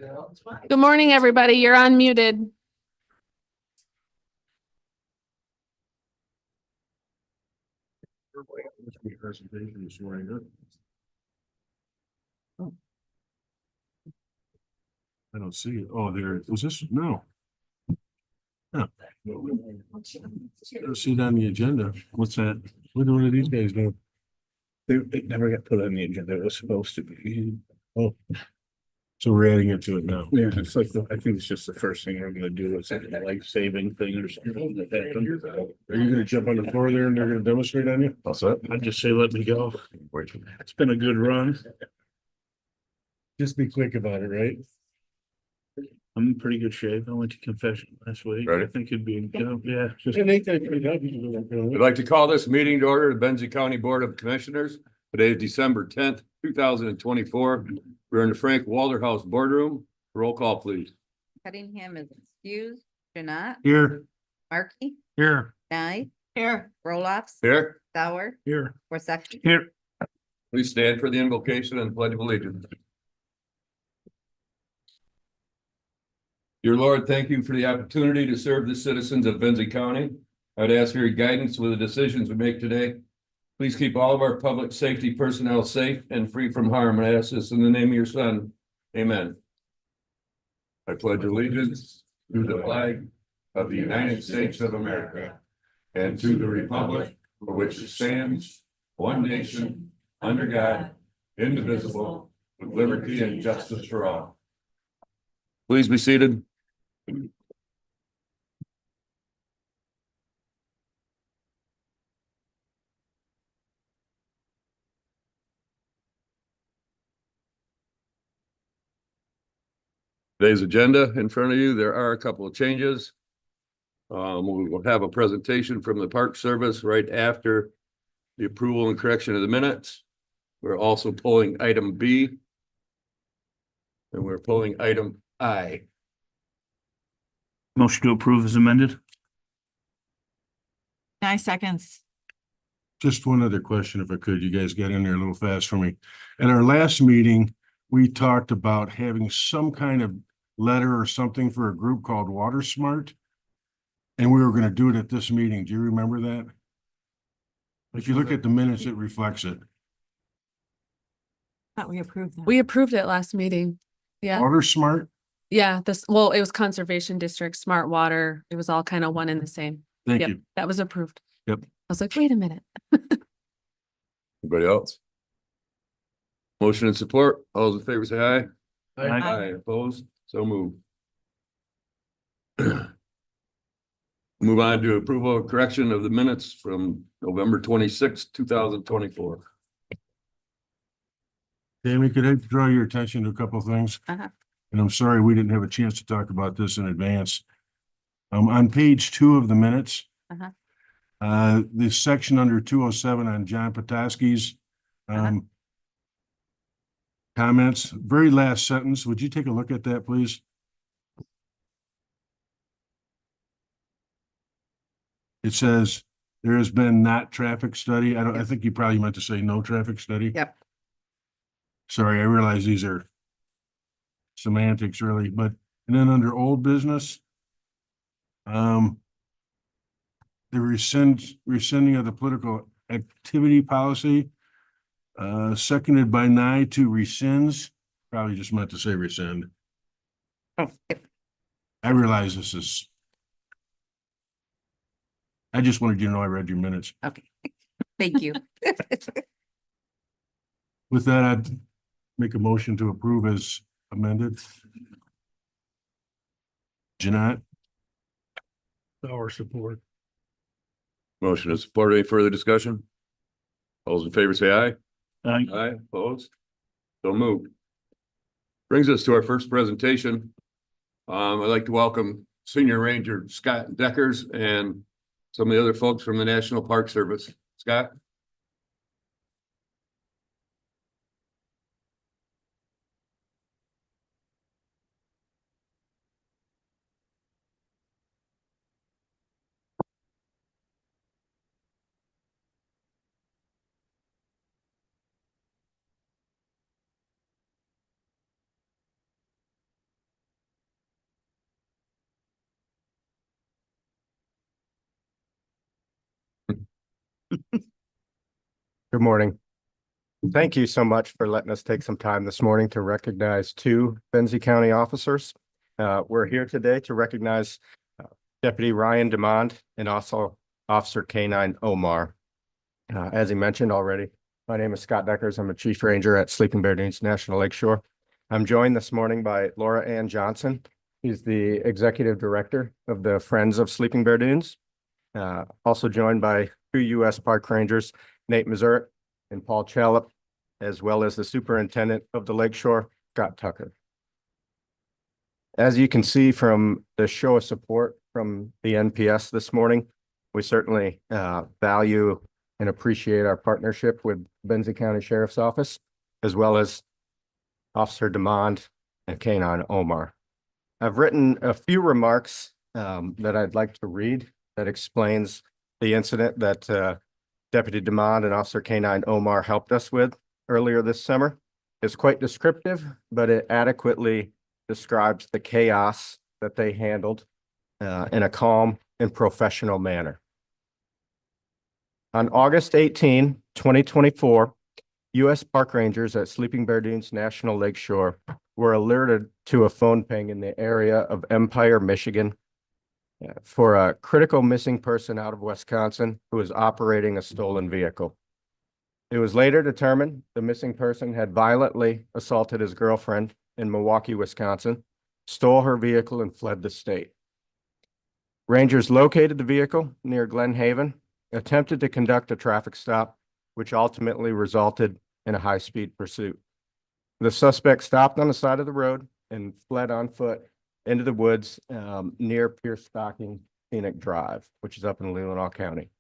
Good morning, everybody. You're unmuted. I don't see it. Oh, there, was this? No. Huh. I don't see it on the agenda. What's that? What do these guys do? It never got put on the agenda. It was supposed to be. Oh. So we're adding it to it now. Yeah, it's like, I think it's just the first thing we're gonna do. It's like a life-saving thing or something that happened. Are you gonna jump on the floor there and they're gonna demonstrate on you? What's that? I'd just say, let me go. It's been a good run. Just be quick about it, right? I'm in pretty good shape. I went to confession last week. Ready? I think it'd be, yeah, just. I'd like to call this meeting to order, the Benzie County Board of Commissioners. Today is December 10th, 2024. We're in the Frank Walter House Boardroom. Roll call, please. Cunningham is excused. Janat, Here. Markey, Here. Nye. Here. Roloffs. Here, Sauer, Here. Worsakki. Here. please stand for the invocation and pledge of allegiance. Dear Lord, thank you for the opportunity to serve the citizens of Benzie County. I'd ask for your guidance with the decisions we make today. Please keep all of our public safety personnel safe and free from harm. And I ask this in the name of your son. Amen. I pledge allegiance to the flag of the United States of America and to the republic for which it stands, one nation, under God, indivisible, with liberty and justice for all. Please be seated. Today's agenda in front of you, there are a couple of changes. We will have a presentation from the Park Service right after the approval and correction of the minutes. We're also pulling item B. And we're pulling item I. Motion to approve is amended. 9 seconds. Just one other question, if I could. You guys got in there a little fast for me. At our last meeting, we talked about having some kind of letter or something for a group called Water Smart. And we were gonna do it at this meeting. Do you remember that? If you look at the minutes, it reflects it. Thought we approved that. We approved it last meeting. Yeah, Water Smart? yeah, well, it was Conservation District, Smart Water. It was all kind of one and the same. Thank Yep, you. that was approved. Yep. I was like, wait a minute. Anybody else? Motion and support. All those in favor say aye. Aye. Aye, opposed, so moved. Move on to approval of correction of the minutes from November 26th, 2024. Tammy, could I draw your attention to a couple of things? Uh-huh. And I'm sorry, we didn't have a chance to talk about this in advance. On page 2 of the minutes. Uh-huh. The section under 207 on John Petoskey's, comments, very last sentence. Would you take a look at that, please? It says, there has been not traffic study. I think you probably meant to say no traffic study. Yep. Sorry, I realize these are semantics really, but, and then under old business, the rescinding of the political activity policy, seconded by Nye to rescinds, probably just meant to say rescind. Oh, yep. I realize this is. I just wanted you to know I read your minutes. Okay. Thank you. With that, I'd make a motion to approve as amended. Janat? Our support. Motion and support. Any further discussion? All those in favor say aye. Aye. Aye, opposed? So moved. Brings us to our first presentation. I'd like to welcome Senior Ranger Scott Deckers and some of the other folks from the National Park Service. Scott? Good morning. Thank you so much for letting us take some time this morning to recognize two Benzie County officers. We're here today to recognize Deputy Ryan Demond and also Officer K-9 Omar. As he mentioned already, my name is Scott Deckers. I'm a Chief Ranger at Sleeping Bear Dunes National Lakeshore. I'm joined this morning by Laura Ann Johnson. She's the Executive Director of the Friends of Sleeping Bear Dunes. Also joined by two U.S. Park Rangers, Nate Mazurek and Paul Chalip, as well as the Superintendent of the Lakeshore, Scott Tucker. As you can see from the show of support from the NPS this morning, we certainly value and appreciate our partnership with Benzie County Sheriff's Office, as well as Officer Demond and K-9 Omar. I've written a few remarks that I'd like to read that explains the incident that Deputy Demond and Officer K-9 Omar helped us with earlier this summer. It's quite descriptive, but it adequately describes the chaos that they handled in a calm and professional manner. On August 18, 2024, U.S. Park Rangers at Sleeping Bear Dunes National Lakeshore were alerted to a phone ping in the area of Empire, Michigan, for a critical missing person out of Wisconsin who was operating a stolen vehicle. It was later determined the missing person had violently assaulted his girlfriend in Milwaukee, Wisconsin, stole her vehicle, and fled the state. Rangers located the vehicle near Glen Haven, attempted to conduct a traffic stop, which ultimately resulted in a high-speed pursuit. The suspect stopped on the side of the road and fled on foot into the woods near Pierce Stocking Scenic Drive, which is up in Leelanau County.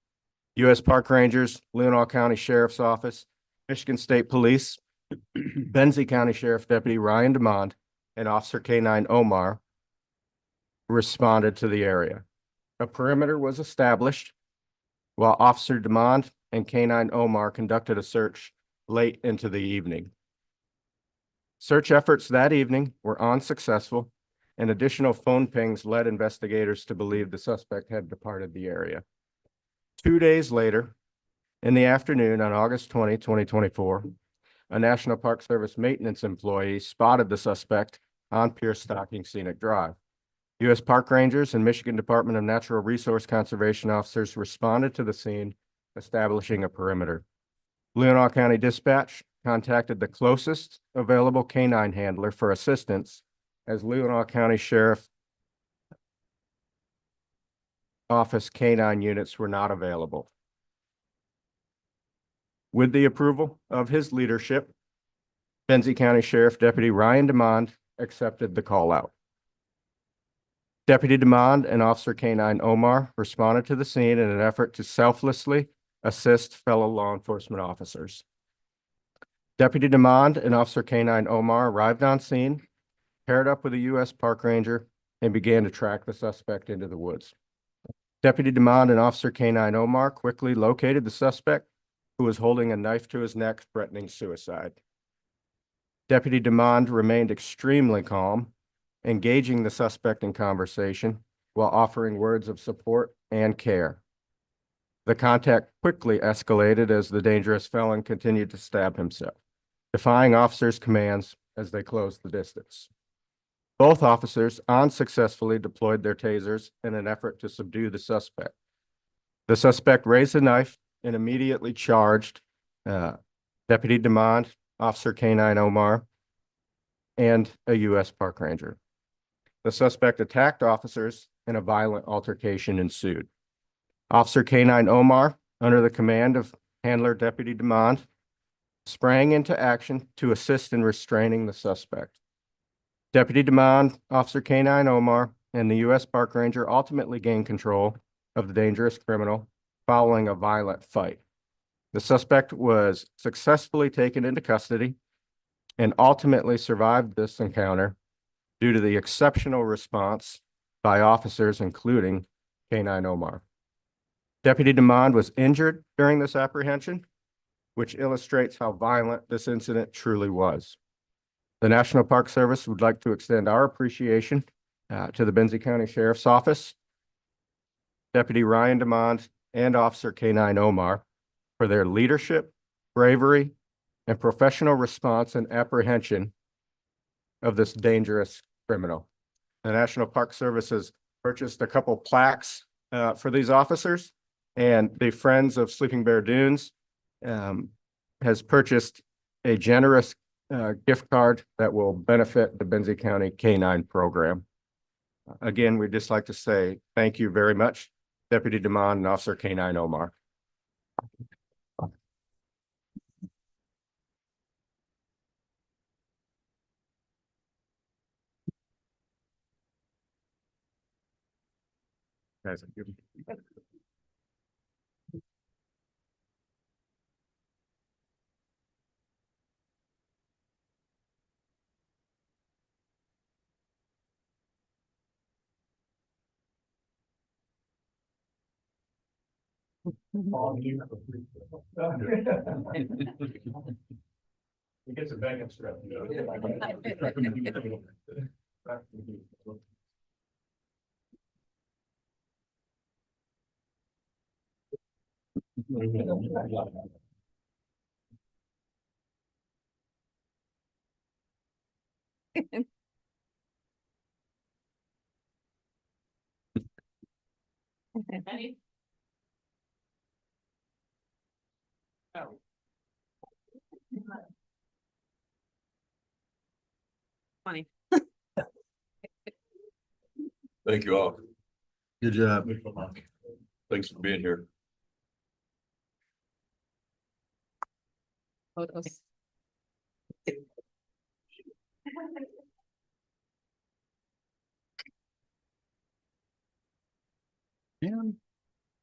U.S. Park Rangers, Leelanau County Sheriff's Office, Michigan State Police, Benzie County Sheriff Deputy Ryan Demond, and Officer K-9 Omar responded to the area. A perimeter was established while Officer Demond and K-9 Omar conducted a search late into the evening. Search efforts that evening were unsuccessful, and additional phone pings led investigators to believe the suspect had departed the area. 2 days later, in the afternoon on August 20, 2024, a National Park Service maintenance employee spotted the suspect on Pierce Stocking Scenic Drive. U.S. Park Rangers and Michigan Department of Natural Resource Conservation officers responded to the scene, establishing a perimeter. Leelanau County Dispatch contacted the closest available canine handler for assistance, as Leelanau County Sheriff Office canine units were not available. With the approval of his leadership, Benzie County Sheriff Deputy Ryan Demond accepted the call out. Deputy Demond and Officer K-9 Omar responded to the scene in an effort to selflessly assist fellow law enforcement officers. Deputy Demond and Officer K-9 Omar arrived on scene, paired up with a U.S. Park Ranger, and began to track the suspect into the woods. Deputy Demond and Officer K-9 Omar quickly located the suspect, who was holding a knife to his neck, threatening suicide. Deputy Demond remained extremely calm, engaging the suspect in conversation while offering words of support and care. The contact quickly escalated as the dangerous felon continued to stab himself, defying officers' commands as they closed the distance. Both officers unsuccessfully deployed their tasers in an effort to subdue the suspect. The suspect raised a knife and immediately charged Deputy Demond, Officer K-9 Omar, and a U.S. Park Ranger. The suspect attacked officers and a violent altercation ensued. Officer K-9 Omar, under the command of handler Deputy Demond, sprang into action to assist in restraining the suspect. Deputy Demond, Officer K-9 Omar, and the U.S. Park Ranger ultimately gained control of the dangerous criminal following a violent fight. The suspect was successfully taken into custody and ultimately survived this encounter due to the exceptional response by officers, including K-9 Omar. Deputy Demond was injured during this apprehension, which illustrates how violent this incident truly was. The National Park Service would like to extend our appreciation to the Benzie County Sheriff's Office, Deputy Ryan Demond, and Officer K-9 Omar for their leadership, bravery, and professional response and apprehension of this dangerous criminal. The National Park Service has purchased a couple plaques for these officers, and the Friends of Sleeping Bear Dunes has purchased a generous gift card that will benefit the Benzie County K-9 program. Again, we'd just like to say thank you very much, Deputy DeMond and Officer K-9 Omar. Guys, He gets a bag of strap. Funny. Thank you all. Good job. Thanks for being here. Photos. And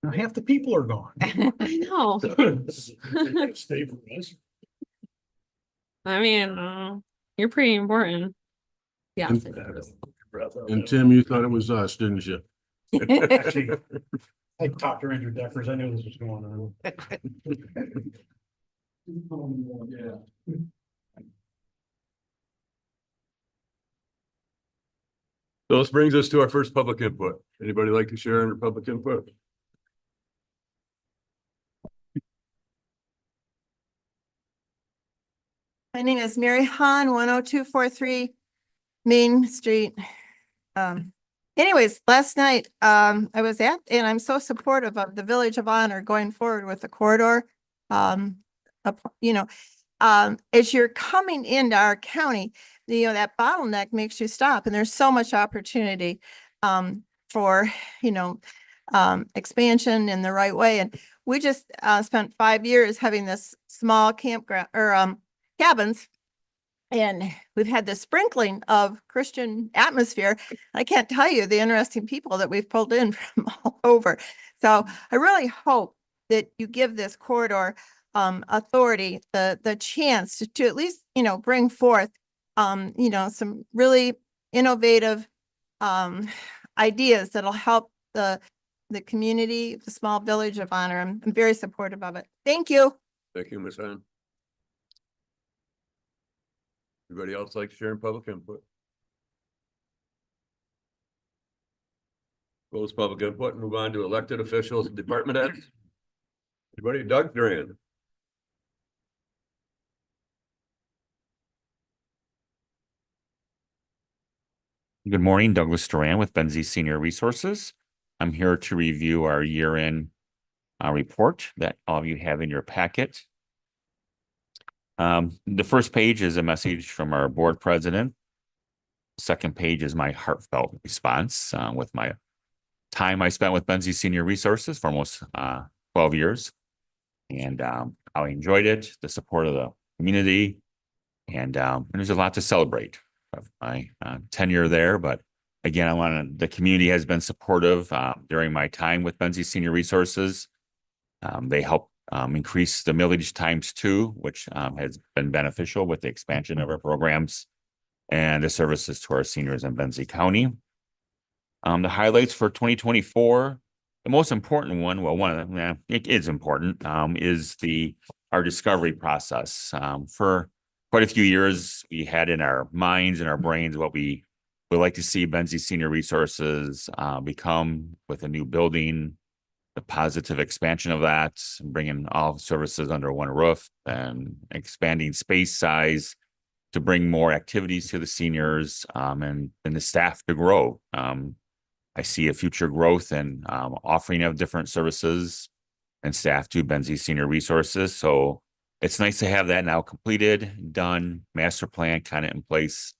now half the people are gone. I know. Stay for us. I mean, you're pretty important. Yeah. And- And Tim, you thought it was us, didn't you? Actually, I talked to Ranger Deckers. I knew this was going on. So this brings us to our first public input. Anybody like to share under public input? My name is Mary Hahn, 10243 Main Street. Anyways, last night, I was at, and I'm so supportive of the Village of Honor going forward with the corridor. You know, as you're coming into our county, that bottleneck makes you stop, and there's so much opportunity for, expansion in the right way. And we just spent 5 years having this small campground or cabins. And we've had the sprinkling of Christian atmosphere. I can't tell you the interesting people that we've pulled in from all over. So I really hope that you give this corridor authority the chance to at least, bring forth, some really innovative ideas that'll help the community, the small Village of Honor. I'm very supportive of it. Thank you. Thank you, Ms. Hahn. Anybody else like to share in public input? Close public input and move on to elected officials and department heads. Anybody? Doug Duran. Good morning, Douglas Duran with Benzie Senior Resources. I'm here to review our year-end report that all of you have in your packet. The first page is a message from our board president. Second page is my heartfelt response with my time I spent with Benzie Senior Resources for almost 12 years. And how I enjoyed it, the support of the community, and there's a lot to celebrate of my tenure there. But again, the community has been supportive during my time with Benzie Senior Resources. They helped increase the millage ×2, which has been beneficial with the expansion of our programs and the services to our seniors in Benzie County. The highlights for 2024, the most important one, well, one of them, it is important, is our discovery process. For quite a few years, we had in our minds and our brains what we would like to see Benzie Senior Resources become with a new building, the positive expansion of that, bringing all services under one roof and expanding space size to bring more activities to the seniors, and the staff to grow. I see a future growth and offering of different services and staff to Benzie Senior Resources. So it's nice to have that now completed, done, master plan kind of in place.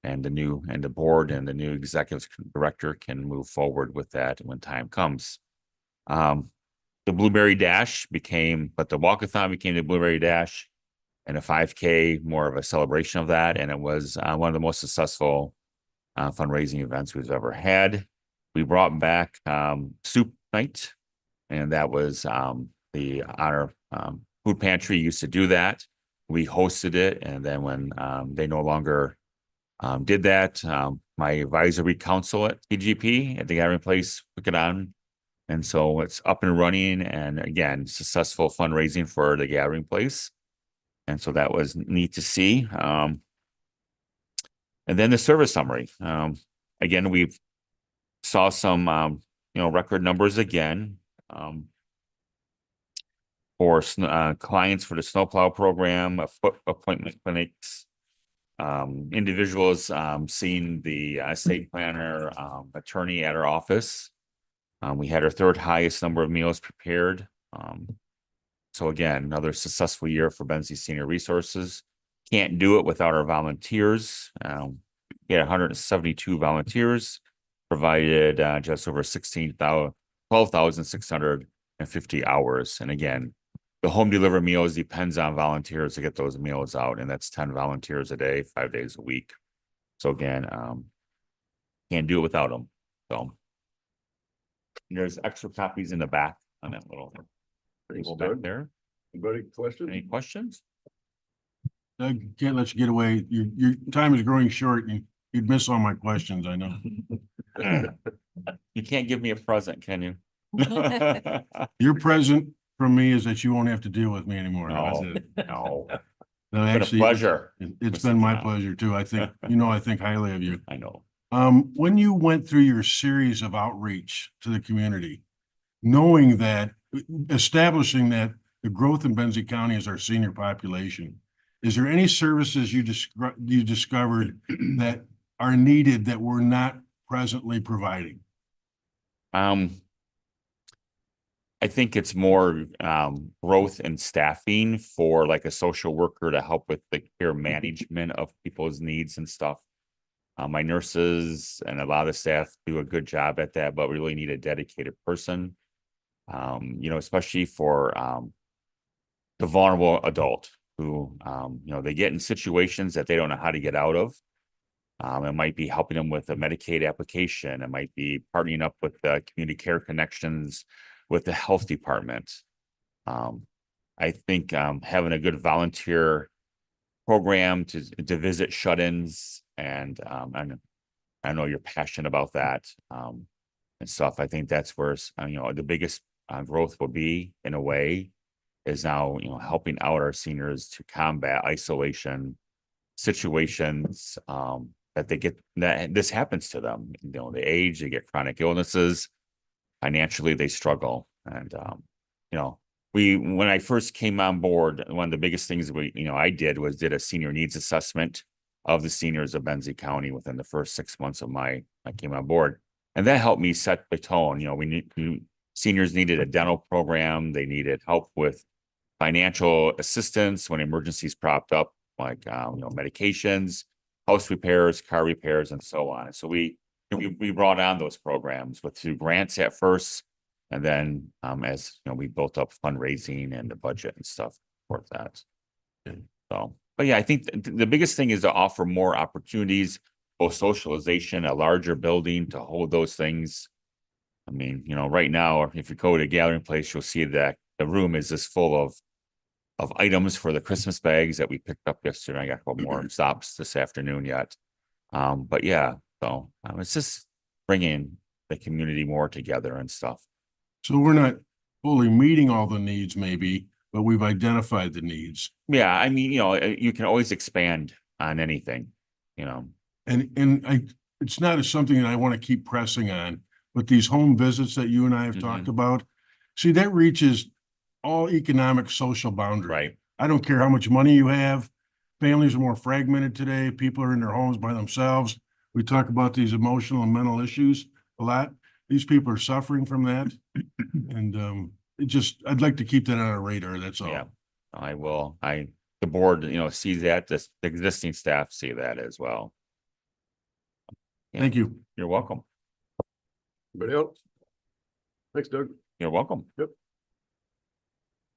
And the board and the new executive director can move forward with that when time comes. The Blueberry Dash but the walkathon became the Blueberry Dash, and a 5K more of a celebration of that. And it was one of the most successful fundraising events we've ever had. We brought back soup night, and that was the honor food pantry used to do that. We hosted it, and then when they no longer did that, my advisory council at TGP at the Gathering Place took it on. And so it's up and running, and again, successful fundraising for the Gathering Place. And so that was neat to see. And then the service summary. Again, we've saw some, record numbers again for clients for the snowplow program, foot appointment clinics, individuals seeing the estate planner, attorney at our office. We had our third highest number of meals prepared. So again, another successful year for Benzie Senior Resources. Can't do it without our volunteers. We had 172 volunteers, provided just over 12,650 hours. And again, the home delivered meals depends on volunteers to get those meals out, and that's 10 volunteers a day, 5 days a week. So again, can't do it without them. So there's extra copies in the back on that little table back there. Anybody questions? Any questions? Doug, can't let you get away. Your time is growing short, and you'd miss all my questions, I know. You can't give me a present, can you? Your present from me is that you won't have to deal with me anymore. How's No, it? no, No, been a actually, pleasure. It's Mr. been my Brown. pleasure too. I think, I think highly of you. I know. When you went through your series of outreach to the community, knowing that, establishing that the growth in Benzie County is our senior population, is there any services you discovered that are needed that we're not presently providing? I think it's more growth in staffing for like a social worker to help with the care management of people's needs and stuff. My nurses and a lot of the staff do a good job at that, but we really need a dedicated person. Especially for the vulnerable adult who, they get in situations that they don't know how to get out of. It might be helping them with a Medicaid application. It might be partnering up with the Community Care Connections with the health department. I think having a good volunteer program to visit shut-ins, and I know you're passionate about that and stuff. I think that's where the biggest growth will be, in a way, is now helping out our seniors to combat isolation situations that they get, that this happens to them. They age, they get chronic illnesses, financially they struggle. And when I first came on board, one of the biggest things I did a senior needs assessment of the seniors of Benzie County within the first 6 months of I came on board. And that helped me set the tone. Seniors needed a dental program. They needed help with financial assistance when emergencies propped up, like medications, house repairs, car repairs, and so on. So we brought on those programs through grants at first, and then as we built up fundraising and the budget and stuff for that. So, but yeah, I think the biggest thing is to offer more opportunities, both socialization, a larger building to hold those things. I mean, right now, if you go to a Gathering Place, you'll see that the room is just full of items for the Christmas bags that we picked up yesterday. I got a couple more stops this afternoon yet. But yeah, so it's just bringing the community more together and stuff. So we're not fully meeting all the needs maybe, but we've identified the needs. Yeah, I mean, you can always expand on anything, And it's not something that I want to keep pressing on, but these home visits that you and I have talked about, See, that reaches all economic, social boundaries. Right. I don't care how much money you have. Families are more fragmented today. People are in their homes by themselves. We talk about these emotional and mental issues a lot. These people are suffering from that. And I'd like to keep that on our radar, that's all. Yeah. I will. The board, sees that, the existing staff see that as well. Yeah. Thank you. You're welcome. Anybody else? Thanks, Doug. You're welcome.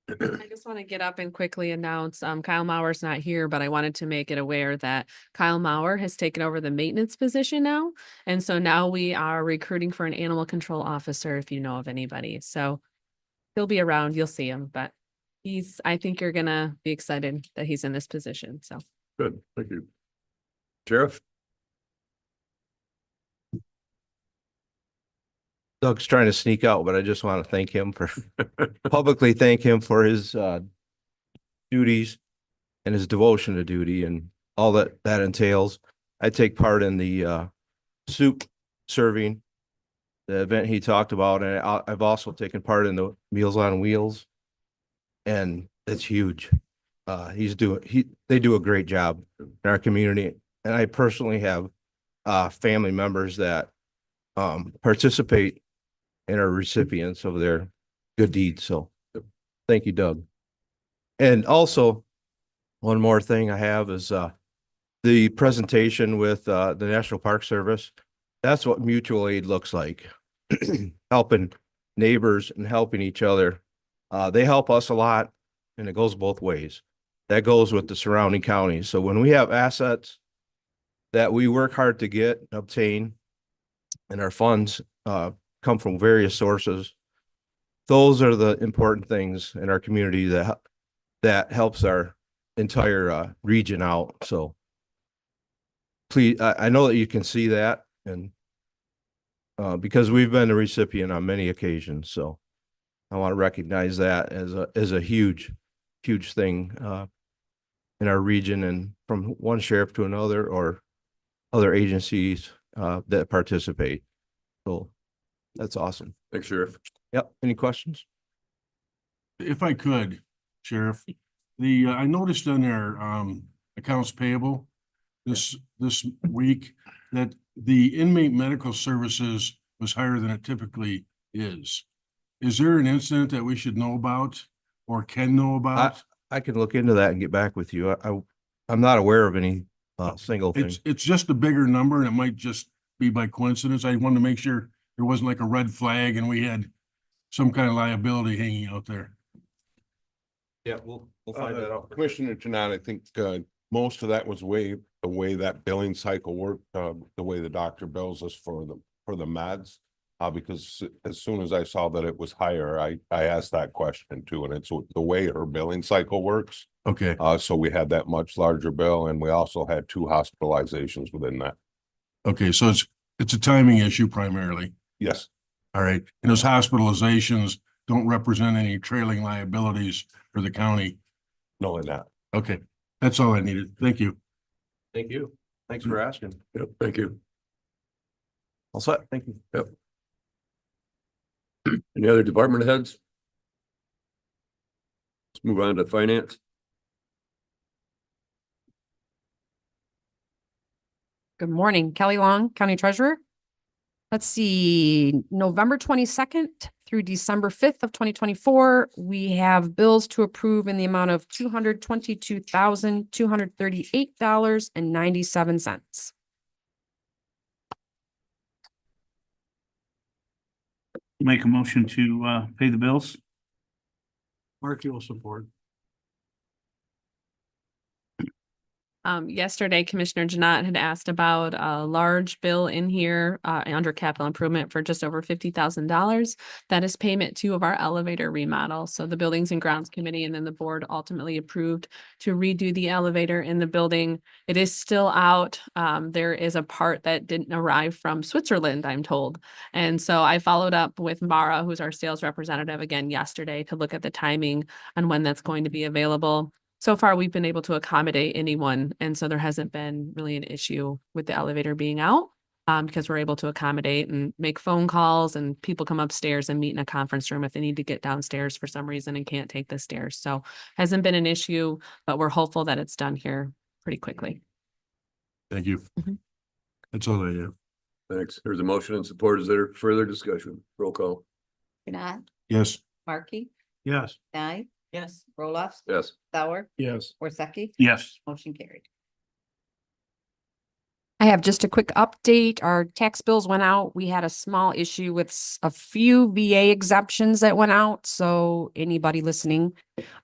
I just want to get up and quickly announce, Kyle Mauer's not here, but I wanted to make it aware that Kyle Mauer has taken over the maintenance position now. And so now we are recruiting for an animal control officer, if you know of anybody. So he'll be around, you'll see him, but I think you're gonna be excited that he's in this position, so. Good, thank you. Sheriff? Doug's trying to sneak out, but I just want to thank him for publicly thank him for his duties and his devotion to duty and all that entails. I take part in the soup serving, the event he talked about, and I've also taken part in the Meals on Wheels, and it's huge. They do a great job in our community, and I personally have family members that participate and are recipients of their good deeds. So thank you, Doug. And also, one more thing I have is the presentation with the National Park Service. That's what mutual aid looks like. Helping neighbors and helping each other. They help us a lot, and it goes both ways. That goes with the surrounding counties. So when we have assets that we work hard to get, obtain, and our funds come from various sources, those are the important things in our community that helps our entire region out. So please, I know that you can see that, and because we've been the recipient on many occasions, so I want to recognize that as a huge thing in our region, and from one sheriff to another or other agencies that participate. So that's awesome. Thanks, Sheriff. Yep. Any questions? If I could, Sheriff, I noticed on their accounts payable this week that the inmate medical services was higher than it typically is. Is there an incident that we should know about or can know about? I can look into that and get back with you. I'm not aware of any single thing. It's just a bigger number, and it might just be by coincidence. I wanted to make sure there wasn't like a red flag and we had some kind of liability hanging out there. Yeah, we'll find that out. Commissioner Janot, I think most of that was the way that billing cycle worked, the way the doctor bills us for the meds. Because as soon as I saw that it was higher, I asked that question too, and it's the way her billing cycle works. Okay. So we had that much larger bill, and we also had 2 hospitalizations within that. Okay, so it's a timing issue primarily. Yes. All right. And those hospitalizations don't represent any trailing liabilities for the county. No, in that. Okay, that's all I needed. Thank you. Thank you. Thanks for asking. Yep, thank you. All set. Thank you. Yep. Any other department heads? Let's move on to finance. Good morning, Kelly Long, County Treasurer. Let's see, November 22nd through December 5th of 2024, we have bills to approve in the amount of $222,238.97. Make a motion to pay the bills. Mark, you will support. Yesterday, Commissioner Janot had asked about a large bill in here under capital improvement for just over $50,000. That is payment 2 of our elevator remodel. So the Buildings and Grounds Committee and then the board ultimately approved to redo the elevator in the building. It is still out. There is a part that didn't arrive from Switzerland, I'm told. And so I followed up with Mara, who's our sales representative, again yesterday to look at the timing on when that's going to be available. So far, we've been able to accommodate anyone, and so there hasn't been really an issue with the elevator being out. because we're able to accommodate and make phone calls and people come upstairs and meet in a conference room if they need to get downstairs for some reason and can't take the stairs. So hasn't been an issue, but we're hopeful that it's done here pretty quickly. Thank you. Mhm. That's all I have. Thanks. There's a motion and support. Is there further discussion? Roll call. Knapp, Yes. Markey, Yes. Nye. Yes. Roloffs. Yes. Sauer, Yes. Worsakki. Yes. Motion carried. I have just a quick update. Our tax bills went out. We had a small issue with a few VA exemptions that went out. So anybody listening,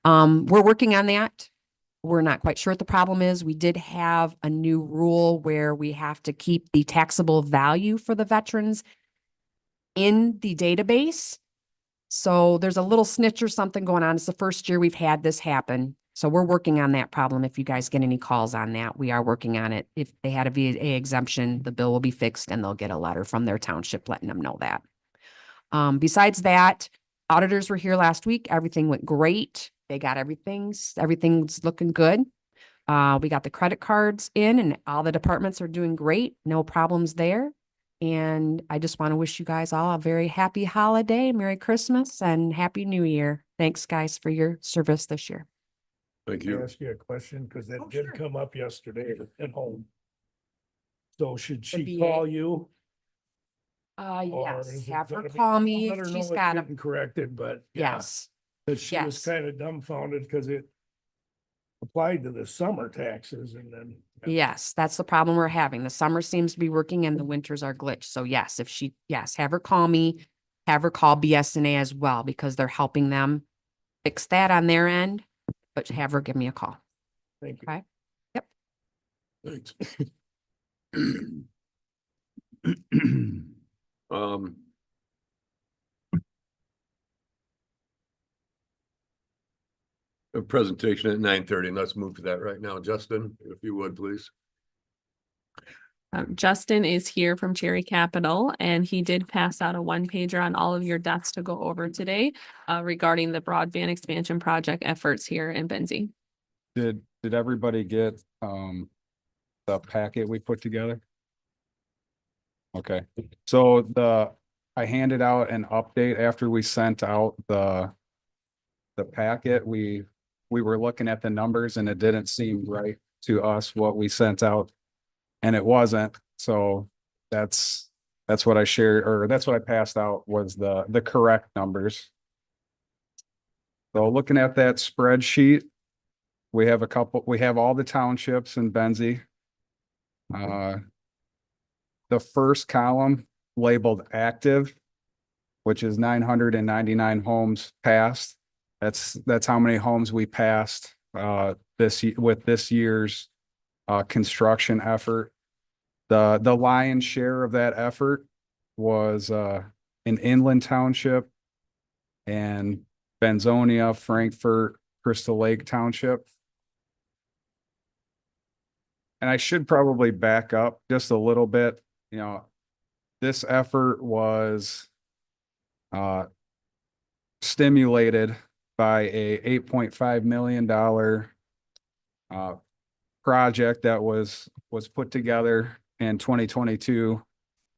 we're working on that. We're not quite sure what the problem is. We did have a new rule where we have to keep the taxable value for the veterans in the database. So there's a little snitch or something going on. It's the first year we've had this happen. So we're working on that problem. If you guys get any calls on that, we are working on it. If they had a VA exemption, the bill will be fixed and they'll get a letter from their township letting them know that. Besides that, auditors were here last week. Everything went great. They got everything's looking good. We got the credit cards in and all the departments are doing great. No problems there. And I just want to wish you guys all a very happy holiday, Merry Christmas and Happy New Year. Thanks, guys, for your service this year. Thank Can I you. ask you a question? Because that Oh, did sure. come up yesterday at home. So should she VA? call you? or Yes, is it have her gonna be- call me Let if her know she's it's got a, getting corrected, but. yeah, yes. But she was yes. kind of dumbfounded because it applied to the summer taxes and then. Yes, that's the problem we're having. The summer seems to be working and the winters are glitched. So yes, have her call me, have her call BSNA as well, because they're helping them fix that on their end, but have her give me a call. Thank you. Okay. Thanks. Um. A presentation at 9:30, and let's move to that right now. Justin, if you would, please. Justin is here from Cherry Capital and he did pass out a one pager on all of your desks to go over today regarding the broadband expansion project efforts here in Benzie. Did everybody get the packet we put together? Okay, so I handed out an update after we sent out the packet. We were looking at the numbers and it didn't seem right to us what we sent out. And it wasn't, so that's what I shared, or that's what I passed out was the correct numbers. So looking at that spreadsheet, we have all the townships in Benzie. The first column labeled active, which is 999 homes passed. That's how many homes we passed with this year's construction effort. The lion's share of that effort was in Inland Township and Benzonia, Frankfurt, Crystal Lake Township. And I should probably back up just a little bit. You know, this effort was stimulated by a $8.5 million project that was put together in 2022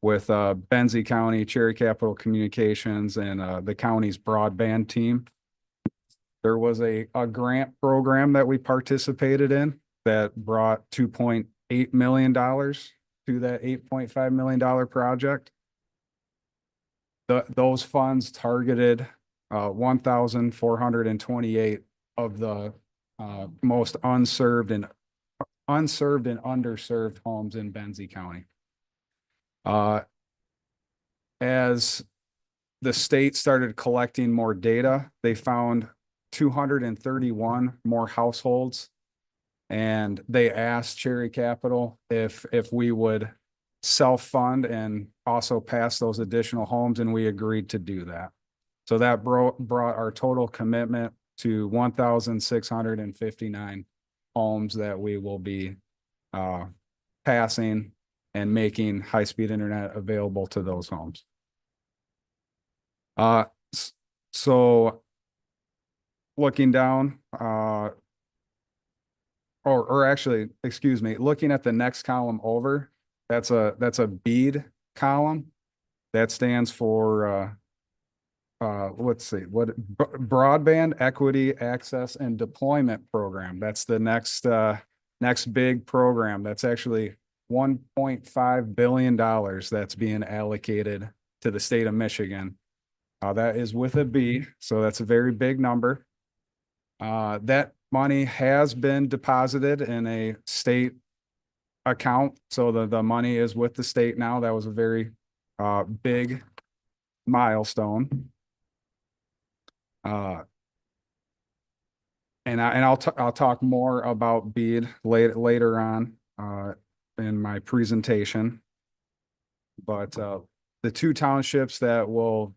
with Benzie County, Cherry Capital Communications, and the county's broadband team. There was a grant program that we participated in that brought $2.8 million to that $8.5 million project. Those funds targeted 1,428 of the most unserved and underserved homes in Benzie County. As the state started collecting more data, they found 231 more households. And they asked Cherry Capital if we would self-fund and also pass those additional homes, and we agreed to do that. So that brought our total commitment to 1,659 homes that we will be passing and making high-speed internet available to those homes. So looking down, or actually, excuse me, looking at the next column over, that's a BEAD column. That stands for, let's see, Broadband Equity Access and Deployment Program. That's the next big program. That's actually $1.5 billion that's being allocated to the state of Michigan. That is with a B, so that's a very big number. That money has been deposited in a state account, so the money is with the state now. That was a very big milestone. And I'll talk more about BEAD later on in my presentation. But the two townships that will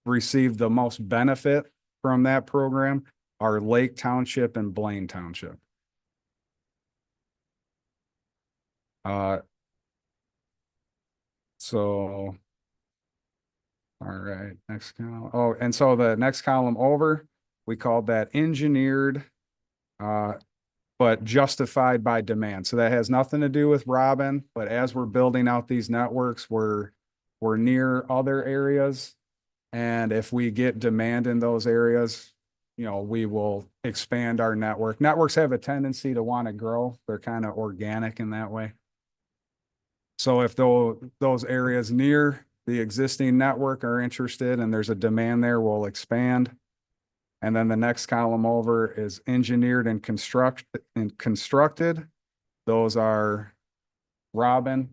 receive the most benefit from that program are Lake Township and Blaine Township. So, all right, next column. Oh, and so the next column over, we called that engineered, but justified by demand. So that has nothing to do with Robin, but as we're building out these networks, we're near other areas. And if we get demand in those areas, you know, we will expand our network. Networks have a tendency to want to grow. They're kind of organic in that way. So if those areas near the existing network are interested and there's a demand there, we'll expand. And then the next column over is engineered and constructed. Those are Robin.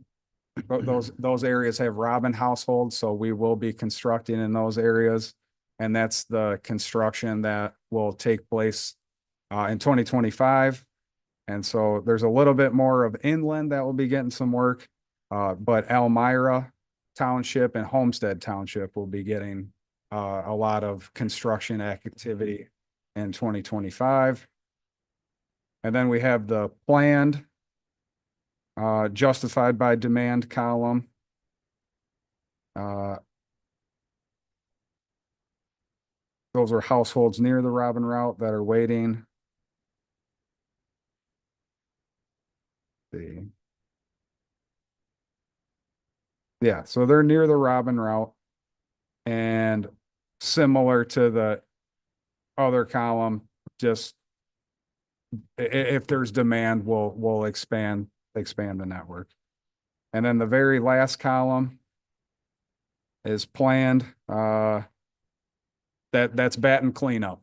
Those areas have Robin households, so we will be constructing in those areas. And that's the construction that will take place in 2025. And so there's a little bit more of inland that will be getting some work, but Elmira Township and Homestead Township will be getting a lot of construction activity in 2025. And then we have the planned justified by demand column. Those are households near the Robin route that are waiting. Yeah, so they're near the Robin route, and similar to the other column, just if there's demand, we'll expand the network. And then the very last column is planned. That's batten cleanup.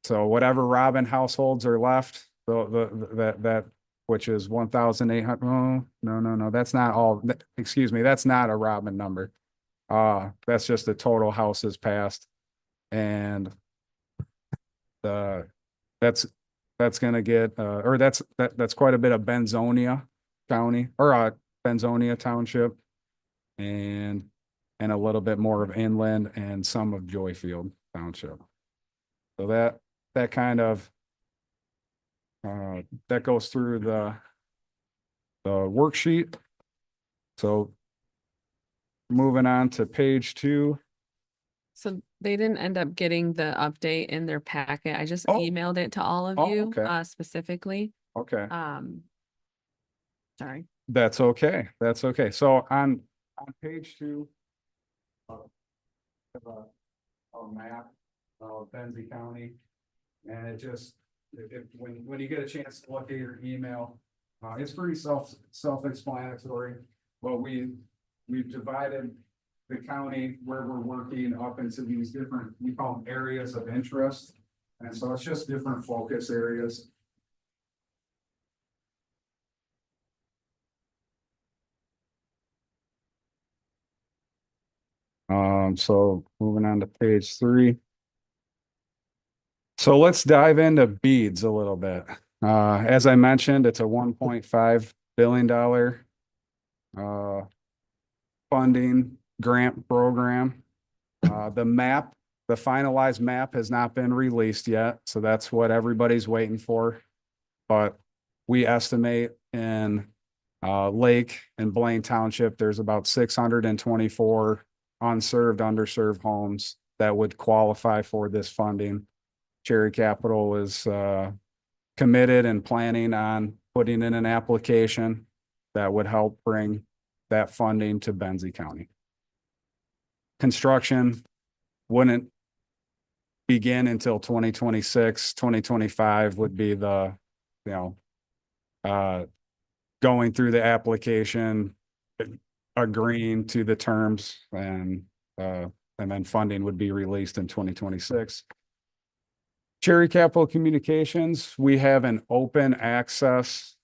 So whatever Robin households are left, that which is 1,800. Oh, no, that's not all. Excuse me, that's not a Robin number. That's just the total houses passed, and that's gonna get or that's quite a bit of Benzonia County or Benzonia Township, and a little bit more of inland and some of Joyfield Township. So that kind of that goes through the worksheet. So moving on to page 2. So they didn't end up getting the update in their packet. I just Oh. emailed it to all of Oh, you, okay. specifically. Okay. Sorry. That's okay. That's okay. So on page 2 of a map of Benzie County, and it just when you get a chance to look at your email, it's pretty self-explanatory. But we've divided the county where we're working up into these different, we call them areas of interest, and so it's just different focus areas. So moving on to page 3. So let's dive into beads a little bit. As I mentioned, it's a $1.5 billion funding grant program. The finalized map has not been released yet, so that's what everybody's waiting for. But we estimate in Lake and Blaine Township, there's about 624 underserved homes that would qualify for this funding. Cherry Capital is committed and planning on putting in an application. that would help bring that funding to Benzie County. Construction wouldn't begin until 2026. 2025 would be the, you know, going through the application, agreeing to the terms, and then funding would be released in 2026. Cherry Capital Communications, we have an open access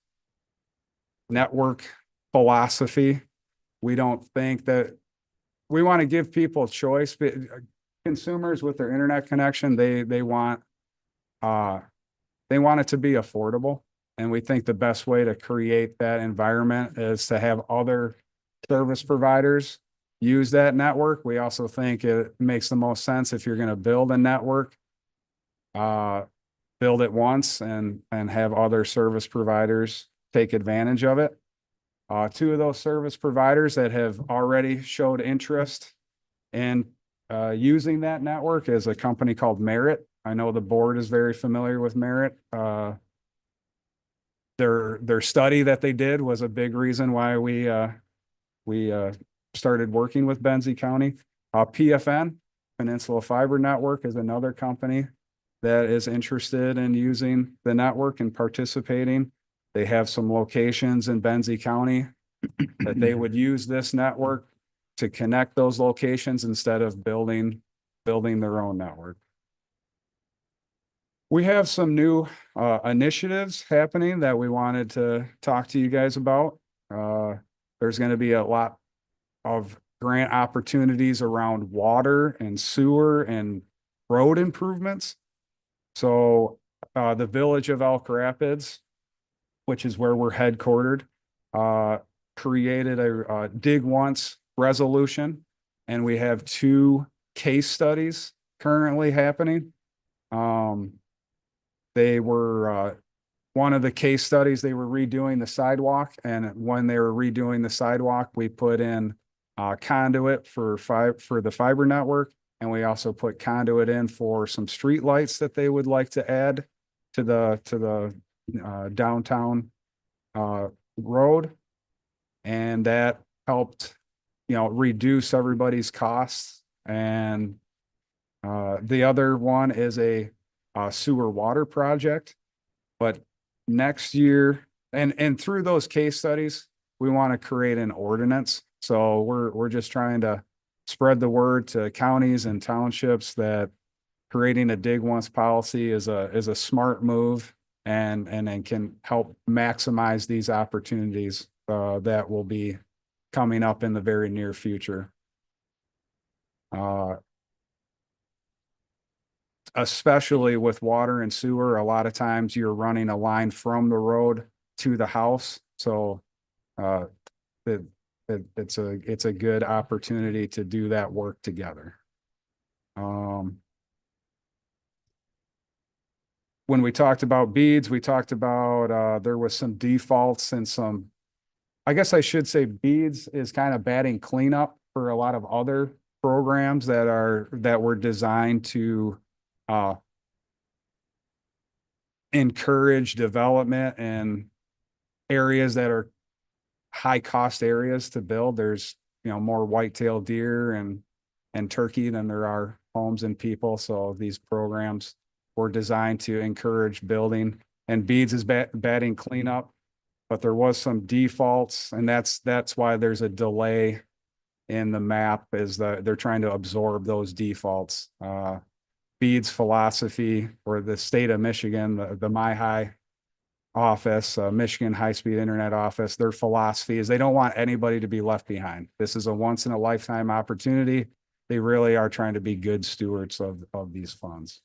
network philosophy. We don't think that we want to give people choice, but consumers with their internet connection, they want it to be affordable. And we think the best way to create that environment is to have other service providers use that network. We also think it makes the most sense if you're going to build a network, build it once and have other service providers take advantage of it. Two of those service providers that have already showed interest in using that network is a company called Merit. I know the board is very familiar with Merit. Their study that they did was a big reason why we started working with Benzie County. PFN, Peninsula Fiber Network, is another company that is interested in using the network and participating. They have some locations in Benzie County that they would use this network to connect those locations instead of building their own network. We have some new initiatives happening that we wanted to talk to you guys about. There's going to be a lot of grant opportunities around water and sewer and road improvements. So the village of Elk Rapids, which is where we're headquartered, created a dig once resolution, and we have 2 case studies currently happening. They were one of the case studies, they were redoing the sidewalk, and when they were redoing the sidewalk, we put in conduit for the fiber network, and we also put conduit in for some street lights that they would like to add to the downtown road, and that helped, reduce everybody's costs. And the other one is a sewer water project. But next year, and through those case studies, we want to create an ordinance. So we're just trying to spread the word to counties and townships that creating a dig once policy is a smart move and can help maximize these opportunities that will be coming up in the very near future. Especially with water and sewer, a lot of times you're running a line from the road to the house. So it's a good opportunity to do that work together. When we talked about beads, we talked about there was some defaults and some, I guess I should say beads is kind of batting cleanup for a lot of other programs that were designed to encourage development in areas that are high cost areas to build. There's, more white-tailed deer and turkey than there are homes and people. So these programs were designed to encourage building, and beads is batting cleanup, but there was some defaults, and that's why there's a delay in the map, is that they're trying to absorb those defaults. Beads philosophy, or the state of Michigan, the MyHigh office, Michigan High-Speed Internet office, their philosophy is they don't want anybody to be left behind. This is a once in a lifetime opportunity. They really are trying to be good stewards of these funds.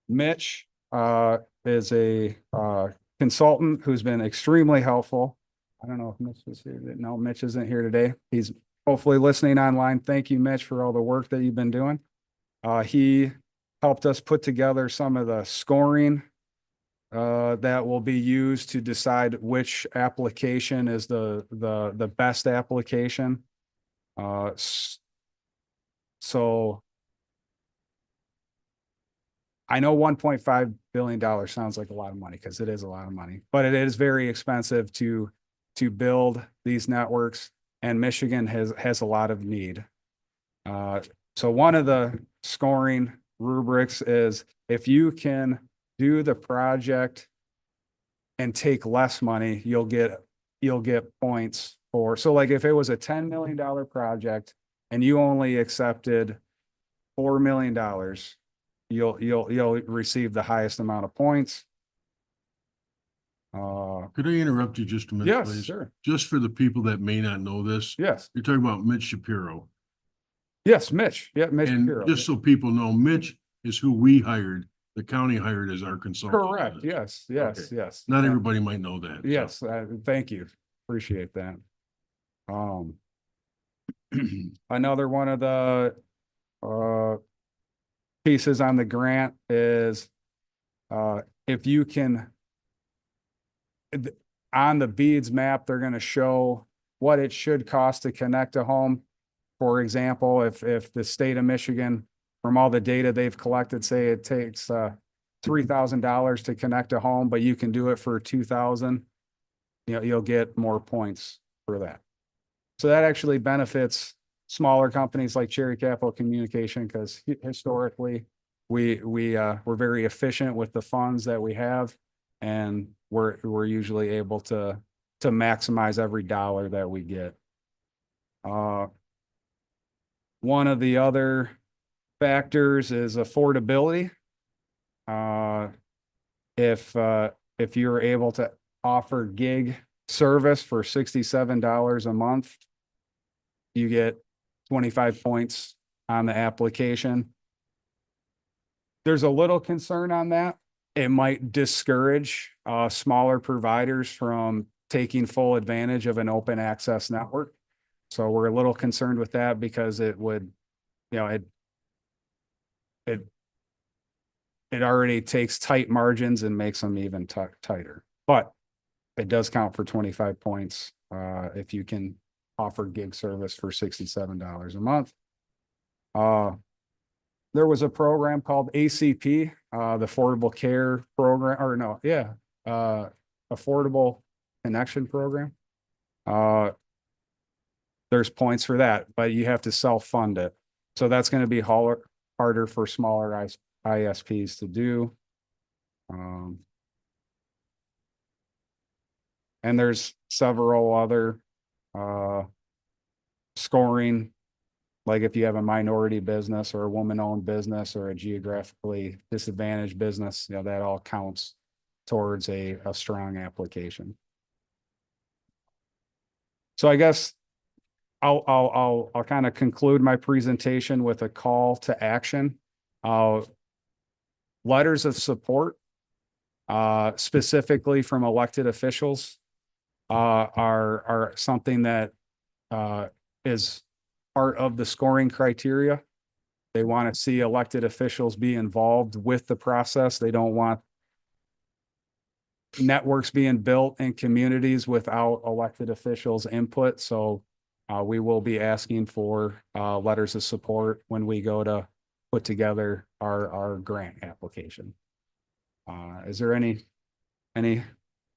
Mitch is a consultant who's been extremely helpful. I don't know if Mitch was here. No, Mitch isn't here today. He's hopefully listening online. Thank you, Mitch, for all the work that you've been doing. He helped us put together some of the scoring that will be used to decide which application is the best application. So I know 1.5 $1 billion sounds like a lot of money because it is a lot of money, but it is very expensive to build these networks, and Michigan has a lot of need. So one of the scoring rubrics is if you can do the project and take less money, you'll get points for, so like if it was a $10 million project and you only accepted $4 million, you'll receive the highest amount of points. Could I interrupt you just a minute, Yes, please? sure. Just for the people that may not know this, Yes, you're talking about Mitch Shapiro. yes, Mitch. Yeah, Mitch And Shapiro. just so people know, Mitch is who we hired, the county hired as our consultant. on Correct. this. Yes, Okay. yes. Not Yeah. everybody might know that. so. Yes, thank you. Appreciate that. Another one of the pieces on the grant is if you can on the beads map, they're going to show what it should cost to connect a home. For example, if the state of Michigan, from all the data they've collected, say it takes $3,000 to connect a home, but you can do it for $2,000, you'll get more points for that. So that actually benefits smaller companies like Cherry Capital Communication, because historically we're very efficient with the funds that we have, and we're usually able to maximize every dollar that we get. One of the other factors is affordability. If you're able to offer gig service for $67 a month, you get 25 points on the application. There's a little concern on that. It might discourage smaller providers from taking full advantage of an open access network. So we're a little concerned with that, because it would, it already takes tight margins and makes them even tighter. But it does count for 25 points if you can offer gig service for $67 a month. There was a program called ACP, the Affordable Care Program, or no, yeah, Affordable Connection Program. There's points for that, but you have to self-fund it. So that's going to be harder for smaller ISPs to do. And there's several other scoring, like if you have a minority business or a woman-owned business or a geographically disadvantaged business, that all counts towards a strong application. So I guess I'll kind of conclude my presentation with a call to action. Letters of support, specifically from elected officials, are something that is part of the scoring criteria. They want to see elected officials be involved with the process. They don't want networks being built in communities without elected officials' input. So we will be asking for letters of support when we go to put together our grant application. Is there any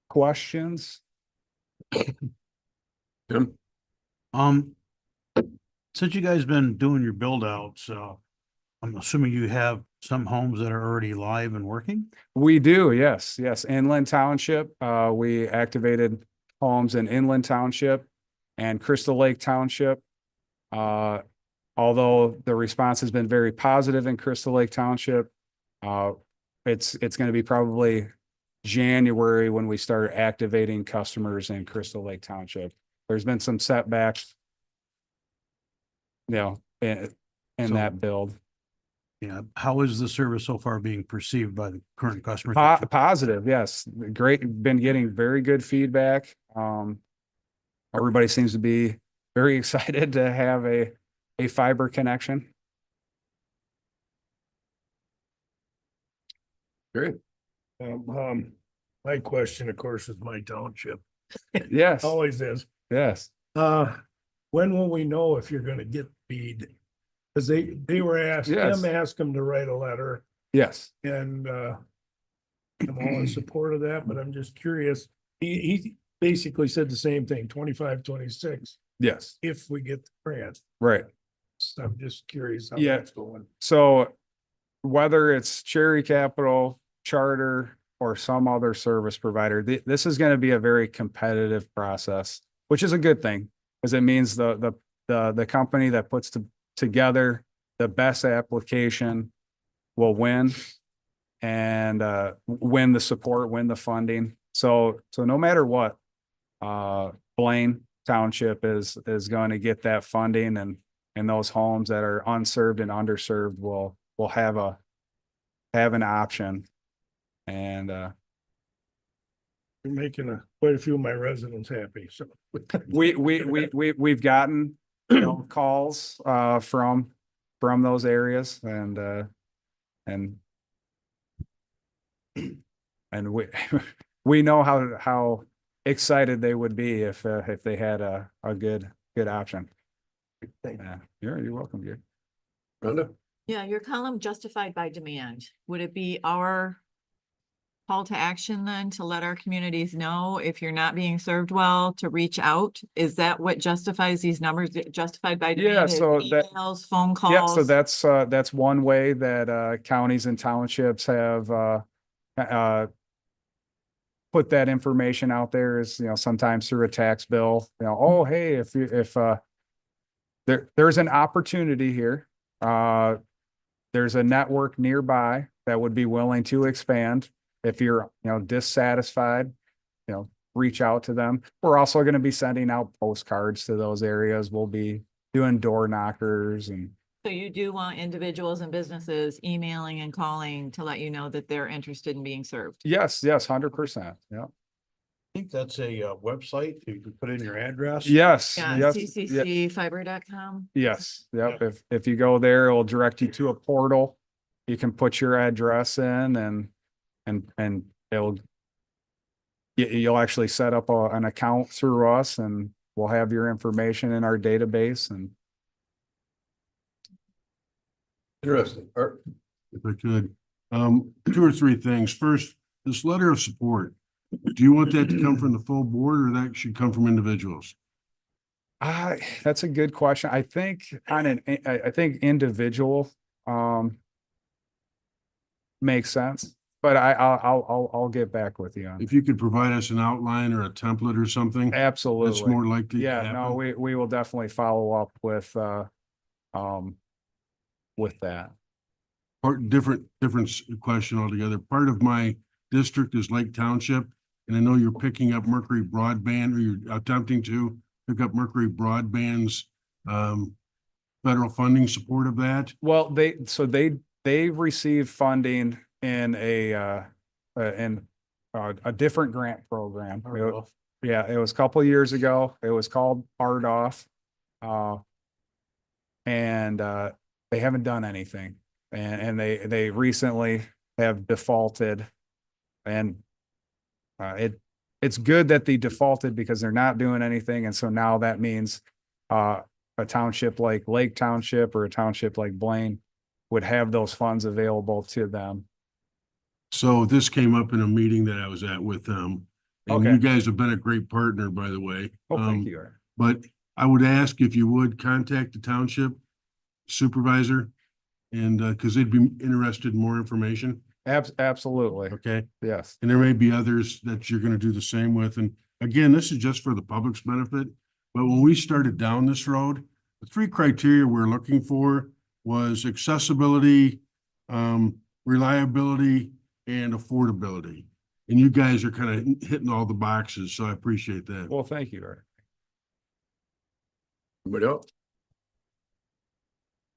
questions? Tim? Since you guys been doing your build outs, I'm assuming you have some homes that are already live and working? We do, yes. Inland Township, we activated homes in Inland Township and Crystal Lake Township. Although the response has been very positive in Crystal Lake Township, it's going to be probably January when we start activating customers in Crystal Lake Township. There's been some setbacks, in that build. Yeah. How is the service so far being perceived by the current customers? Positive, yes. Great. Been getting very good feedback. Everybody seems to be very excited to have a fiber connection. Great. My question, of course, is my township. Yes, Always is. yes. When will we know if you're gonna get feed? Cause they were asked, Yes. Tim asked them to write a letter Yes. and, I'm all in support of that, but I'm just curious. He basically said the same thing, 25, 26, Yes, if we get the grant. right. So I'm just curious how Yeah. that's going. So whether it's Cherry Capital, Charter, or some other service provider, this is going to be a very competitive process, which is a good thing, because it means the company that puts together the best application will win and win the support, win the funding. So no matter what, Blaine Township is going to get that funding, and those homes that are unserved and underserved will have an option. And You're making quite a few of my residents happy, so. we've gotten, calls from those areas, and we we know how excited they would be if they had a good option. Yeah, you're welcome, Gary. Brenda? Yeah, your column justified by demand. Would it be our call to action then to let our communities know if you're not being served well, to reach out? Is that what justifies these numbers, justified by demand? Yeah, Is so that- emails, phone Yeah, so calls? that's one way that counties and townships have put that information out there, is, sometimes through a tax bill, oh, hey, if there's an opportunity here, there's a network nearby that would be willing to expand. If you're, dissatisfied, reach out to them. We're also going to be sending out postcards to those areas. We'll be doing door knockers, and So you do want individuals and businesses emailing and calling to let you know that they're interested in being served? yes, 100%. Yeah. I think that's a website. You can put in your address. Yes. Yeah, Yes. cccfiber.com. Yes. Yep. If you go there, it'll direct you to a portal. You can put your address in, and you'll actually set up an account through us, and we'll have your information in our database. And Interesting. Art? If I could, 2 or 3 things. First, this letter of support, do you want that to come from the full board, or that should come from individuals? that's a good question. I think I think individual makes sense, but I'll get back with you on. If you could provide us an outline or a template or something, Absolutely. that's more likely to Yeah, happen. no, we will definitely follow up with that. Different question altogether. Part of my district is Lake Township, and I know you're picking up Mercury Broadband, or you're attempting to pick up Mercury Broadband's federal funding support of that. Well, they received funding in a different grant program. Yeah, it was a couple of years ago. It was called RDOF. And they haven't done anything. And they recently have defaulted. And it's good that they defaulted, because they're not doing anything. And so now that means a township like Lake Township or a township like Blaine would have those funds available to them. So this came up in a meeting that I was at with them. And Okay. you guys have been a great partner, by the way. Oh, thank you. Art. But I would ask if you would contact the township supervisor, and because they'd be interested in more information. Absolutely. Okay. Yes. And there may be others that you're gonna do the same with. And again, this is just for the public's benefit. But when we started down this road, the 3 criteria we're looking for was accessibility, reliability, and affordability. And you guys are kind of hitting all the boxes, so I appreciate that. Well, thank you, Art. Anybody else?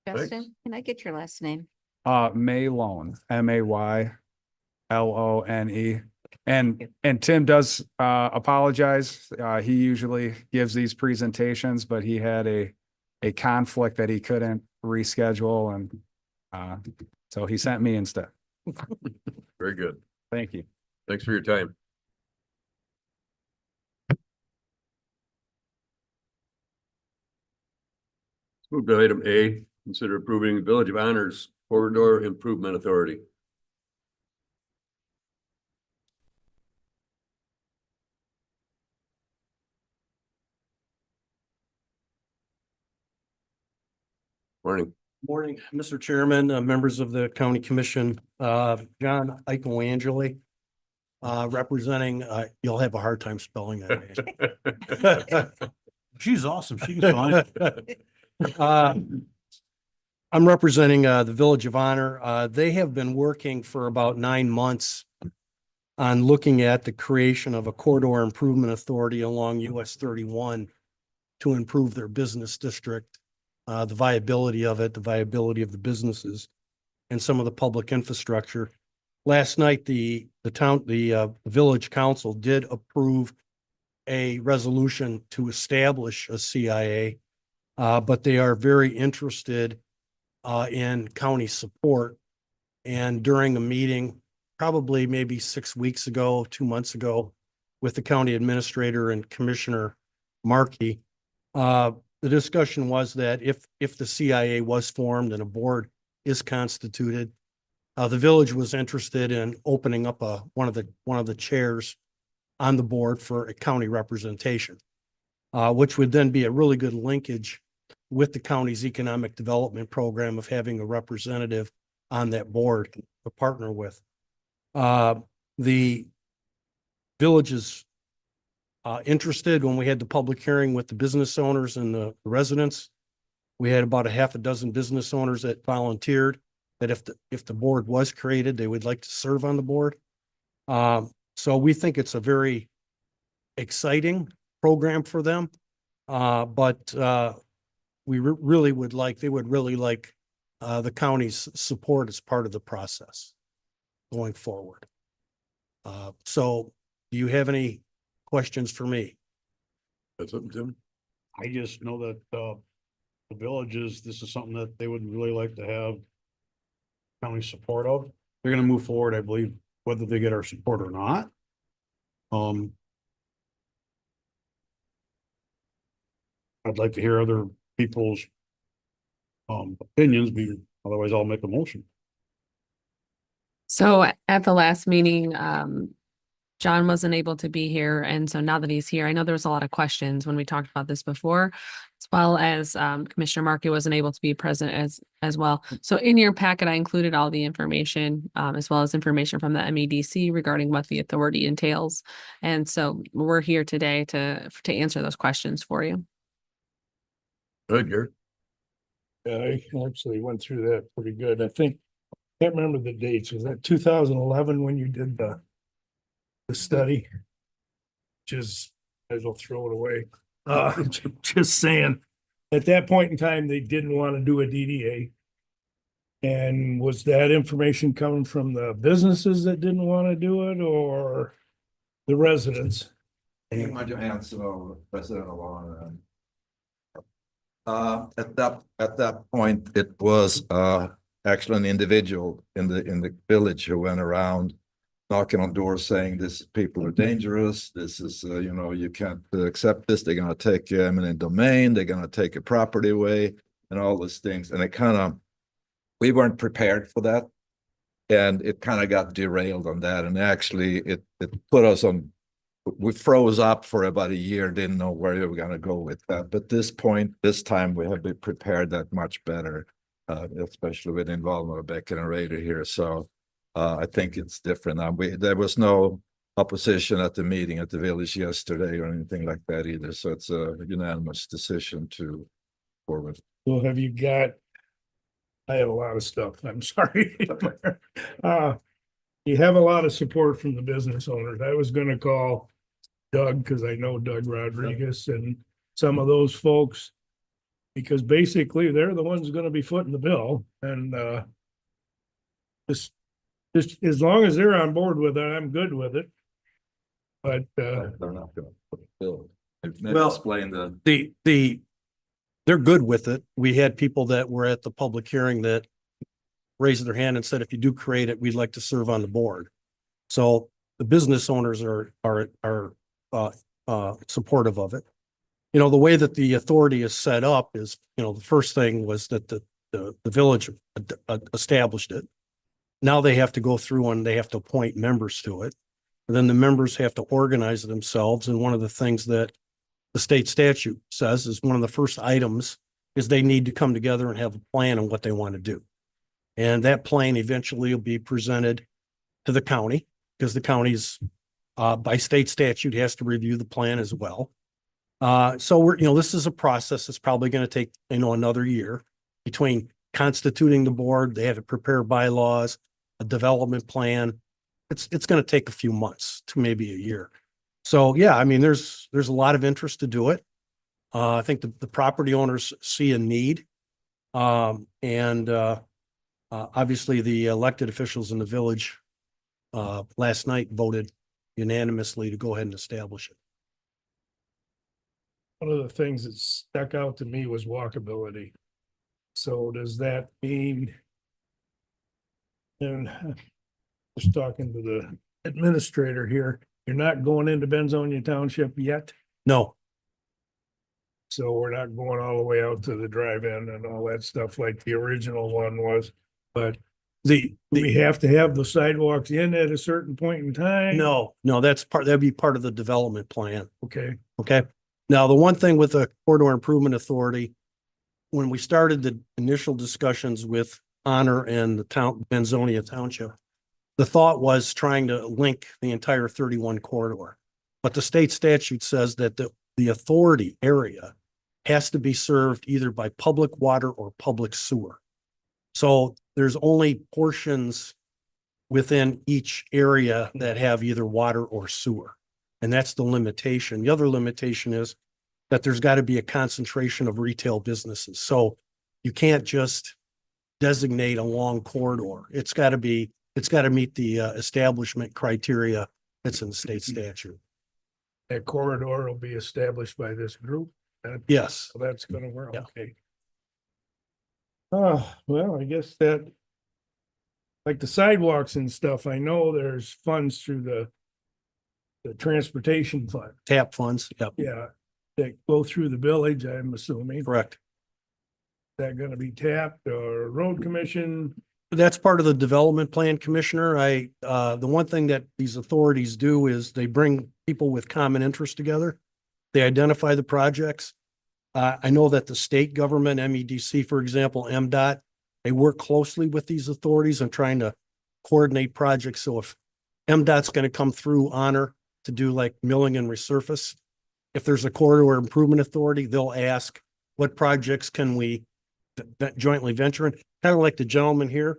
Justin, can I get your last name? Maylone, Maylone. And Tim does apologize. He usually gives these presentations, but he had a conflict that he couldn't reschedule, and so he sent me instead. Very good. Thank you. Thanks for your time. Move to item A, consider approving Village of Honors Corridor Improvement Authority. Morning. Morning, Mr. Chairman, members of the County Commission, John Icoangeli, representing, you'll have a hard time spelling that name. She's awesome. She can find. I'm representing the Village of Honor. They have been working for about 9 months on looking at the creation of a corridor improvement authority along US 31 to improve their business district, the viability of it, the viability of the businesses, and some of the public infrastructure. Last night, the village council did approve a resolution to establish a CIA, but they are very interested in county support. And during a meeting, probably maybe 6 weeks ago, 2 months ago, with the county administrator and Commissioner Markey, the discussion was that if the CIA was formed and a board is constituted, the village was interested in opening up one of the chairs on the board for a county representation, which would then be a really good linkage with the county's economic development program of having a representative on that board to partner with. The village is interested. When we had the public hearing with the business owners and the residents, we had about a half a dozen business owners that volunteered that if the board was created, they would like to serve on the board. So we think it's a very exciting program for them. But we really would like, they would really like the county's support as part of the process going forward. So do you have any questions for me? That's something, Tim? I just know that, the villages, this is something that they would really like to have county support of. They're gonna move forward, I believe, whether they get our support or not. I'd like to hear other people's opinions, otherwise I'll make a motion. So at the last meeting, John wasn't able to be here. And so now that he's here, I know there was a lot of questions when we talked about this before, as well as Commissioner Markey wasn't able to be present as well. So in your packet, I included all the information, as well as information from the MEDC regarding what the authority entails. And so we're here today to answer those questions for you. Good, Gary. Yeah, I actually went through that pretty good. I think, can't remember the dates. Was that 2011 when you did the study? Just, as well throw it away. Just saying, at that point in time, they didn't want to do a DDA. And was that information coming from the businesses that didn't want to do it or the residents? I want to answer President Alon. At that point, it was actually an individual in the village who went around knocking on doors saying this people are dangerous. This is you can't accept this. They're going to take eminent domain. They're going to take a property away and all those things. And it we weren't prepared for that, and it kind of got derailed on that. And actually, it put us on. We froze up for about a year, didn't know where we were going to go with that. But this time we have been prepared that much better, especially with the involvement of Beckett and Rader here. So I think it's different now. There was no opposition at the meeting at the village yesterday or anything like that either. So it's a unanimous decision to forward. Well, have you got, I have a lot of stuff. I'm sorry. You have a lot of support from the business owners. I was going to call Doug because I know Doug Rodriguez and some of those folks, because basically they're the ones going to be footing the bill. And just as long as they're on board with it, I'm good with it. But They're not going to put a bill. Well, Explain they're good with it. We had people that were at the public hearing that raised their hand and said, if you do create it, we'd like to serve on the board. So the business owners are supportive of it. The way that the authority is set up is, the first thing was that the village established it. Now they have to go through and they have to appoint members to it. And then the members have to organize themselves. And one of the things that the state statute says is one of the first items is they need to come together and have a plan on what they want to do. And that plan eventually will be presented to the county, because the county's by state statute has to review the plan as well. So we're, this is a process that's probably going to take, another year between constituting the board. They have to prepare bylaws, a development plan. It's going to take a few months to maybe a year. So yeah, I mean, there's a lot of interest to do it. I think the property owners see a need. Obviously the elected officials in the village last night voted unanimously to go ahead and establish it. One of the things that stuck out to me was walkability. So does that mean? And just talking to the administrator here, you're not going into Benzonia Township yet? No, So we're not going all the way out to the drive-in and all that stuff like the original one was, but do we have to have the sidewalks in at a certain point in time? no, that'd be part of the development plan. Okay, Okay. Now, the one thing with the Corridor Improvement Authority, when we started the initial discussions with Honor and the town, Benzonia Township, the thought was trying to link the entire 31 corridor. But the state statute says that the authority area has to be served either by public water or public sewer. So there's only portions within each area that have either water or sewer. And that's the limitation. The other limitation is that there's got to be a concentration of retail businesses. So you can't just designate a long corridor. It's got to meet the establishment criteria that's in the state statute. that corridor will be established by this group? Yes. So that's gonna work, Yeah. okay. Oh, well, I guess that. Like the sidewalks and stuff, I know there's funds through the transportation fund, TAP funds. Yep. yeah, that go through the village, I'm assuming. Is Correct. that gonna be tapped or road commission? That's part of the development plan, Commissioner. The one thing that these authorities do is they bring people with common interest together. They identify the projects. I know that the state government, MEDC, for example, MDOT, they work closely with these authorities on trying to coordinate projects. So if MDOT's going to come through Honor to do like milling and resurface, if there's a corridor improvement authority, they'll ask what projects can we jointly venture in. Kind of like the gentleman here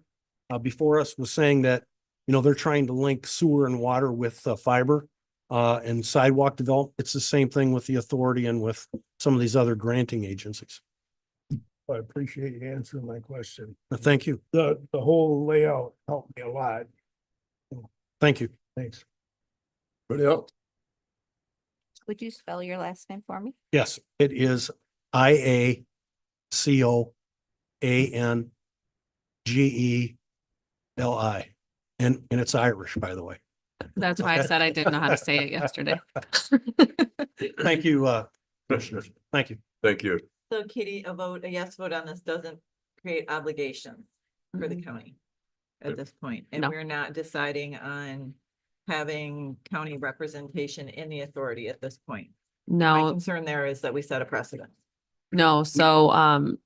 before us was saying that, they're trying to link sewer and water with fiber and sidewalk development. It's the same thing with the authority and with some of these other granting agencies. I appreciate you answering my question. Thank you. The whole layout helped me a lot. Thank you. Thanks. Anybody else? Would you spell your last name for me? Yes, it is IACOANGELI. And it's Irish, by the way. That's why I said I didn't know how to say it yesterday. Thank you, Commissioners. Thank you. Thank you. So Katie, a yes vote on this doesn't create obligation for the county at this point, and No. we're not deciding on having county representation in the authority at this point. My No, concern there is that we set a precedent. no. So,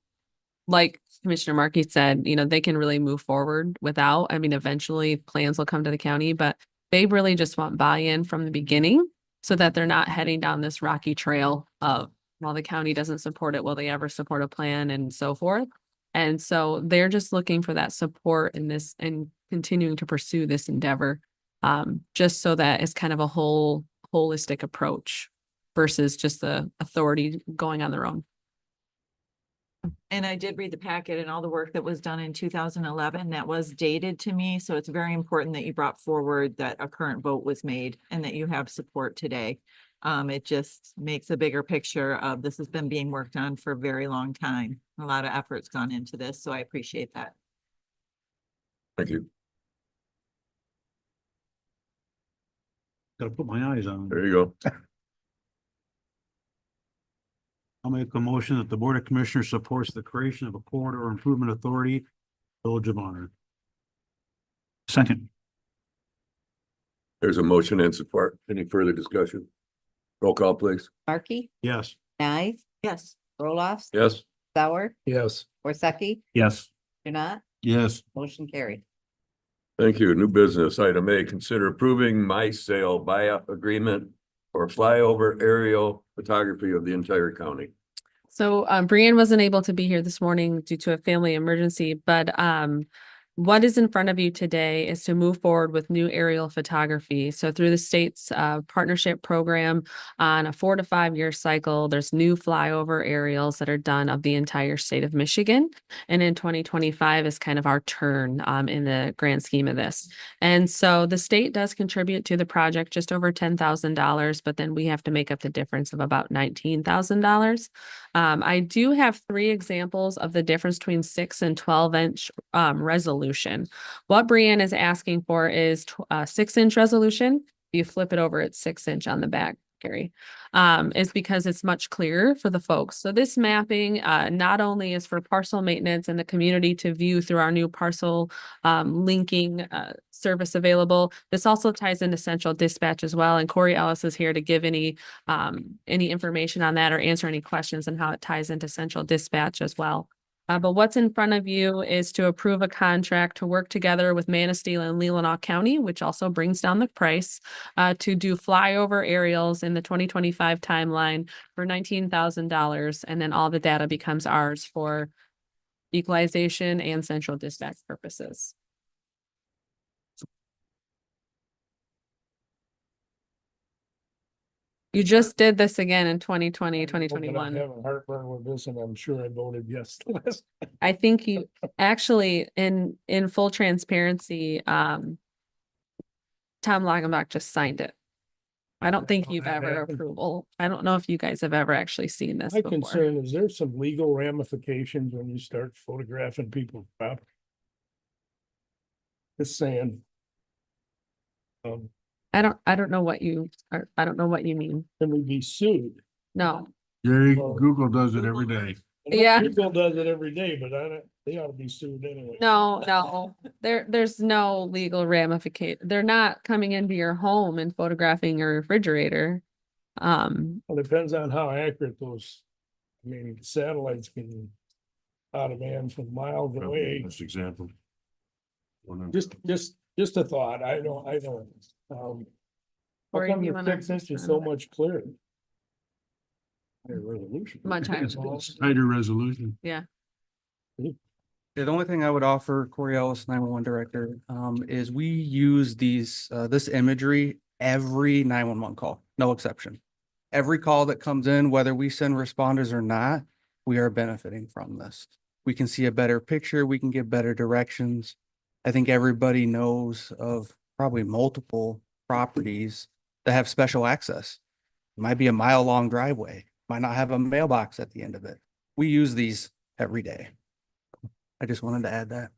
like Commissioner Markey said, they can really move forward without, eventually plans will come to the county, but they really just want buy-in from the beginning so that they're not heading down this rocky trail of, well, the county doesn't support it. Will they ever support a plan and so forth? And so they're just looking for that support in this and continuing to pursue this endeavor. Just so that it's kind of a holistic approach versus just the authority going on their own. And I did read the packet and all the work that was done in 2011 that was dated to me. So it's very important that you brought forward that a current vote was made and that you have support today. It just makes a bigger picture of this has been being worked on for a very long time. A lot of effort's gone into this, so I appreciate that. Thank you. Gotta put my eyes on it. There you go. I'll make a motion that the Board of Commissioners supports the creation of a corridor improvement authority, Village of Honor. Second. There's a motion and support. Any further discussion? Roll call, please. Markey, Yes. Nye, Yes. Roloffs, Yes. Sauer, Yes. Worsakki, Yes. Janai, Yes. motion carried. Thank you. New business. Item A, consider approving my sale buyout agreement for flyover aerial photography of the entire county. So Brianne wasn't able to be here this morning due to a family emergency, but what is in front of you today is to move forward with new aerial photography. So through the state's partnership program on a 4 to 5 year cycle, there's new flyover aerials that are done of the entire state of Michigan. And in 2025 is kind of our turn in the grand scheme of this. And so the state does contribute to the project just over $10,000, but then we have to make up the difference of about $19,000. I do have 3 examples of the difference between 6 and 12-inch resolution. What Brianne is asking for is 6-inch resolution. You flip it over, it's 6-inch on the back, Gary. Is because it's much clearer for the folks. So this mapping not only is for parcel maintenance and the community to view through our new parcel linking service available. This also ties into central dispatch as well. And Corey Ellis is here to give any information on that or answer any questions on how it ties into central dispatch as well. But what's in front of you is to approve a contract to work together with Manistee and Leelanau County, which also brings down the price to do flyover aerials in the 2025 timeline for $19,000. And then all the data becomes ours for equalization and central dispatch purposes. You just did this again in 2020, 2021. I'm having heartburn with this, and I'm sure I voted yes last. I think you actually in full transparency, Tom Lagenbach just signed it. I don't think you've ever approval. I don't know if you guys have ever actually seen this My before. concern is there's some legal ramifications when you start photographing people's property. Just saying. I don't know what you are. I don't know what you mean. Can we be sued? No. Gary, Well, Google does it every day. Yeah. Google does it every day, but they ought to be sued anyway. No. There's no legal ramification. They're not coming into your home and photographing your refrigerator. Well, it depends on how accurate those, I mean, satellites can out of hand from miles away. Best example. Just a thought. I don't. How Corey, come do you the wanna 6 inches is respond so to that? much clearer? Higher resolution. Much higher. Tighter resolution. Yeah. Yeah, the only thing I would offer Corey Ellis, 911 director, is we use this imagery every 911 call, no exception. Every call that comes in, whether we send responders or not, we are benefiting from this. We can see a better picture, we can get better directions. I think everybody knows of probably multiple properties that have special access. It might be a mile-long driveway, might not have a mailbox at the end of it. We use these every day. I just wanted to add that.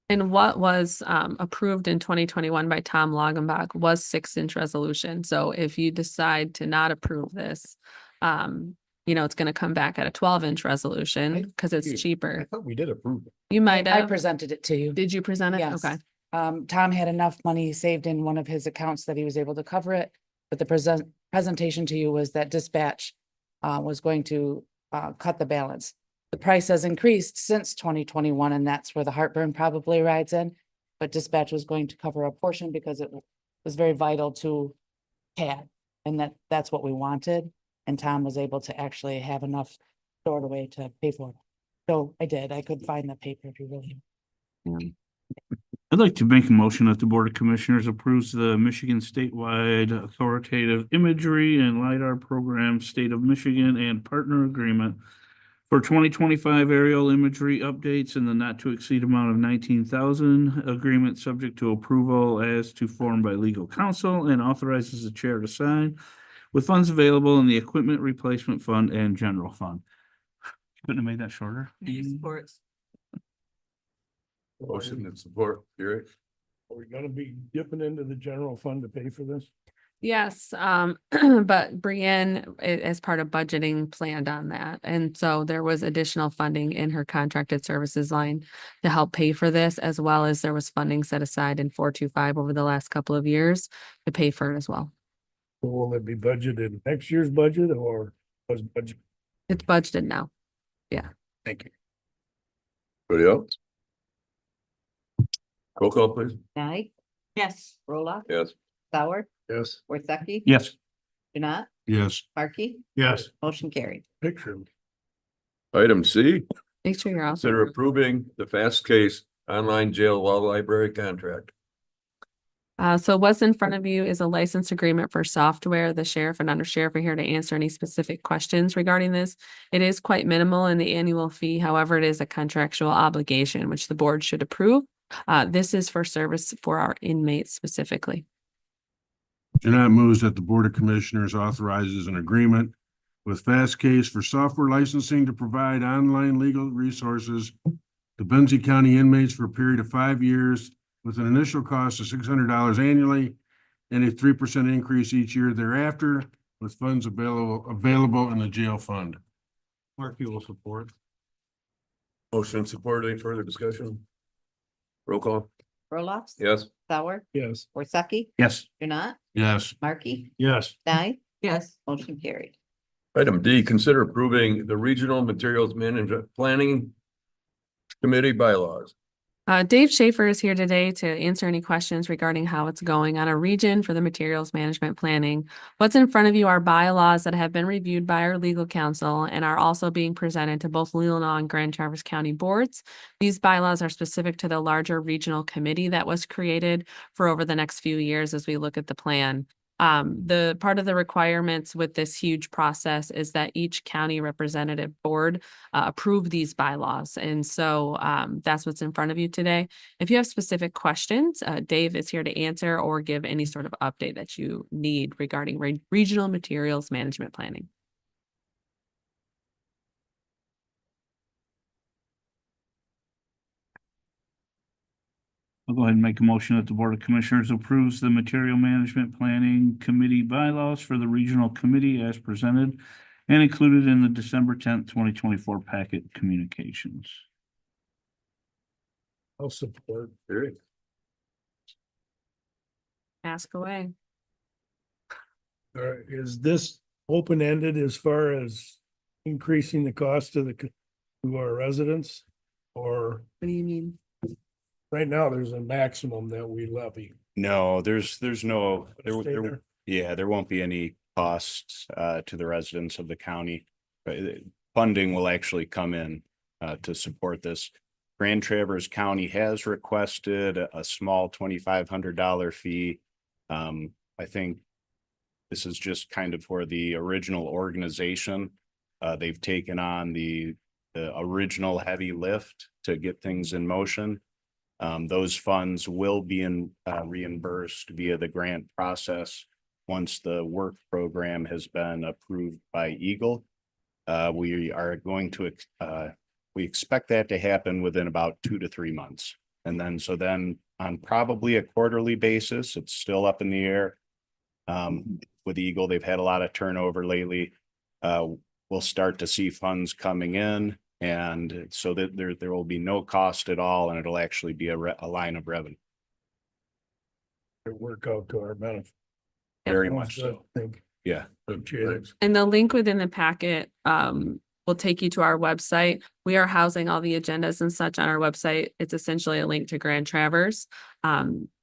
And what was approved in 2021 by Tom Lagenbach was 6-inch resolution. So if you decide to not approve this, it's going to come back at a 12-inch resolution because it's I cheaper. thought we did approve it. You might I have. presented it to you. Did you present it? Yes. Okay. Tom had enough money saved in one of his accounts that he was able to cover it. But the presentation to you was that dispatch was going to cut the balance. The price has increased since 2021, and that's where the heartburn probably rides in. But dispatch was going to cover a portion because it was very vital to CAD, and that's what we wanted. And Tom was able to actually have enough stored away to pay for it. So I did. I could find the paper if you really. I'd like to make a motion that the Board of Commissioners approves the Michigan statewide authoritative imagery and LiDAR program, State of Michigan and partner agreement for 2025 aerial imagery updates in the not to exceed amount of 19,000. Agreement subject to approval as to form by legal counsel and authorizes the chair to sign with funds available in the equipment replacement fund and general fund. Couldn't have made that shorter. Sports. Motion and support, Gary. Are we gonna be dipping into the general fund to pay for this? Yes, but Brianne, as part of budgeting, planned on that. And so there was additional funding in her contracted services line to help pay for this, as well as there was funding set aside in 425 over the last couple of years to pay for it as well. So will it be budgeted in next year's budget or was budget? It's budgeted now. Yeah. Thank you. Anybody else? Roll call, please. Nye, Yes. Roloff, Yes. Sauer, Yes. Worsakki. Yes. Janat, Yes. Markey, Yes. motion carried. Picture. Item C, Make sure you're also. consider approving the fast case online jail law library contract. So what's in front of you is a license agreement for software. The sheriff and undersheriff are here to answer any specific questions regarding this. It is quite minimal in the annual fee. However, it is a contractual obligation, which the board should approve. This is for service for our inmates specifically. Jeanette moves that the Board of Commissioners authorizes an agreement with Fastcase for software licensing to provide online legal resources to Benzie County inmates for a period of 5 years with an initial cost of $600 annually and a 3% increase each year thereafter, with funds available in the jail fund. Markey will support. Motion support. Any further discussion? Roll call. Roloff. Yes. Sauer, Yes. Worsakki. Yes. Janat, Yes. Markey, Yes. Nye, Yes. motion carried. Item D, consider approving the Regional Materials Management Planning Committee bylaws. Dave Schaefer is here today to answer any questions regarding how it's going on a region for the materials management planning. What's in front of you are bylaws that have been reviewed by our legal counsel and are also being presented to both Leelanau and Grand Traverse County boards. These bylaws are specific to the larger regional committee that was created for over the next few years as we look at the plan. The part of the requirements with this huge process is that each county representative board approve these bylaws. And so that's what's in front of you today. If you have specific questions, Dave is here to answer or give any sort of update that you need regarding regional materials management planning. I'll go ahead and make a motion that the Board of Commissioners approves the Material Management Planning Committee bylaws for the regional committee as presented and included in the December 10th, 2024 packet communications. I'll support. Period. Ask away. All right, is this open-ended as far as increasing the cost to to our residents? Or What do you mean? right now, there's a maximum that we levy? No, there's no, Stay there? yeah, there won't be any costs to the residents of the county. Funding will actually come in to support this. Grand Traverse County has requested a small $2,500 fee. I think this is just kind of for the original organization. They've taken on the original heavy lift to get things in motion. Those funds will be reimbursed via the grant process once the work program has been approved by Eagle. We are going to, we expect that to happen within about 2 to 3 months. And then, so then on probably a quarterly basis, it's still up in the air. With Eagle, they've had a lot of turnover lately. We'll start to see funds coming in. And so that there will be no cost at all, and it'll actually be a line of revenue. It work out to our benefit. Very much so. I think. Yeah. Cheers. And the link within the packet will take you to our website. We are housing all the agendas and such on our website. It's essentially a link to Grand Traverse.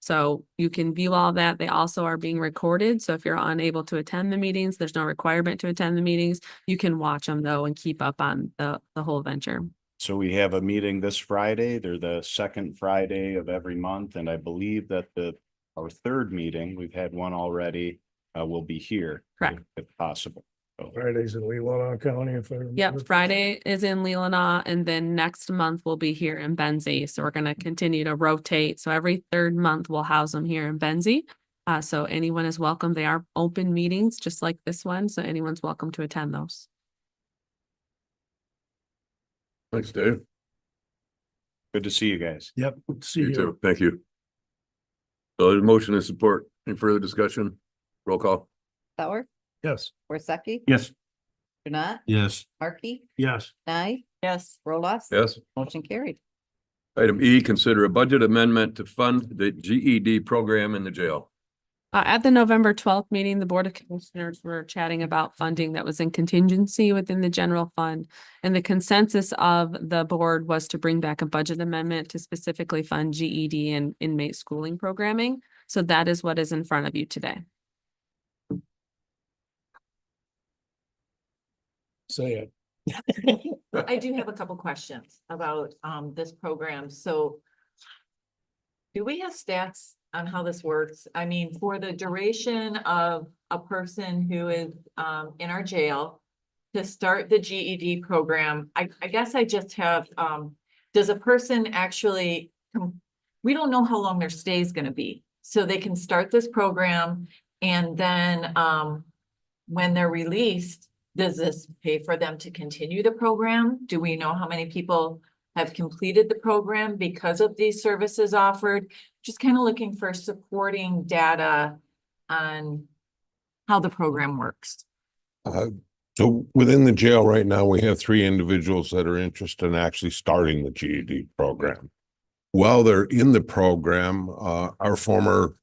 So you can view all that. They also are being recorded. So if you're unable to attend the meetings, there's no requirement to attend the meetings. You can watch them though and keep up on the whole venture. So we have a meeting this Friday. They're the second Friday of every month. And I believe that our third meeting, we've had one already, will be here. Correct. If possible. Fridays in Leelanau County, if I remember. Yep, Friday is in Leelanau and then next month we'll be here in Benzie. So we're going to continue to rotate. So every third month we'll house them here in Benzie. So anyone is welcome. They are open meetings just like this one. So anyone's welcome to attend those. Thanks, Dave. Good to see you guys. Yep, good to see You you. too. Thank you. So there's a motion and support. Any further discussion? Roll call. Sauer, Yes. Worsakki. Yes. Janat, Yes. Markey, Yes. Nye, Yes. Roloff. Yes. Motion carried. Item E, consider a budget amendment to fund the GED program in the jail. At the November 12th meeting, the Board of Commissioners were chatting about funding that was in contingency within the general fund. And the consensus of the board was to bring back a budget amendment to specifically fund GED and inmate schooling programming. So that is what is in front of you today. Say it. I do have a couple questions about this program. So do we have stats on how this works? I mean, for the duration of a person who is in our jail to start the GED program, I guess I just have, does a person actually, we don't know how long their stay is gonna be. So they can start this program and then when they're released, does this pay for them to continue the program? Do we know how many people have completed the program because of these services offered? Just kind of looking for supporting data on how the program works. So within the jail right now, we have 3 individuals that are interested in actually starting the GED program. While they're in the program, our former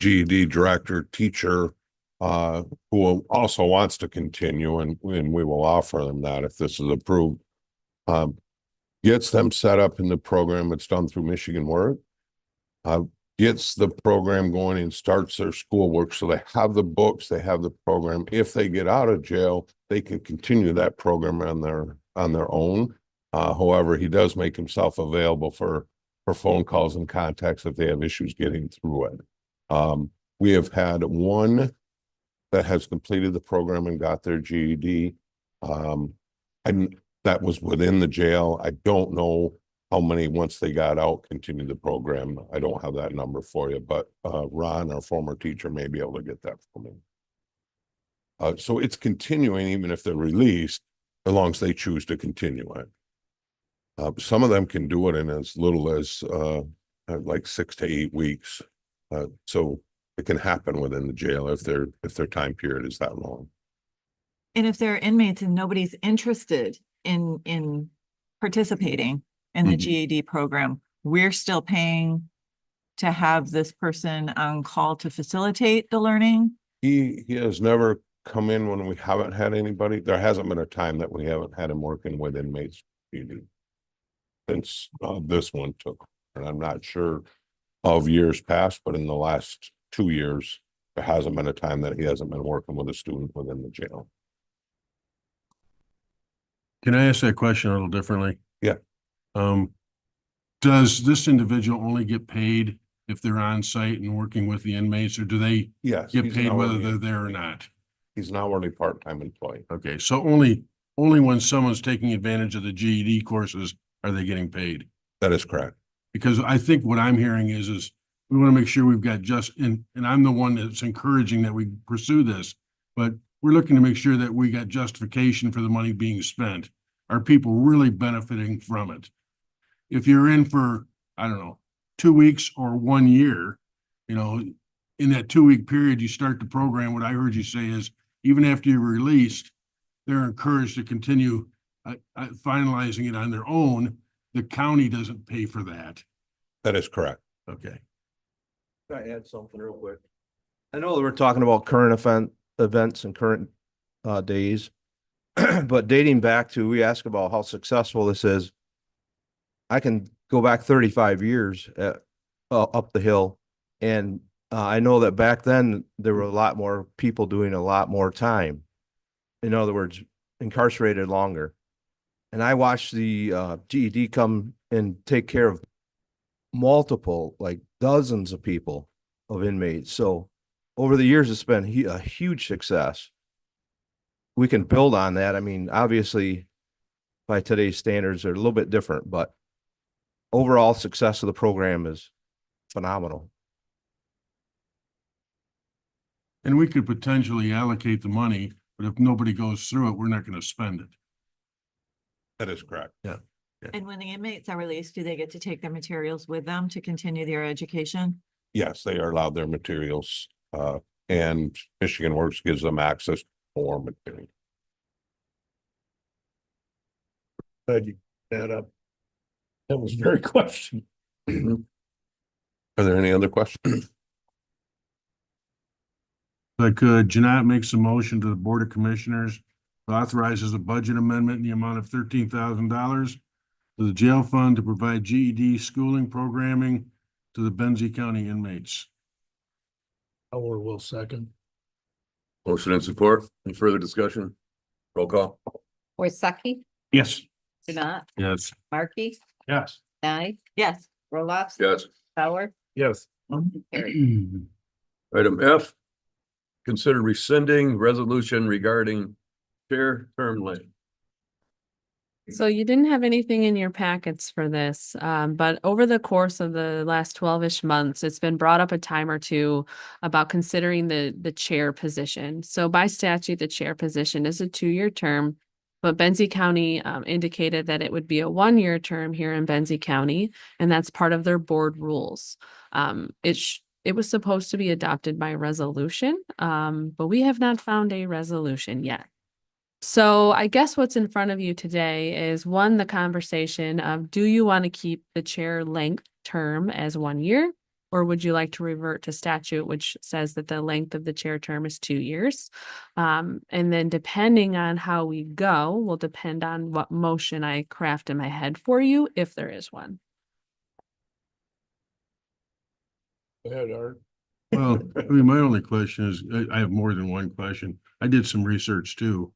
GED director, teacher, who also wants to continue, and we will offer them that if this is approved, gets them set up in the program. It's done through Michigan Work. Gets the program going and starts their schoolwork. So they have the books, they have the program. If they get out of jail, they can continue that program on their own. However, he does make himself available for phone calls and contacts if they have issues getting through it. We have had 1 that has completed the program and got their GED. And that was within the jail. I don't know how many, once they got out, continued the program. I don't have that number for you, but Ron, our former teacher, may be able to get that for me. So it's continuing even if they're released, as long as they choose to continue it. Some of them can do it in as little as like 6 to 8 weeks. So it can happen within the jail if their time period is that long. And if they're inmates and nobody's interested in participating in the GED program, we're still paying to have this person on call to facilitate the learning? He has never come in when we haven't had anybody. There hasn't been a time that we haven't had him working with inmates since this one took. And I'm not sure of years past, but in the last 2 years, there hasn't been a time that he hasn't been working with a student within the jail. Can I ask that question a little differently? Yeah. Does this individual only get paid if they're on site and working with the inmates, or do they Yes. get he's paid an whether hourly- they're there or not? He's an hourly part-time employee. Okay, so only when someone's taking advantage of the GED courses are they getting paid? That is correct. Because I think what I'm hearing is we want to make sure we've got and I'm the one that's encouraging that we pursue this, but we're looking to make sure that we got justification for the money being spent. Are people really benefiting from it? If you're in for, I don't know, 2 weeks or 1 year, in that 2-week period, you start the program. What I heard you say is even after you're released, they're encouraged to continue finalizing it on their own. The county doesn't pay for that. That is correct. Okay. Can I add something real quick? I know that we're talking about current events and current days, but dating back to, we ask about how successful this is. I can go back 35 years up the hill, and I know that back then there were a lot more people doing a lot more time. In other words, incarcerated longer. And I watched the GED come and take care of multiple, like dozens of people, of inmates. So over the years, it's been a huge success. We can build on that. I mean, obviously, by today's standards, they're a little bit different, but overall success of the program is phenomenal. And we could potentially allocate the money, but if nobody goes through it, we're not going to spend it. That is correct. Yeah. And when the inmates are released, do they get to take their materials with them to continue their education? Yes, they are allowed their materials, and Michigan Works gives them access to more material. Glad you brought that up. That was very question. Are there any other questions? If I could, Jeanette makes a motion to the Board of Commissioners, authorizes a budget amendment in the amount of $13,000 to the jail fund to provide GED schooling programming to the Benzie County inmates. Or will second. Motion and support. Any further discussion? Roll call. Worsakki, Yes. Janat, Yes. Markey, Yes. Nye, Yes. Roloff. Yes. Howard, Yes. carried. Item F, consider rescinding resolution regarding chair term length. So you didn't have anything in your packets for this, but over the course of the last 12-ish months, it's been brought up a time or two about considering the chair position. So by statute, the chair position is a 2-year term, but Benzie County indicated that it would be a 1-year term here in Benzie County, and that's part of their board rules. It was supposed to be adopted by resolution, but we have not found a resolution yet. So I guess what's in front of you today is one, the conversation of, do you want to keep the chair length term as 1 year? Or would you like to revert to statute, which says that the length of the chair term is 2 years? And then depending on how we go, will depend on what motion I craft in my head for you, if there is one. Go ahead, Art. Well, I mean, my only question is, I have more than one question. I did some research too.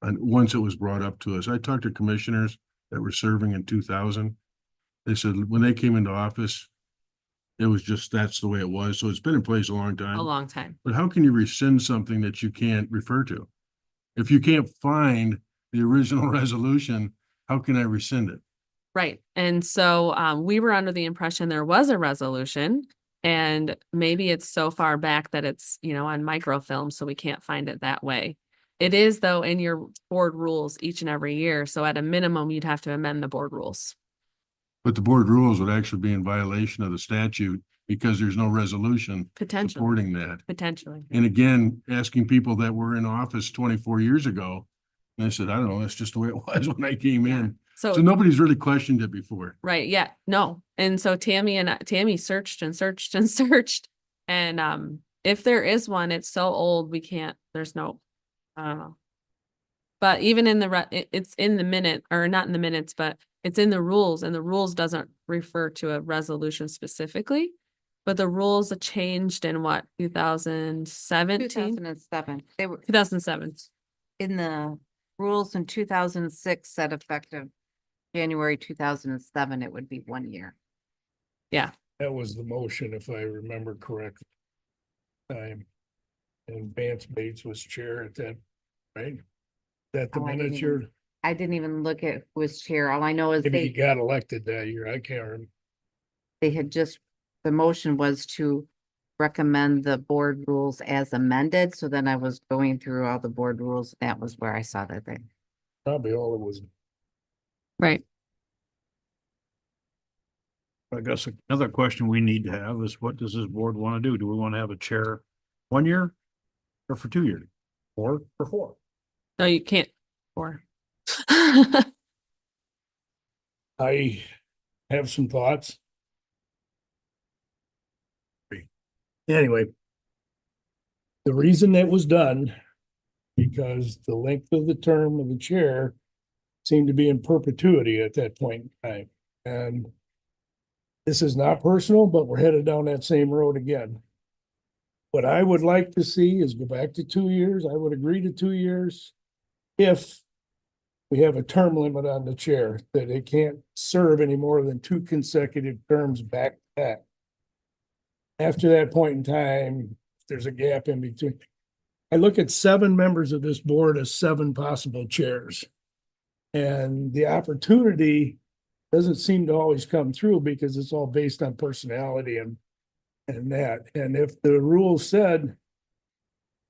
And once it was brought up to us, I talked to commissioners that were serving in 2000. They said when they came into office, it was just, that's the way it was. So it's been in place a long time. A long time. But how can you rescind something that you can't refer to? If you can't find the original resolution, how can I rescind it? Right. And so we were under the impression there was a resolution, and maybe it's so far back that it's, on microfilm, so we can't find it that way. It is, though, in your board rules each and every year. So at a minimum, you'd have to amend the board rules. But the board rules would actually be in violation of the statute because there's no resolution Potentially. supporting that. Potentially. And again, asking people that were in office 24 years ago, and I said, I don't know, that's just the way it was when I came in. So, So nobody's really questioned it before. right. Yeah. No. And so Tammy searched and searched and searched. And if there is one, it's so old, there's no, I don't know. But even in it's in the minute, or not in the minutes, but it's in the rules, and the rules doesn't refer to a resolution specifically. But the rules changed in what, 2017? 2007. They were 2007. in the rules in 2006 said effective January 2007, it would be 1 year. Yeah. That was the motion, if I remember correctly. And Vance Bates was chair at that, right? That the Oh, I didn't minutes you're, I didn't even look at who was chair. All I know is maybe he they got elected that year. I can't remember. had just, the motion was to recommend the board rules as amended. So then I was going through all the board rules. That was where I saw that thing. Probably all it was. Right. I guess another question we need to have is, what does this board want to do? Do we want to have a chair 1 year or for 2 years? Or for 4? No, you can't. Or. I have some thoughts. Anyway, the reason that was done, because the length of the term of the chair seemed to be in perpetuity at that point in time. And this is not personal, but we're headed down that same road again. What I would like to see is go back to 2 years. I would agree to 2 years if we have a term limit on the chair, that it can't serve any more than 2 consecutive terms back to back. After that point in time, there's a gap in between. I look at 7 members of this board as 7 possible chairs. And the opportunity doesn't seem to always come through because it's all based on personality and that. And if the rule said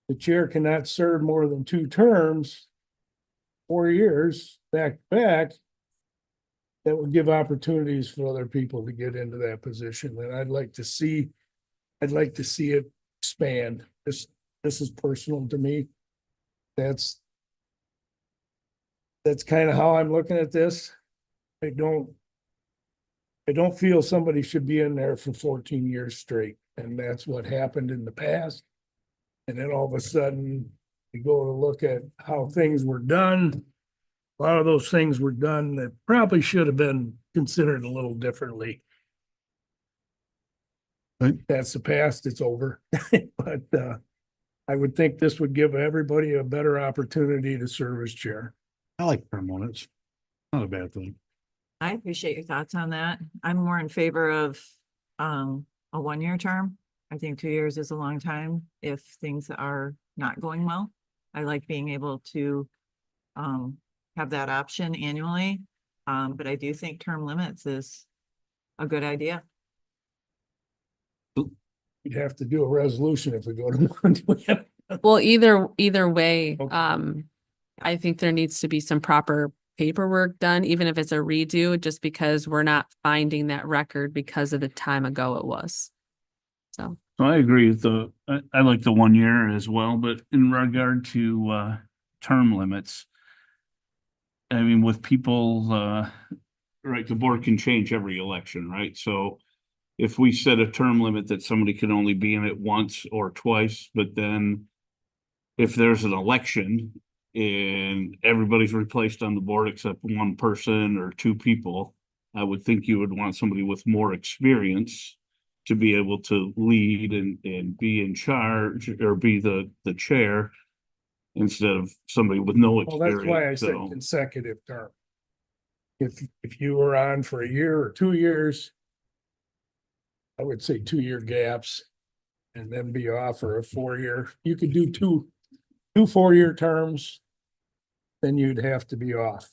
the chair cannot serve more than 2 terms, 4 years back to back, that would give opportunities for other people to get into that position. And I'd like to see it expand. This is personal to me. That's kind of how I'm looking at this. I don't feel somebody should be in there for 14 years straight. And that's what happened in the past. And then all of a sudden, we go to look at how things were done. A lot of those things were done that probably should have been considered a little differently. Right. That's the past, it's over. But I would think this would give everybody a better opportunity to serve as chair. I like term limits. Not a bad thing. I appreciate your thoughts on that. I'm more in favor of a 1-year term. I think 2 years is a long time if things are not going well. I like being able to have that option annually. But I do think term limits is a good idea. You'd have to do a resolution if we go to one. Well, either way, Okay. I think there needs to be some proper paperwork done, even if it's a redo, just because we're not finding that record because of the time ago it was. So, So I agree with I like the 1 year as well, but in regard to term limits. I mean, with people, right, the board can change every election, right? So if we set a term limit that somebody can only be in it once or twice, but then if there's an election and everybody's replaced on the board except one person or two people, I would think you would want somebody with more experience to be able to lead and be in charge or be the chair instead of somebody with no Well, experience. that's why I said So, consecutive term. If you were on for a year or 2 years, I would say 2-year gaps and then be off for a 4-year. You could do two 4-year terms, then you'd have to be off.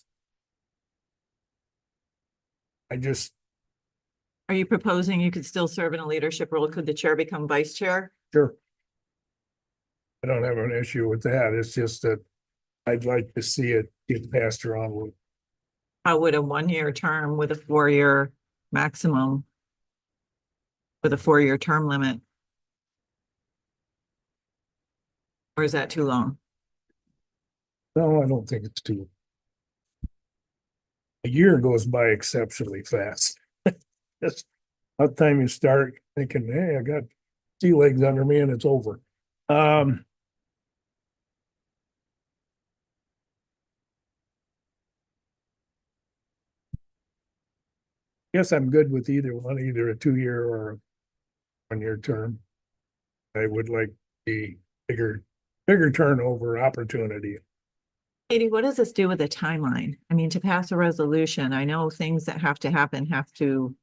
Are you proposing you could still serve in a leadership role? Could the chair become vice chair? Sure. I don't have an issue with that. It's just that I'd like to see it get passed around. How would a 1-year term with a 4-year maximum with a 4-year term limit? Or is that too long? No, I don't think it's too. A year goes by exceptionally fast. Just by the time you start thinking, hey, I got sea legs under me and it's over. Guess I'm good with either one, either a 2-year or a 1-year term. I would like the bigger turnover opportunity. Katie, what does this do with a timeline? I mean, to pass a resolution, I know things that have to happen have to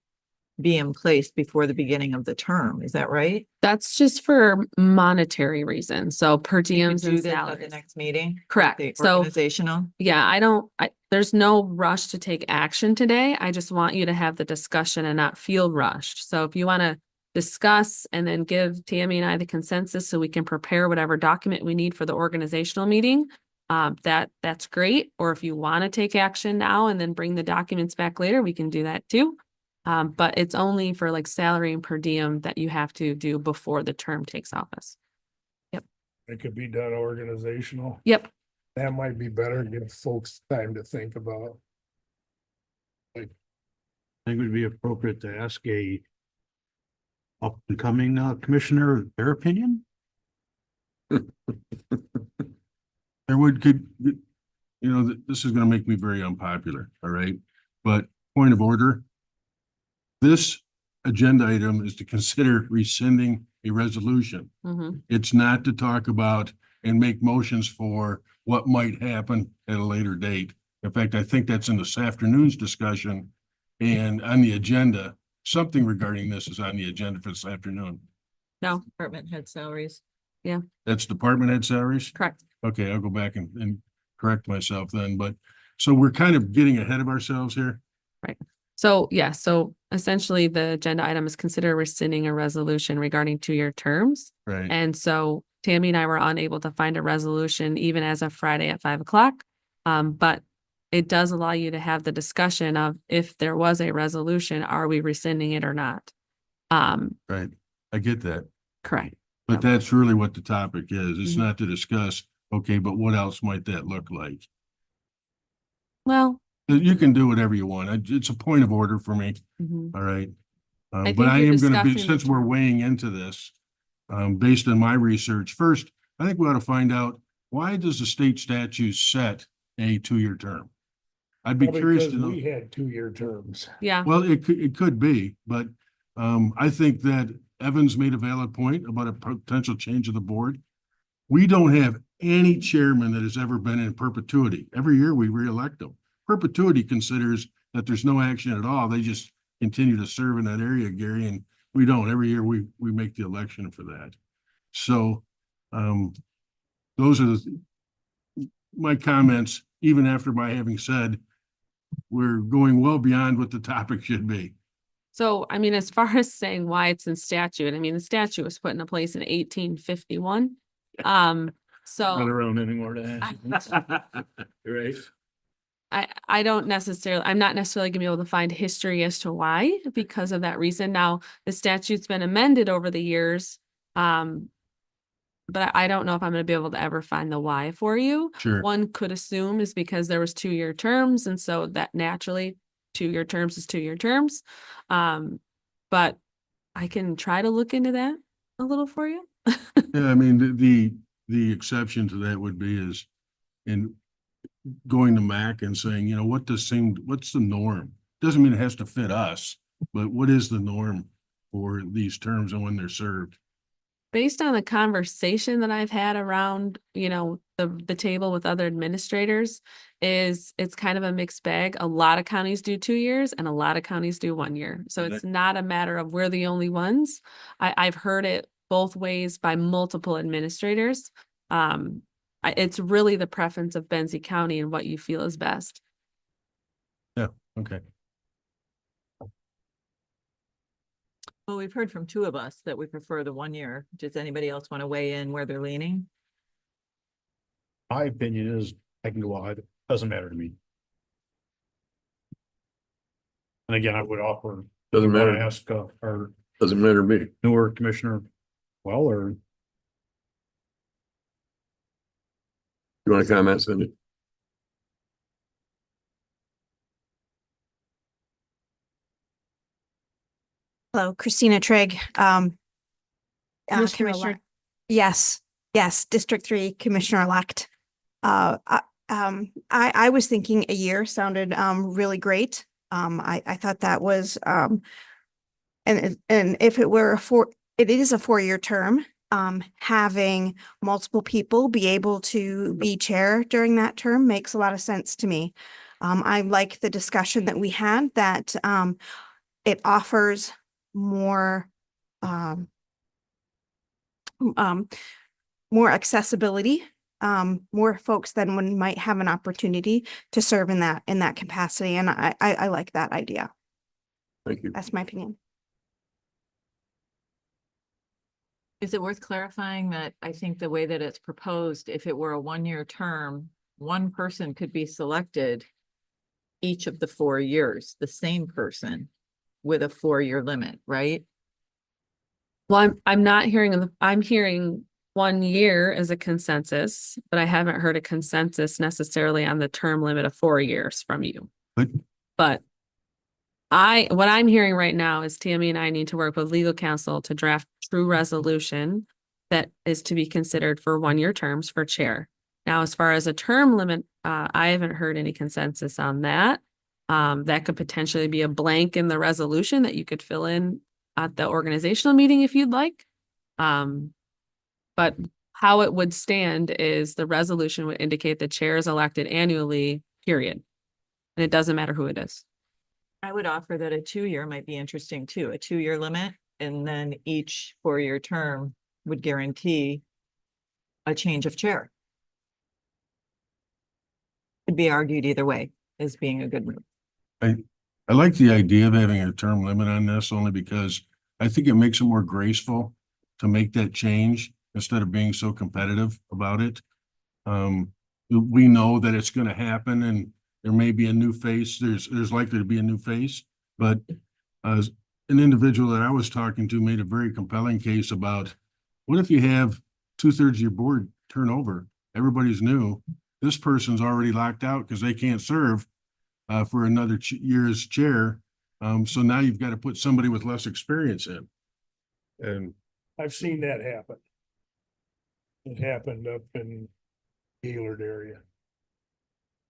be in place before the beginning of the term. Is that right? that's just for monetary reasons. So per You could diems do and this at the salaries. next meeting? Correct. The So organizational? yeah, there's no rush to take action today. I just want you to have the discussion and not feel rushed. So if you want to discuss and then give Tammy and I the consensus so we can prepare whatever document we need for the organizational meeting, that's great. Or if you want to take action now and then bring the documents back later, we can do that too. But it's only for like salary and per diem that you have to do before the term takes office. It could be done organizational. Yep. That might be better, give folks time to think about. I think it would be appropriate to ask a up and coming commissioner their opinion. This is gonna make me very unpopular, all right? But point of order. This agenda item is to consider rescinding a resolution. Mhm. It's not to talk about and make motions for what might happen at a later date. In fact, I think that's in this afternoon's discussion and on the agenda, something regarding this is on the agenda for this afternoon. No, Department head salaries. That's department head salaries? correct. Okay, I'll go back and correct myself then, but so we're kind of getting ahead of ourselves here. So, yeah, so essentially the agenda item is consider rescinding a resolution regarding 2-year terms. Right. And so Tammy and I were unable to find a resolution even as of Friday at 5 o'clock. But it does allow you to have the discussion of if there was a resolution, are we rescinding it or not? Right. I get that. Correct. But that's really what the topic is. It's Mhm. not to discuss, okay, but what else might that look like? Well, You can do whatever you want. It's a point of order for me. mhm. All right. I But think I you're am gonna be, discussing the since we're term. weighing into this, based on my research, first, I think we ought to find out, why does the state statute set a 2-year term? I'd be Probably curious because to know. we had 2-year terms. Yeah. Well, it could be, but I think that Evans made a valid point about a potential change of the board. We don't have any chairman that has ever been in perpetuity. Every year we reelect them. Perpetuity considers that there's no action at all. They just continue to serve in that area, Gary, and we don't. Every year we make the election for that. So those are my comments, even after my having said we're going well beyond what the topic should be. So, I mean, as far as saying why it's in statute, I mean, the statute was put into place in 1851. Not So around anymore to ask. Right? I don't necessarily, I'm not necessarily gonna be able to find history as to why, because of that reason. Now, the statute's been amended over the years. But I don't know if I'm gonna be able to ever find the why for you. Sure. One could assume is because there was 2-year terms, and so that naturally 2-year terms is 2-year terms. But I can try to look into that a little for you. Yeah, I mean, the exception to that would be is in going to MAC and saying, you know, what's the norm? Doesn't mean it has to fit us, but what is the norm for these terms and when they're served? Based on the conversation that I've had around, you know, the table with other administrators, it's kind of a mixed bag. A lot of counties do 2 years and a lot of counties do 1 year. So it's not a matter of we're the only ones. I've heard it both ways by multiple administrators. It's really the preference of Benzie County and what you feel is best. Yeah, okay. Well, we've heard from 2 of us that we prefer the 1 year. Does anybody else want to weigh in where they're leaning? My opinion is I can go either. Doesn't matter to me. And again, I would offer. Doesn't I wanna matter. Ask our Doesn't matter to me. newer commissioner, well, or You want to comment, Cindy? Hello, Christina Trigg, Commissioner-elect. Commissioner. Yes, District 3 Commissioner-elect. I was thinking a year sounded really great. I thought that was and if it were it is a 4-year term. Having multiple people be able to be chair during that term makes a lot of sense to me. I like the discussion that we had, that it offers more more accessibility, more folks than one might have an opportunity to serve in that capacity. And I like that idea. Thank you. That's my opinion. Is it worth clarifying that I think the way that it's proposed, if it were a 1-year term, one person could be selected each of the 4 years, the same person with a 4-year limit, right? Well, I'm not hearing, I'm hearing 1 year as a consensus, but I haven't heard a consensus necessarily on the term limit of 4 years from you. But what I'm hearing right now is Tammy and I need to work with legal counsel to draft true resolution that is to be considered for 1-year terms for chair. Now, as far as a term limit, I haven't heard any consensus on that. That could potentially be a blank in the resolution that you could fill in at the organizational meeting if you'd like. But how it would stand is the resolution would indicate the chair is elected annually, period. And it doesn't matter who it is. I would offer that a 2-year might be interesting too, a 2-year limit, and then each 4-year term would guarantee a change of chair. Could be argued either way as being a good move. I like the idea of having a term limit on this only because I think it makes it more graceful to make that change instead of being so competitive about it. We know that it's going to happen and there may be a new face. There's likely to be a new face, but as an individual that I was talking to made a very compelling case about what if you have 2/3 of your board turnover? Everybody's new. This person's already locked out because they can't serve for another year's chair. So now you've got to put somebody with less experience in. And I've seen that happen. It happened up in Gaylord area.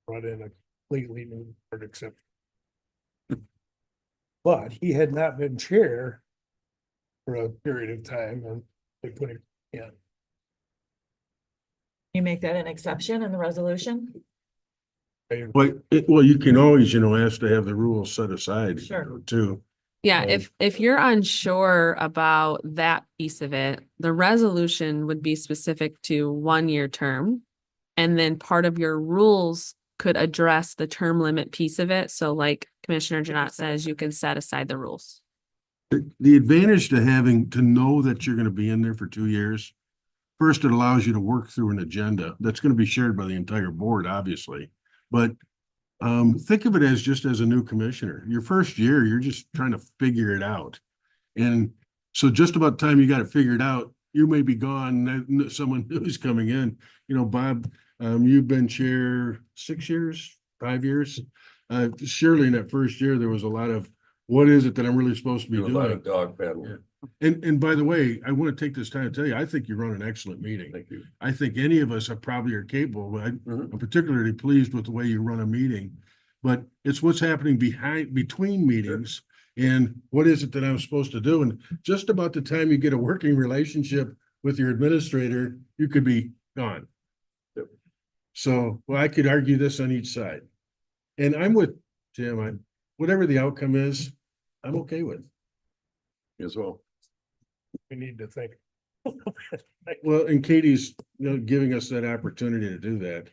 Brought in a completely new board except. But he had not been chair for a period of time and they put him in. You make that an exception in the resolution? Well, you can always, ask to have the rules set aside. Sure. Too. Yeah, Um, if you're unsure about that piece of it, the resolution would be specific to 1-year term. And then part of your rules could address the term limit piece of it. So like Commissioner Janot says, you can set aside the rules. The advantage to having to know that you're gonna be in there for 2 years. First, it allows you to work through an agenda that's gonna be shared by the entire board, obviously. But think of it as just as a new commissioner. Your first year, you're just trying to figure it out. And so just about the time you got it figured out, you may be gone, someone who's coming in. Bob, you've been chair 6 years, 5 years. Surely in that first year, there was a lot of, what is it that I'm really supposed to be Do a lot doing? of dog paddling. And by the way, I want to take this time to tell you, I think you run an excellent meeting. Thank you. I think any of us are probably capable, but I'm Mhm. particularly pleased with the way you run a meeting. But it's what's happening between meetings and what is it that I'm supposed to do? And just about the time you get a working relationship with your administrator, you could be gone. Yep. So, well, I could argue this on each side. And I'm with Jim, whatever the outcome is, I'm okay with. As well. We need to think. Well, and Katie's, giving us that opportunity to do that.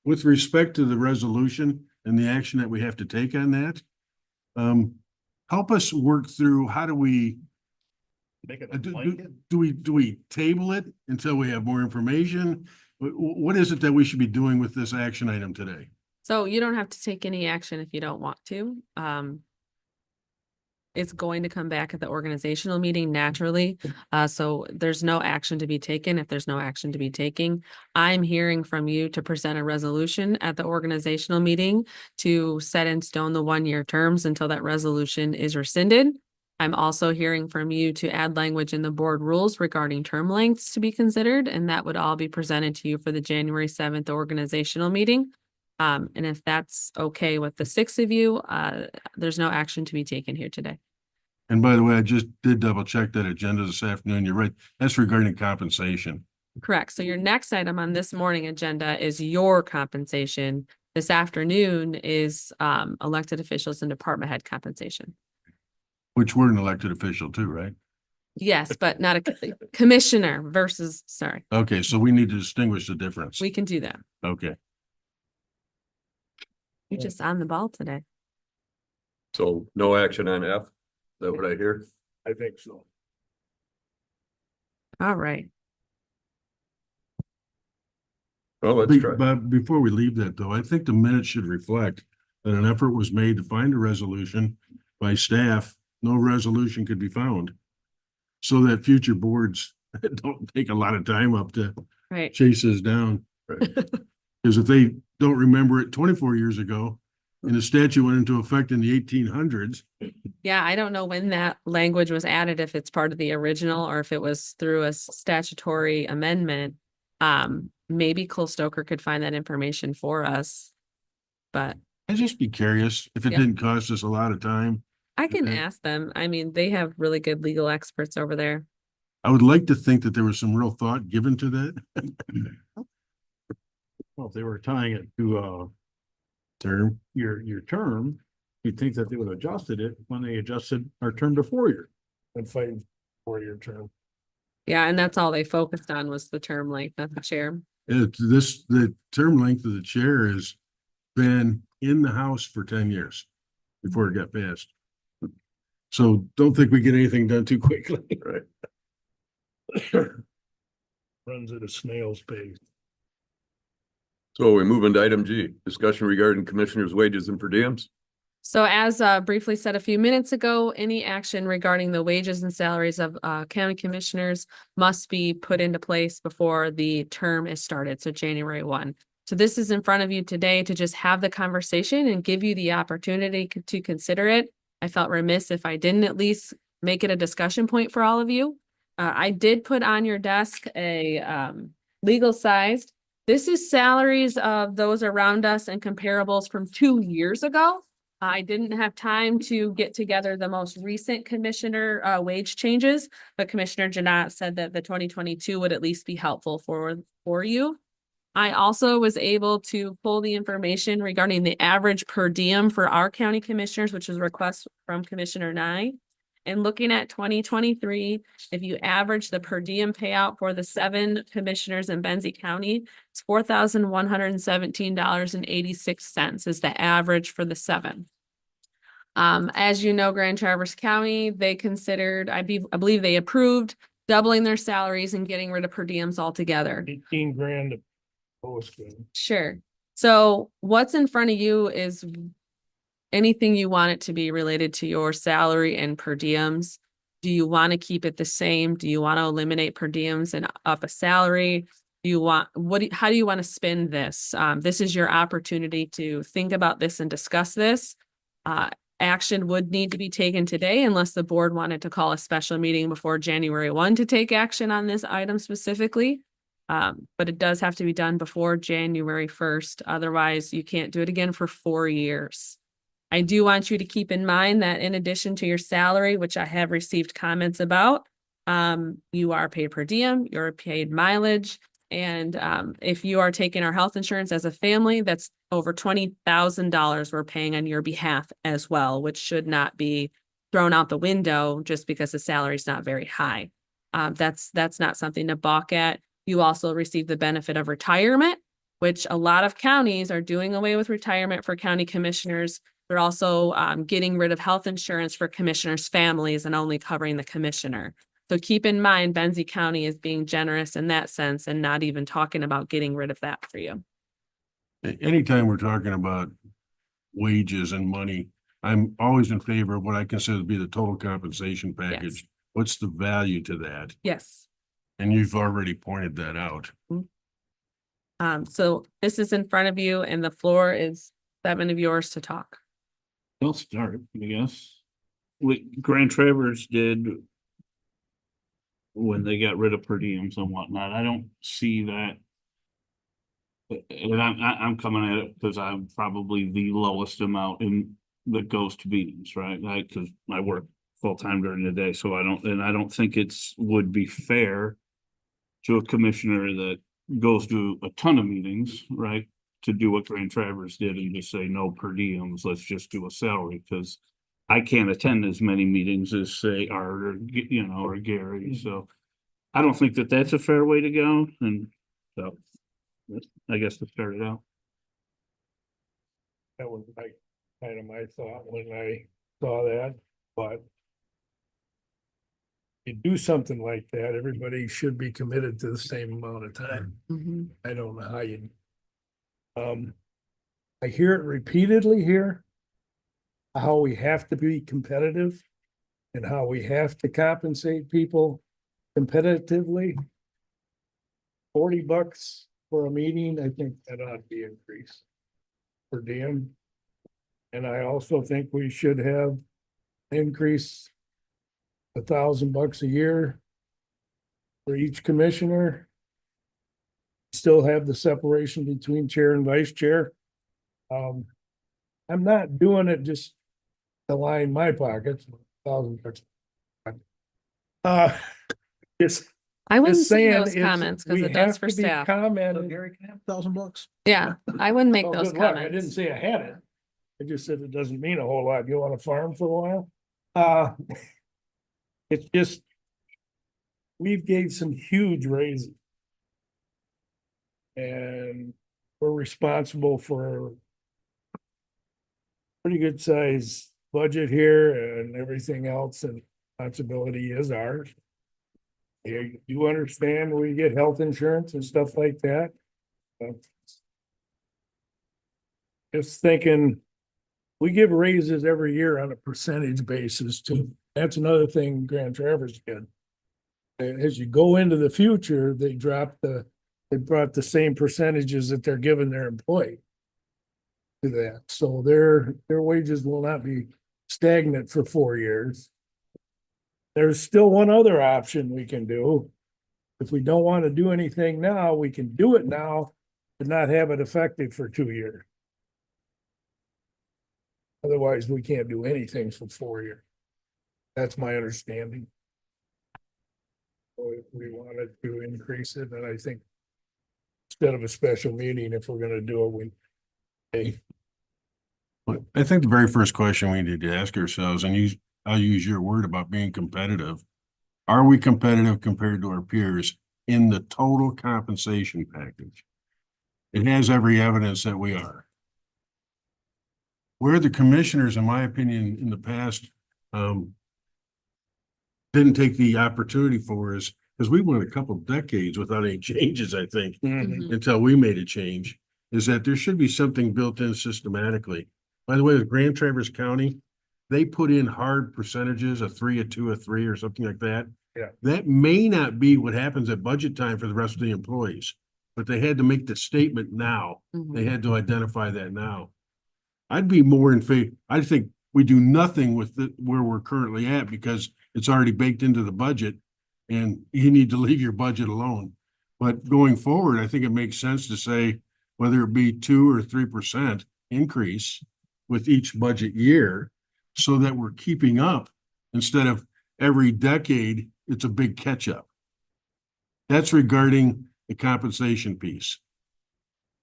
With respect to the resolution and the action that we have to take on that, help us work through, how do we, Make it a do blanket. we table it until we have more information? What is it that we should be doing with this action item today? So you don't have to take any action if you don't want to. It's going to come back at the organizational meeting naturally. So there's no action to be taken if there's no action to be taken. I'm hearing from you to present a resolution at the organizational meeting to set in stone the 1-year terms until that resolution is rescinded. I'm also hearing from you to add language in the board rules regarding term lengths to be considered, and that would all be presented to you for the January 7th organizational meeting. And if that's okay with the 6 of you, there's no action to be taken here today. And by the way, I just did double check that agenda this afternoon. You're right. That's regarding compensation. Correct. So your next item on this morning agenda is your compensation. This afternoon is elected officials and department head compensation. Which we're an elected official too, right? Yes, but not a commissioner versus, sorry, Okay, so we need to distinguish the difference. we can do that. Okay. You're just on the ball today. So no action on F. Is that what I hear? I think so. All right. Well, let's try. But before we leave that though, I think the minutes should reflect that an effort was made to find a resolution by staff. No resolution could be found. So that future boards don't take a lot of time up to Right. chase this down. Right. Because if they don't remember it 24 years ago, and the statute went into effect in the 1800s, Yeah, I don't know when that language was added, if it's part of the original or if it was through a statutory amendment. Maybe Cole Stoker could find that information for us. But I'd just be curious if it Yeah. didn't cost us a lot of time. I can Okay. ask them. I mean, they have really good legal experts over there. I would like to think that there was some real thought given to that Well, if they were tying it to, term. your term, you'd think that they would have adjusted it when they adjusted our term to 4 year. And fighting for your term. Yeah, and that's all they focused on was the term length, not the chair. The term length of the chair has been in the House for 10 years before it got passed. So don't think we get anything done too quickly. Right. Runs at a snail's pace. So we move into item G, discussion regarding commissioners' wages and per diems. So as briefly said a few minutes ago, any action regarding the wages and salaries of county commissioners must be put into place before the term is started, so January 1. So this is in front of you today to just have the conversation and give you the opportunity to consider it. I felt remiss if I didn't at least make it a discussion point for all of you. I did put on your desk a legal sized. This is salaries of those around us and comparables from 2 years ago. I didn't have time to get together the most recent commissioner wage changes, but Commissioner Janat said that the 2022 would at least be helpful for you. I also was able to pull the information regarding the average per diem for our county commissioners, which is a request from Commissioner Nye. And looking at 2023, if you average the per diem payout for the 7 commissioners in Benzie County, it's $4,117.86 is the average for the 7. As you know, Grand Traverse County, they considered, I believe they approved doubling their salaries and getting rid of per diems altogether. 18 grand. Lowest one. Sure. So what's in front of you is anything you want it to be related to your salary and per diems. Do you want to keep it the same? Do you want to eliminate per diems and up a salary? Do you want, how do you want to spend this? This is your opportunity to think about this and discuss this. Action would need to be taken today unless the board wanted to call a special meeting before January 1 to take action on this item specifically. But it does have to be done before January 1st. Otherwise, you can't do it again for 4 years. I do want you to keep in mind that in addition to your salary, which I have received comments about, you are paid per diem, you're paid mileage. And if you are taking our health insurance as a family, that's over $20,000 we're paying on your behalf as well, which should not be thrown out the window just because the salary is not very high. That's not something to balk at. You also receive the benefit of retirement, which a lot of counties are doing away with retirement for county commissioners. They're also getting rid of health insurance for commissioners' families and only covering the commissioner. So keep in mind, Benzie County is being generous in that sense and not even talking about getting rid of that for you. Anytime we're talking about wages and money, I'm always in favor of what I consider to be the total compensation package. What's the value to that? Yes. And you've already pointed that out. So this is in front of you and the floor is 7 of yours to talk. I'll start, I guess. What Grand Traverse did when they got rid of per diems and whatnot, I don't see that. And I'm coming at it because I'm probably the lowest amount that goes to meetings, right? Because I work full-time during the day, so I don't think would be fair to a commissioner that goes to a ton of meetings, right? To do what Grand Traverse did and just say no per diems, let's just do a salary, because I can't attend as many meetings as say Art or Gary. So I don't think that that's a fair way to go. And so I guess to start it out. That was like kind of my thought when I saw that, but you do something like that, everybody should be committed to the same amount of time. I don't know how you. I hear it repeatedly here, how we have to be competitive and how we have to compensate people competitively. $40 for a meeting, I think that ought to be increased per diem. And I also think we should have increase $1,000 a year for each commissioner. Still have the separation between chair and vice chair. I'm not doing it just to line my pockets, $1,000. Just I wouldn't just say saying those it's- comments because we it does have for to be staff. commented. Gary can have $1,000. Yeah, I wouldn't make Oh, those good luck. I didn't comments. say I had it. I just said it doesn't mean a whole lot. You want to farm for a while? It's just, we've gave some huge raises. And we're responsible for pretty good size budget here and everything else, and responsibility is ours. You understand we get health insurance and stuff like that. Just thinking, we give raises every year on a percentage basis too. That's another thing Grand Traverse did. As you go into the future, they brought the same percentages that they're giving their employee to that. So their wages will not be stagnant for 4 years. There's still one other option we can do. If we don't want to do anything now, we can do it now, but not have it effective for 2 years. Otherwise, we can't do anything for 4 years. That's my understanding. So if we wanted to increase it, then I think instead of a special meeting, if we're gonna do it, we, hey, But I think the very first question we need to ask ourselves, and I'll use your word about being competitive. Are we competitive compared to our peers in the total compensation package? It has every evidence that we are. Where the commissioners, in my opinion, in the past, didn't take the opportunity for is, because we went a couple decades without any changes, I think, until we made a change, is that there should be something built in systematically. By the way, with Grand Traverse County, they put in hard percentages, a 3, a 2, a 3, or something like that. Yeah. That may not be what happens at budget time for the rest of the employees, but they had to make the statement now. They had to identify that now. I'd be more in favor, I think we do nothing with where we're currently at because it's already baked into the budget and you need to leave your budget alone. But going forward, I think it makes sense to say whether it be 2 or 3% increase with each budget year so that we're keeping up instead of every decade, it's a big catch up. That's regarding the compensation piece.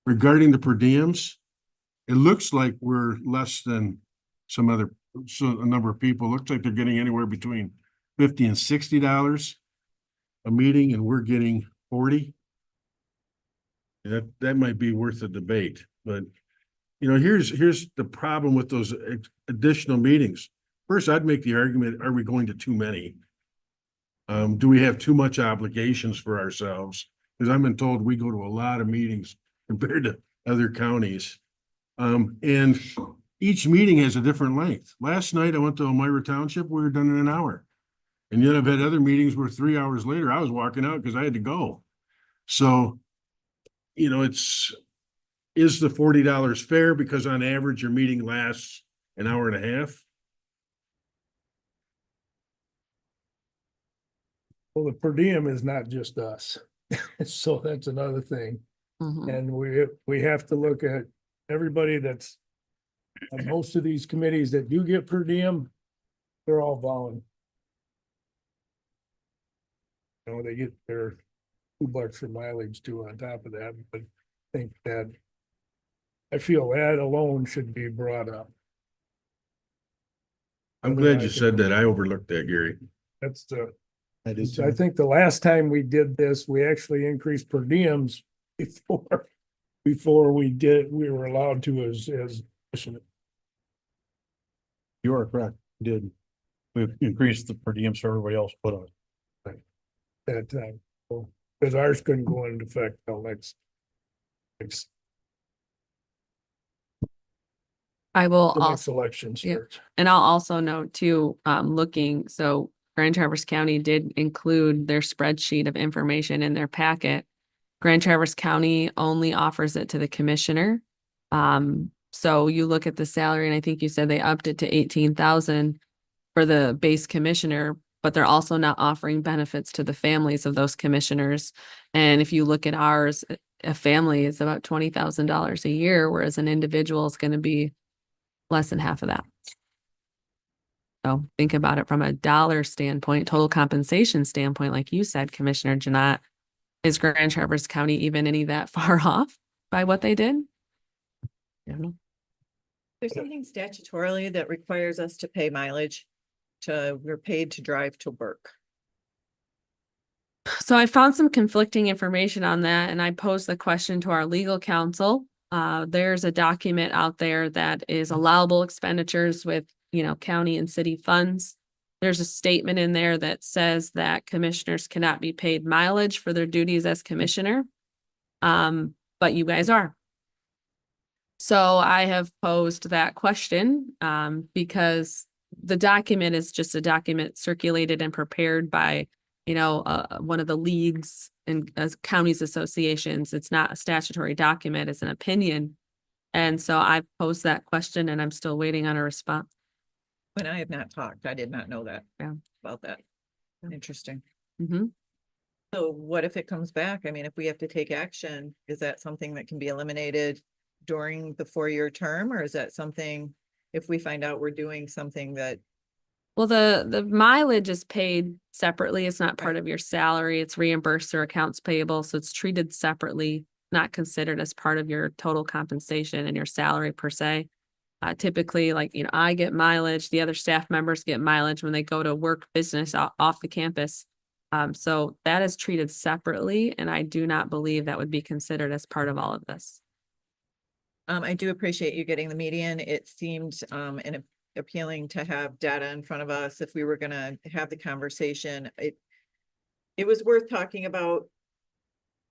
Regarding the per diems, it looks like we're less than some other, so a number of people, looks like they're getting anywhere between $50 and $60 a meeting and we're getting 40. That might be worth a debate, but you know, here's the problem with those additional meetings. First, I'd make the argument, are we going to too many? Do we have too much obligations for ourselves? Because I've been told we go to a lot of meetings compared to other counties. And each meeting has a different length. Last night I went to Elmira Township, we were done in an hour. And yet I've had other meetings where 3 hours later, I was walking out because I had to go. So, you know, is the $40 fair? Because on average, your meeting lasts an hour and a half. well, the per diem is not just us. So that's another thing. And we have to look at everybody that's on most of these committees that do get per diem, they're all volunteer. You know, they get their $2 for mileage too on top of that, but I think that I feel that alone should be brought up. I'm glad you said that. I overlooked that, Gary. That's I think the last time we did this, we actually increased per diems before we were allowed to as You are correct. Did. We've increased the per diem so everybody else put on. that time. Because ours couldn't go into effect till next. I will The next also, election starts. and I'll also note too, looking, so Grand Traverse County did include their spreadsheet of information in their packet. Grand Traverse County only offers it to the commissioner. So you look at the salary and I think you said they upped it to 18,000 for the base commissioner, but they're also not offering benefits to the families of those commissioners. And if you look at ours, a family is about $20,000 a year, whereas an individual is going to be less than half of that. So think about it from a dollar standpoint, total compensation standpoint, like you said, Commissioner Janot, is Grand Traverse County even any that far off by what they did? I don't know. There's something statutorily that requires us to pay mileage we're paid to drive to work. So I found some conflicting information on that and I posed the question to our legal counsel. There's a document out there that is allowable expenditures with, you know, county and city funds. There's a statement in there that says that commissioners cannot be paid mileage for their duties as commissioner. But you guys are. So I have posed that question, because the document is just a document circulated and prepared by, you know, one of the leagues and counties associations. It's not a statutory document, it's an opinion. And so I've posed that question and I'm still waiting on a response. When I have not talked, I did not know that about that. Interesting. So what if it comes back? I mean, if we have to take action, is that something that can be eliminated during the 4-year term, or is that something, if we find out we're doing something that, Well, the mileage is paid separately. It's not part of your salary. It's reimbursed through accounts payable, so it's treated separately, not considered as part of your total compensation and your salary per se. Typically, like, I get mileage, the other staff members get mileage when they go to work business off the campus. So that is treated separately, and I do not believe that would be considered as part of all of this. I do appreciate you getting the median. It seemed, appealing to have data in front of us if we were gonna have the conversation. It was worth talking about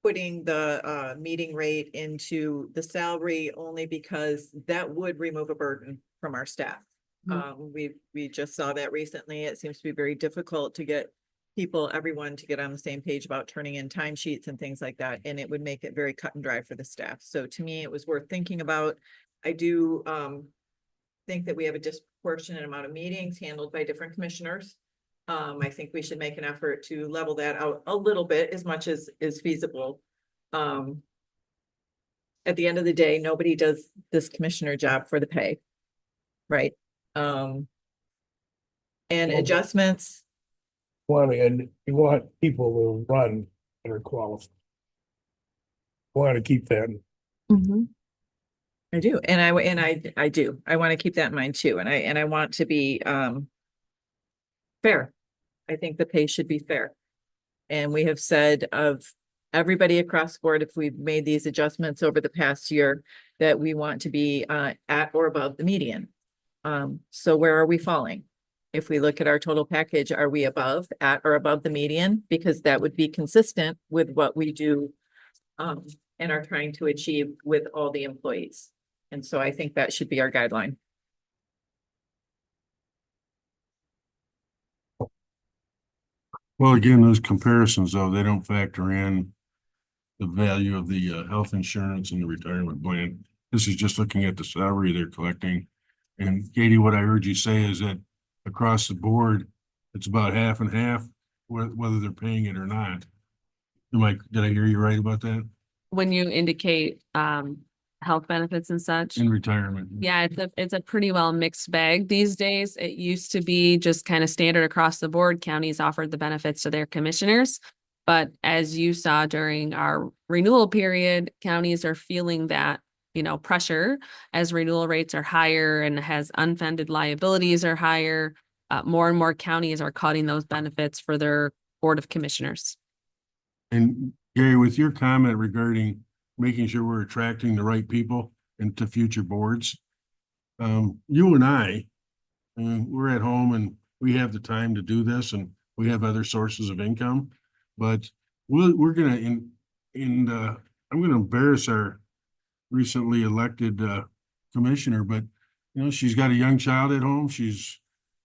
putting the meeting rate into the salary only because that would remove a burden from our staff. We just saw that recently. It seems to be very difficult to get everyone to get on the same page about turning in timesheets and things like that, and it would make it very cut and dry for the staff. So to me, it was worth thinking about. I do think that we have a disproportionate amount of meetings handled by different commissioners. I think we should make an effort to level that out a little bit as much as is feasible. At the end of the day, nobody does this commissioner job for the pay, right? And adjustments. And you want people to run that are qualified. Want to keep that. I do, and I do. I want to keep that in mind too, and I want to be fair. I think the pay should be fair. And we have said of everybody across the board, if we've made these adjustments over the past year, that we want to be at or above the median. So where are we falling? If we look at our total package, are we at or above the median? Because that would be consistent with what we do and are trying to achieve with all the employees. And so I think that should be our guideline. Well, again, those comparisons, though, they don't factor in the value of the health insurance and the retirement plan. This is just looking at the salary they're collecting. And Katie, what I heard you say is that across the board, it's about half and half, whether they're paying it or not. Did I hear you right about that? When you indicate health benefits and such. In retirement? Yeah, it's a pretty well mixed bag these days. It used to be just kind of standard across the board. Counties offered the benefits to their commissioners. But as you saw during our renewal period, counties are feeling that, pressure as renewal rates are higher and as unfunded liabilities are higher. More and more counties are cutting those benefits for their board of commissioners. And Gary, with your comment regarding making sure we're attracting the right people into future boards, you and I, we're at home and we have the time to do this and we have other sources of income, but we're gonna, I'm gonna embarrass our recently elected commissioner, but she's got a young child at home. She's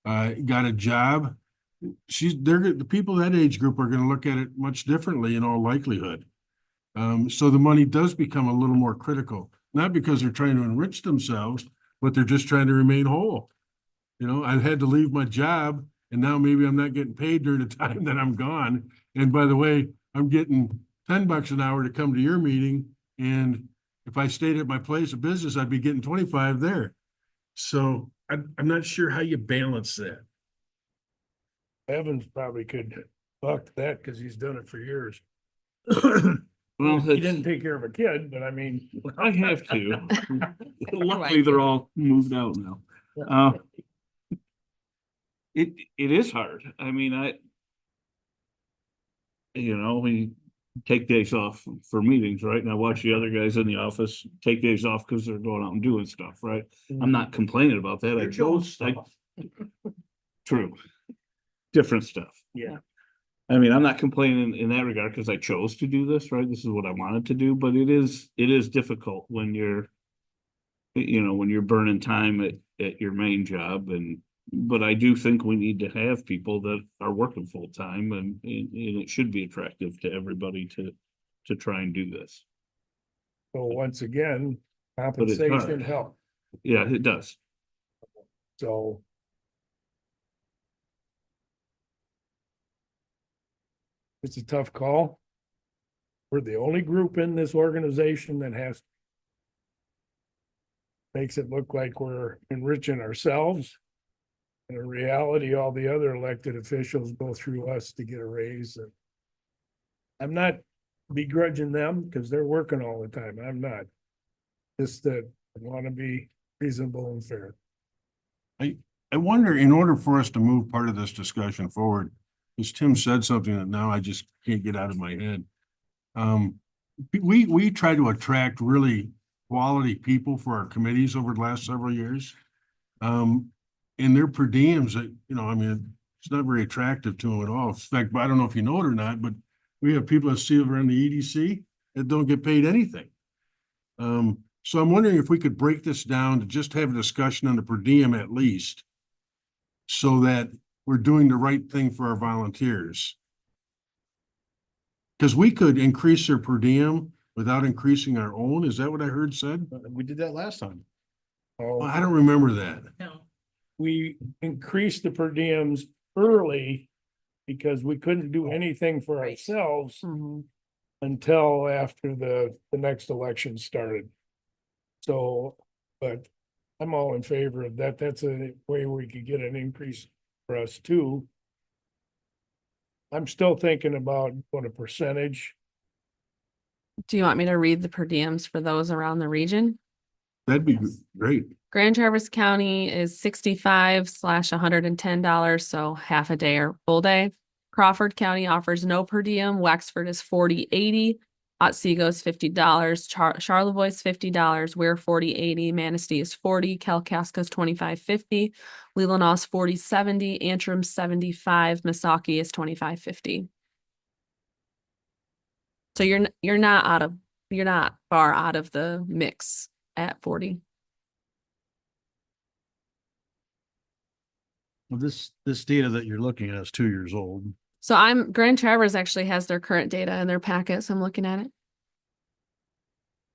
got a job. The people that age group are going to look at it much differently in all likelihood. So the money does become a little more critical, not because they're trying to enrich themselves, but they're just trying to remain whole. I've had to leave my job and now maybe I'm not getting paid during the time that I'm gone. And by the way, I'm getting $10 an hour to come to your meeting. And if I stayed at my place of business, I'd be getting 25 there. So I'm not sure how you balance that. Evans probably could talk that because he's done it for years. Well, He didn't take care of a kid, but I mean. I have to. Luckily, they're all moved out now. It is hard. I mean, we take days off for meetings, right? And I watch the other guys in the office take days off because they're going out and doing stuff, right? I'm not complaining about that. I chose. True. Different stuff. Yeah. I mean, I'm not complaining in that regard because I chose to do this, right? This is what I wanted to do, but it is difficult when you're burning time at your main job. But I do think we need to have people that are working full time and it should be attractive to everybody to try and do this. So once again, hard. compensation help. Yeah, it does. So. It's a tough call. We're the only group in this organization that has makes it look like we're enriching ourselves. And in reality, all the other elected officials go through us to get a raise. And I'm not begrudging them because they're working all the time. I'm not. Just that I want to be reasonable and fair. I wonder, in order for us to move part of this discussion forward, because Tim said something that now I just can't get out of my head. We try to attract really quality people for our committees over the last several years. And their per diems, I mean, it's not very attractive to them at all. In fact, I don't know if you know it or not, but we have people that see over in the EDC that don't get paid anything. So I'm wondering if we could break this down to just have a discussion on the per diem at least, so that we're doing the right thing for our volunteers. Because we could increase their per diem without increasing our own. Is that what I heard said? We did that last time. Oh, I don't remember that. we increased the per diems early because we couldn't do anything for ourselves until after the next election started. So, but I'm all in favor of that. That's a way we could get an increase for us too. I'm still thinking about what a percentage. Do you want me to read the per diems for those around the region? That'd be great. Grand Traverse County is $65/$110, so half a day or full day. Crawford County offers no per diem. Wexford is $40.80. Otsego is $50. Charlevoix is $50. We're $40.80. Manistee is $40. Kalkaska is $25.50. Leelanau is $40.70. Antrim $75. Misaki is $25.50. So you're not far out of the mix at 40. Well, this data that you're looking at is 2 years old. So Grand Traverse actually has their current data in their packet, so I'm looking at it.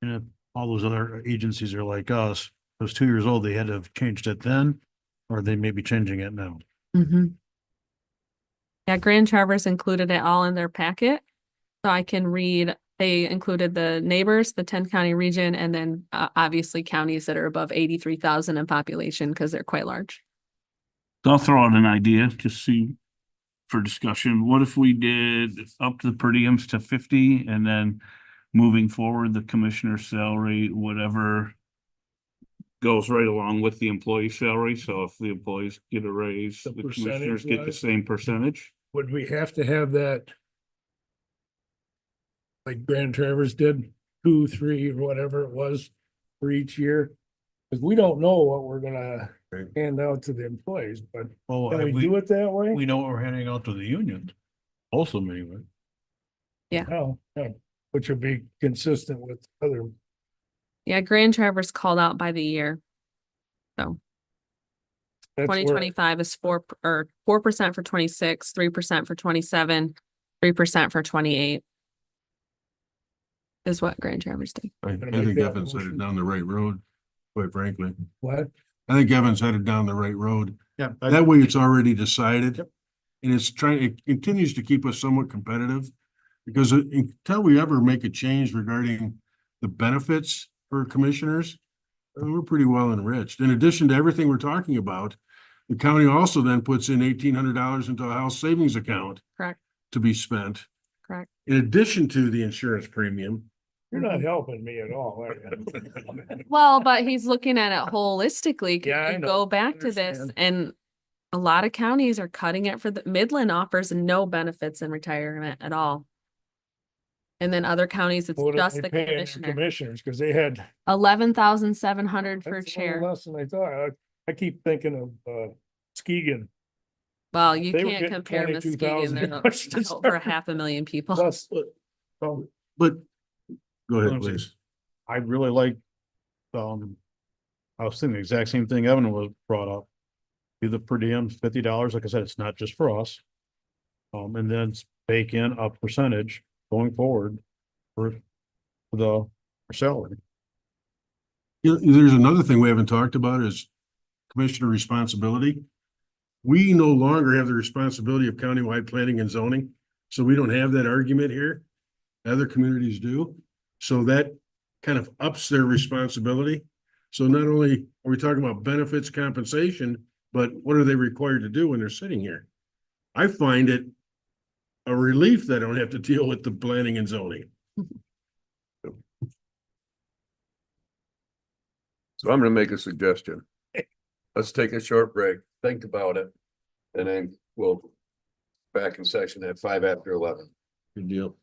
And if all those other agencies are like us, it was 2 years old, they had to have changed it then, or they may be changing it now. Yeah, Grand Traverse included it all in their packet. So I can read, they included the neighbors, the 10-county region, and then obviously counties that are above 83,000 in population because they're quite large. So I'll throw out an idea, just see for discussion. What if we did up the per diems to 50 and then moving forward, the commissioner's salary, whatever goes right along with the employee salary. So if the employees get a raise, the commissioners get the same percentage. Would we have to have that? Like Grand Traverse did, 2, 3, or whatever it was for each year? Because we don't know what we're gonna hand out to the employees, but can we do it that way? We know what we're handing out to the union. Also, anyway. Yeah. Oh, yeah, which would be consistent with other. Yeah, Grand Traverse called out by the year. So That's where- 2025 is 4% for 26, 3% for 27, 3% for 28. Is what Grand Traverse did. I think Evan's headed down the right road, quite frankly. What? I think Evan's headed down the right road. Yeah. That way it's already decided. And it continues to keep us somewhat competitive. Because until we ever make a change regarding the benefits for commissioners, we're pretty well enriched. In addition to everything we're talking about, the county also then puts in $1,800 into a house savings account. Correct. To be spent. Correct. In addition to the insurance premium. You're not helping me at all, are you? Well, but he's looking at it holistically. 'Cause Yeah, I you know. go back to this Understand. and a lot of counties are cutting it for the Midland offers no benefits in retirement at all. And then other counties, it's What are just they the paying their commissioner. commissioners? Because they had. 11,700 per That's a little chair. less than I thought. I keep thinking of Skegan. Well, you They were can't getting compare Muskegon. 22,000 They're dollars to over start. 500,000 people. Plus, But go ahead, please. I really like, I was thinking the exact same thing Evan was brought up. Do the per diem $50. Like I said, it's not just for us. And then bake in a percentage going forward for the salary. There's another thing we haven't talked about is commissioner responsibility. We no longer have the responsibility of countywide planning and zoning. So we don't have that argument here. Other communities do. So that kind of ups their responsibility. So not only are we talking about benefits compensation, but what are they required to do when they're sitting here? I find it a relief that I don't have to deal with the planning and zoning. So I'm gonna make a suggestion. Let's take a short break, think about it, and then we'll back in session at 11:05. Good deal.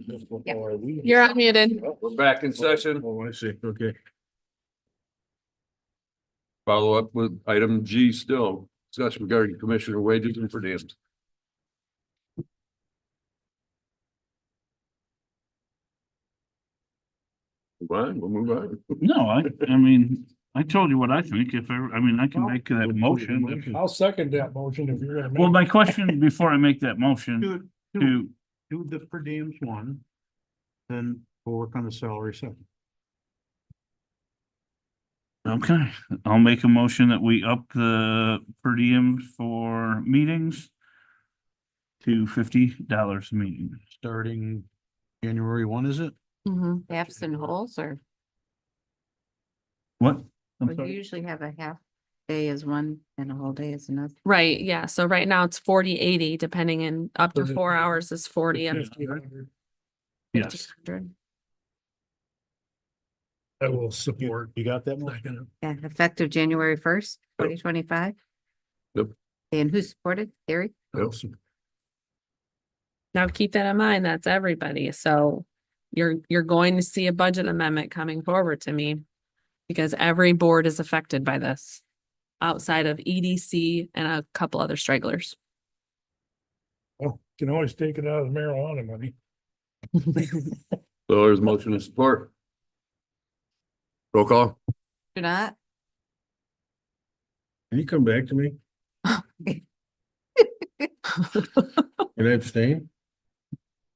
You're unmuted. We're back in session. Oh, I see. Okay. Follow up with item G still, discussion regarding commissioner wages and per diems. Move on, we'll move on. No, I mean, I told you what I think. If ever, I mean, I can make that motion. I'll second that motion if you're gonna. Well, make my it. question before I make that motion to, Do the per diems one, then we'll work on the salary second. okay, I'll make a motion that we up the per diem for meetings to $50 a meeting. Starting January 1, is it? Mhm. Halves and wholes, or What? I'm we sorry. usually have a half day is one and a whole day is another. Right, yeah. So right now it's 40-80, depending, and up to 4 hours is 40 and 1500. Yes. 1500. I will support. You got that motion? Second. Yeah, effective January 1st, 2025. Yep. And who supported? Gary? Yep. Now keep that in mind, that's everybody. So you're going to see a budget amendment coming forward to me because every board is affected by this outside of EDC and a couple other stragglers. Oh, can always take it out of the marijuana money. So there's motion to support. Roll call. Do not? Can you come back to me? Can I abstain?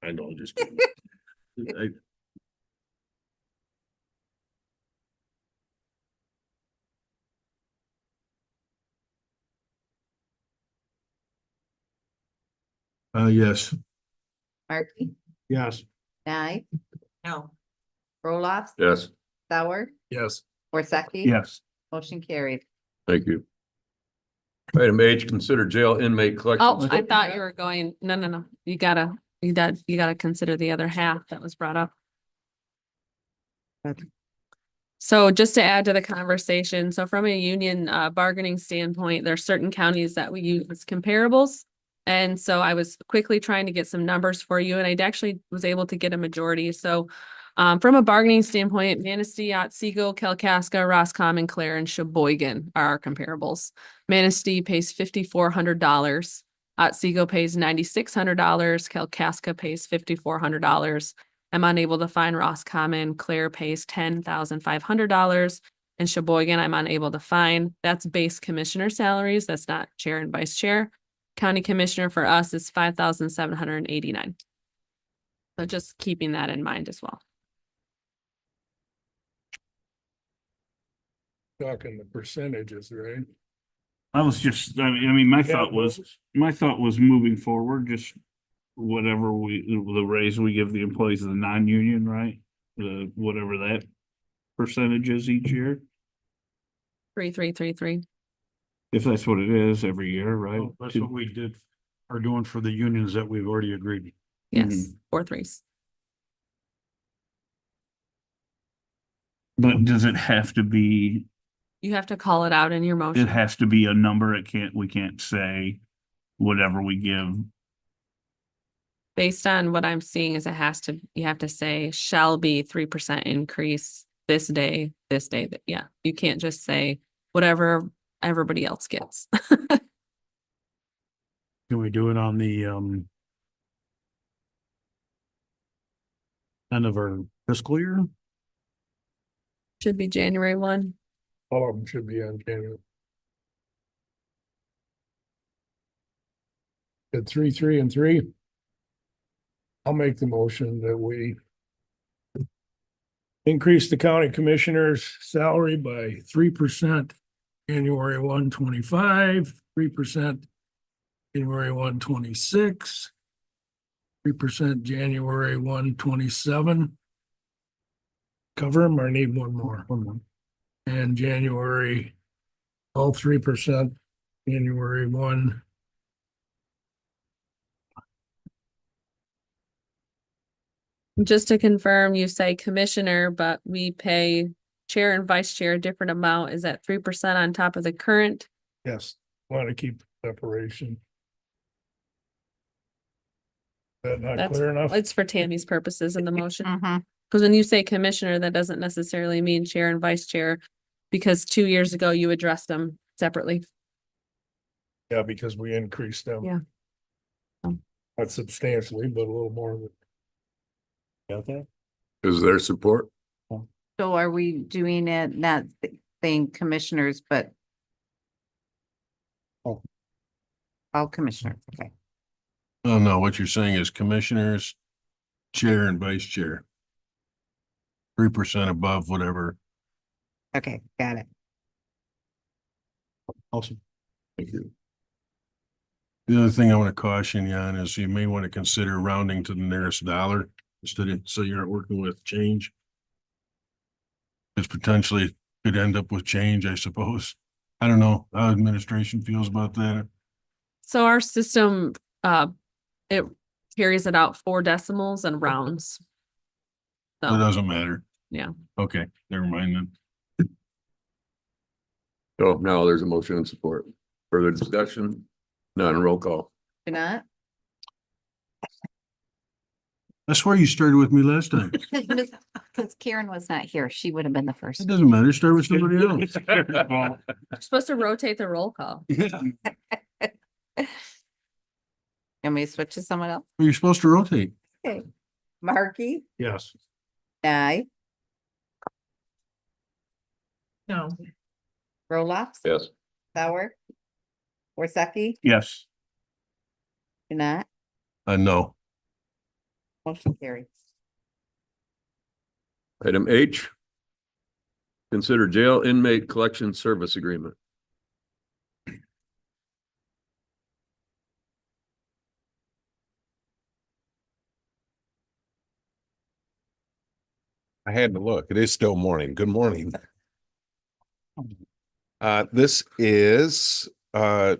I know, I'm just kidding. Yes. Markey? Yes. Nye? No. Roloff? Yes, Sauer? Yes. Worsakki? Yes. Motion carried. thank you. Item H, consider jail inmate collection. Oh, I thought you were going, no. You gotta consider the other half that was brought up. Okay. So just to add to the conversation, so from a union bargaining standpoint, there are certain counties that we use as comparables. And so I was quickly trying to get some numbers for you, and I actually was able to get a majority. So from a bargaining standpoint, Manistee, Otsego, Kalkaska, Roscommon, Clare, and Sheboygan are our comparables. Manistee pays $5,400. Otsego pays $9,600. Kalkaska pays $5,400. I'm unable to find Roscommon. Clare pays $10,500. And Sheboygan, I'm unable to find. That's base commissioner salaries. That's not chair and vice chair. County commissioner for us is $5,789. So just keeping that in mind as well. Talking the percentages, right? I was just, I mean, my thought was moving forward, just whatever the raise we give the employees of the non-union, right? Whatever that percentage is each year, 3,333. if that's what it is every year, right? Oh, that's what we are doing for the unions that we've already agreed. Yes, 4 3s. But does it have to be, You have to call it out in your it motion. has to be a number, we can't say whatever we give. Based on what I'm seeing is you have to say shall be 3% increase this day, that, yeah. You can't just say whatever everybody else gets. Can we do it on the end of our fiscal year? Should be January 1. All of them should be on January. At 3, 3, and 3. I'll make the motion that we increase the county commissioner's salary by 3% January 1, 25, 3% January 1, 26, 3% January 1, 27. Cover them or need one more? One more. And January, all 3%, January 1. Just to confirm, you say commissioner, but we pay chair and vice chair a different amount. Is that 3% on top of the current? Yes, want to keep separation. That not That's, clear enough? it's for Tammy's purposes in the motion. Mhm. Because when you say commissioner, that doesn't necessarily mean chair and vice chair. Because 2 years ago, you addressed them separately. Yeah, because we increased them. Yeah. Not substantially, but a little more. Okay. Is there support? So are we doing it, not saying commissioners, but all commissioners? Okay. Oh, no, what you're saying is commissioners, chair and vice chair. 3% above whatever. Okay, got it. Awesome. Thank you. The other thing I want to caution you on is you may want to consider rounding to the nearest dollar instead of, so you aren't working with change. It's potentially could end up with change, I suppose. I don't know how administration feels about that. So our system, it carries it out 4 decimals and rounds. It So, doesn't matter. yeah. Okay, never mind then. So now there's a motion and support. Further discussion? None, roll call. Jeanette? I swear you started with me last time. Because Karen was not here. She would have been the first. It doesn't matter. Start with somebody else. You're supposed to rotate the roll call. Want me to switch to someone else? You're supposed to rotate. Okay. Markey? Yes. Nye? No. Roloffs? Yes. Sauer? Worsakki? Yes. Jeanette? No. Motion carries. Item H. Consider jail inmate collection service agreement. I had to look. It is still morning. Good morning. This is a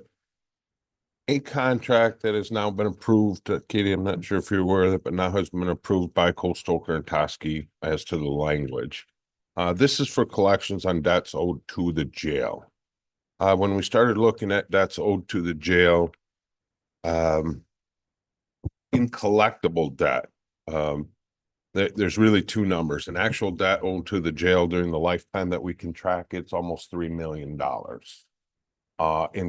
contract that has now been approved. Katie, I'm not sure if you're aware of it, but now has been approved by Cole Stoker and Toski as to the language. This is for collections on debts owed to the jail. When we started looking at debts owed to the jail, in collectible debt, there's really 2 numbers. An actual debt owed to the jail during the lifetime that we can track, it's almost $3 million. In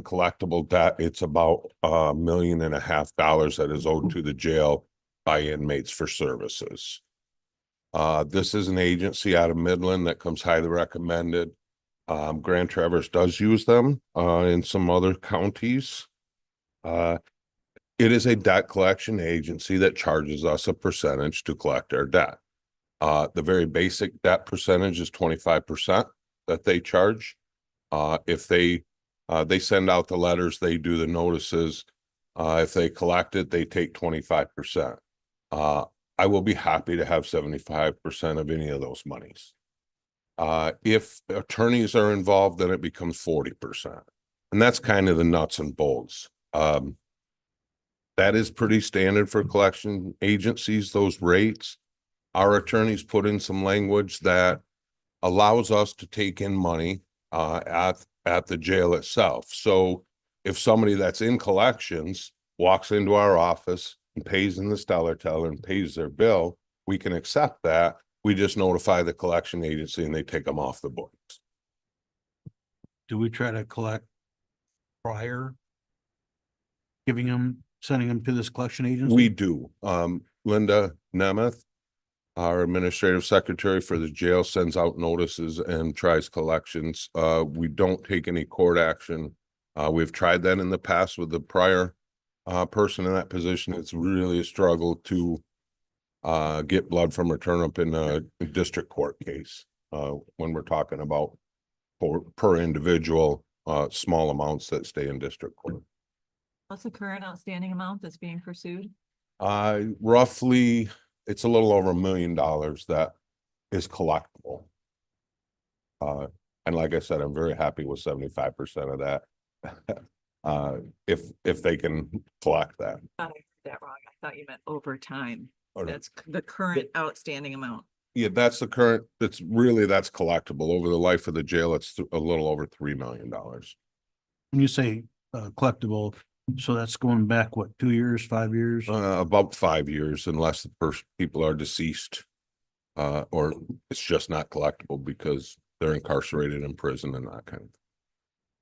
collectible debt, it's about $1.5 million that is owed to the jail by inmates for services. This is an agency out of Midland that comes highly recommended. Grand Traverse does use them in some other counties. It is a debt collection agency that charges us a percentage to collect our debt. The very basic debt percentage is 25% that they charge. If they send out the letters, they do the notices. If they collect it, they take 25%. I will be happy to have 75% of any of those monies. If attorneys are involved, then it becomes 40%. And that's kind of the nuts and bolts. That is pretty standard for collection agencies, those rates. Our attorneys put in some language that allows us to take in money at the jail itself. So if somebody that's in collections walks into our office and pays in the stellar teller and pays their bill, we can accept that. We just notify the collection agency and they take them off the books. Do we try to collect prior? Sending them to this collection agency? We do. Linda Nemeth, our administrative secretary for the jail, sends out notices and tries collections. We don't take any court action. We've tried that in the past with the prior person in that position. It's really a struggle to get blood from a turnip in a district court case when we're talking about per individual small amounts that stay in district court. What's the current outstanding amount that's being pursued? Roughly, it's a little over $1 million that is collectible. And like I said, I'm very happy with 75% of that. If they can collect that. I thought I heard that wrong. I thought you meant over time. Or- That's the current outstanding amount. Yeah, that's the current, that's collectible. Over the life of the jail, it's a little over $3 million. When you say collectible, So that's going back, what, 2 years, 5 years? About 5 years unless the first people are deceased. Or it's just not collectible because they're incarcerated in prison and that kind of.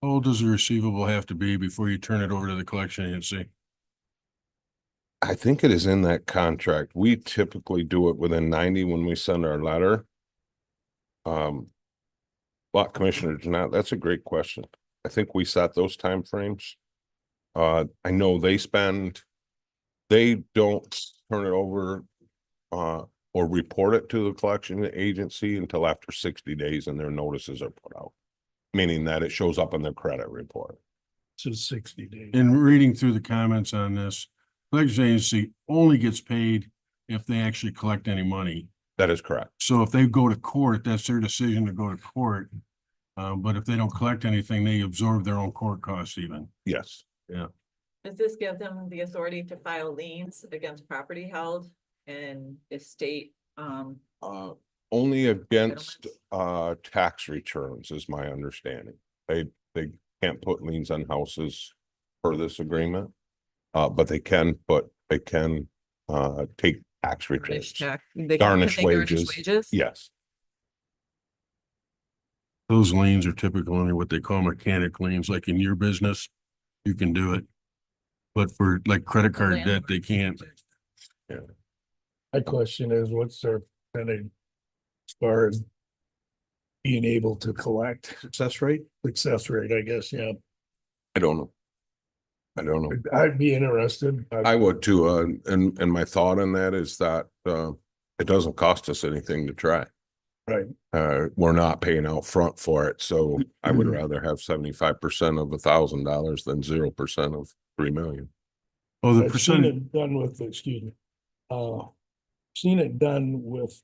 How old does the receivable have to be before you turn it over to the collection agency? I think it is in that contract. We typically do it within 90 when we send our letter. But Commissioner Jeanette, that's a great question. I think we set those timeframes. I know they don't turn it over or report it to the collection agency until after 60 days and their notices are put out. Meaning that it shows up in their credit report. So 60 days. In reading through the comments on this, collection agency only gets paid if they actually collect any money. That is correct. So if they go to court, that's their decision to go to court. But if they don't collect anything, they absorb their own court costs even. Yes. Yeah. Does this give them the authority to file liens against property held and estate? Only against tax returns is my understanding. They can't put liens on houses per this agreement. But they can take tax returns. Garnish wages. Yes. Those liens are typically only what they call mechanic liens, like in your business, you can do it. But for like credit card debt, they can't. Yeah. My question is, what's their percentage as far as being able to collect? Success rate? Success rate, I guess, yeah. I don't know. I'd be interested. I would too. And my thought on that is that it doesn't cost us anything to try. Right. We're not paying out front for it. So I would rather have 75% of $1,000 than 0% of 3 million. Oh, the I've seen percentage. it done with, excuse me. Seen it done with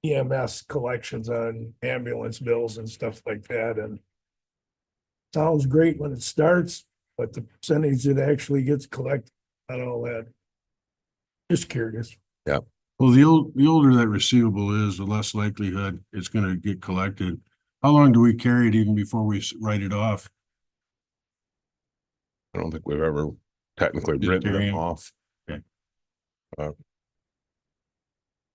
EMS collections on ambulance bills and stuff like that, and sounds great when it starts, but the percentage that actually gets collected, not all that. Just curious. Yeah. Well, the older that receivable is, the less likelihood it's gonna get collected. How long do we carry it even before we write it off? I don't think we've ever technically Just written carry them 'em. off. Okay.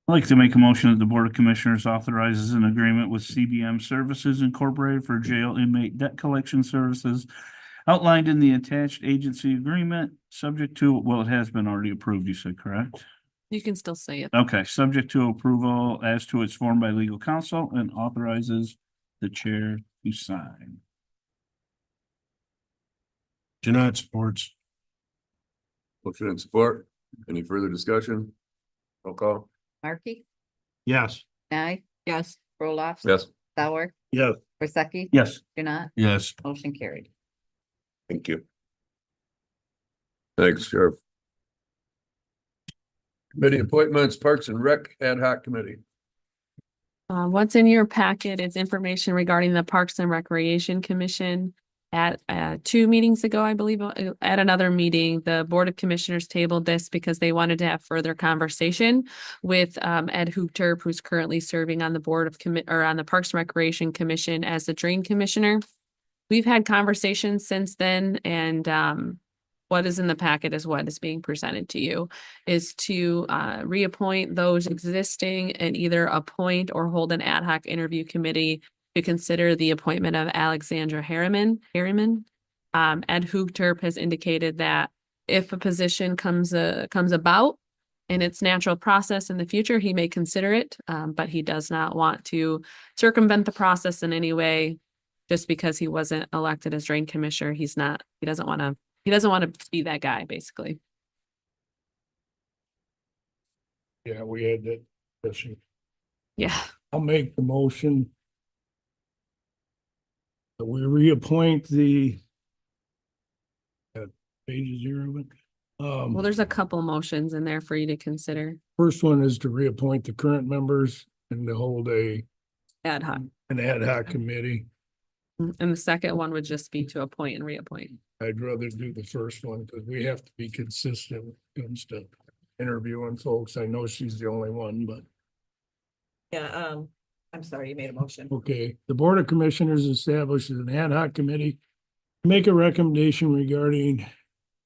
I'd like to make a motion that the Board of Commissioners authorizes an agreement with CBM Services Incorporated for jail inmate debt collection services outlined in the attached agency agreement, subject to, well, it has been already approved, you said, correct? You can still say it. Okay, subject to approval as to its form by legal counsel and authorizes the chair to sign. Jeanette supports. Motion and support. Any further discussion? Roll call. Markey, Yes. Nye, Yes. Roloff. Yes. Sauer, Yes. Worsakki. Yes. Janai, Yes. motion carried. Thank you. Thanks, Sheriff. Committee appointments, Parks and Rec Ad Hoc Committee. What's in your packet is information regarding the Parks and Recreation Commission. At 2 meetings ago, I believe, at another meeting, the Board of Commissioners tabled this because they wanted to have further conversation with Ed Hoopterp, who's currently serving on the Board of on the Parks and Recreation Commission as the Drain Commissioner. We've had conversations since then, and what is in the packet is what is being presented to you, is to reappoint those existing and either appoint or hold an ad hoc interview committee to consider the appointment of Alexandra Harriman. Ed Hoopterp has indicated that if a position comes about in its natural process in the future, he may consider it, but he does not want to circumvent the process in any way just because he wasn't elected as Drain Commissioner. He doesn't want to be that guy, basically. Yeah, we had that discussion. Yeah. I'll make the motion that we reappoint the pages here of it. Well, there's a couple motions in there for you to consider. First one is to reappoint the current members and to hold an Ad hoc. ad hoc committee. And the second one would just be to appoint and reappoint. I'd rather do the first one because we have to be consistent when it comes to interviewing folks. I know she's the only one, but. Yeah, I'm sorry, you made a motion. Okay, the Board of Commissioners establishes an ad hoc committee to make a recommendation regarding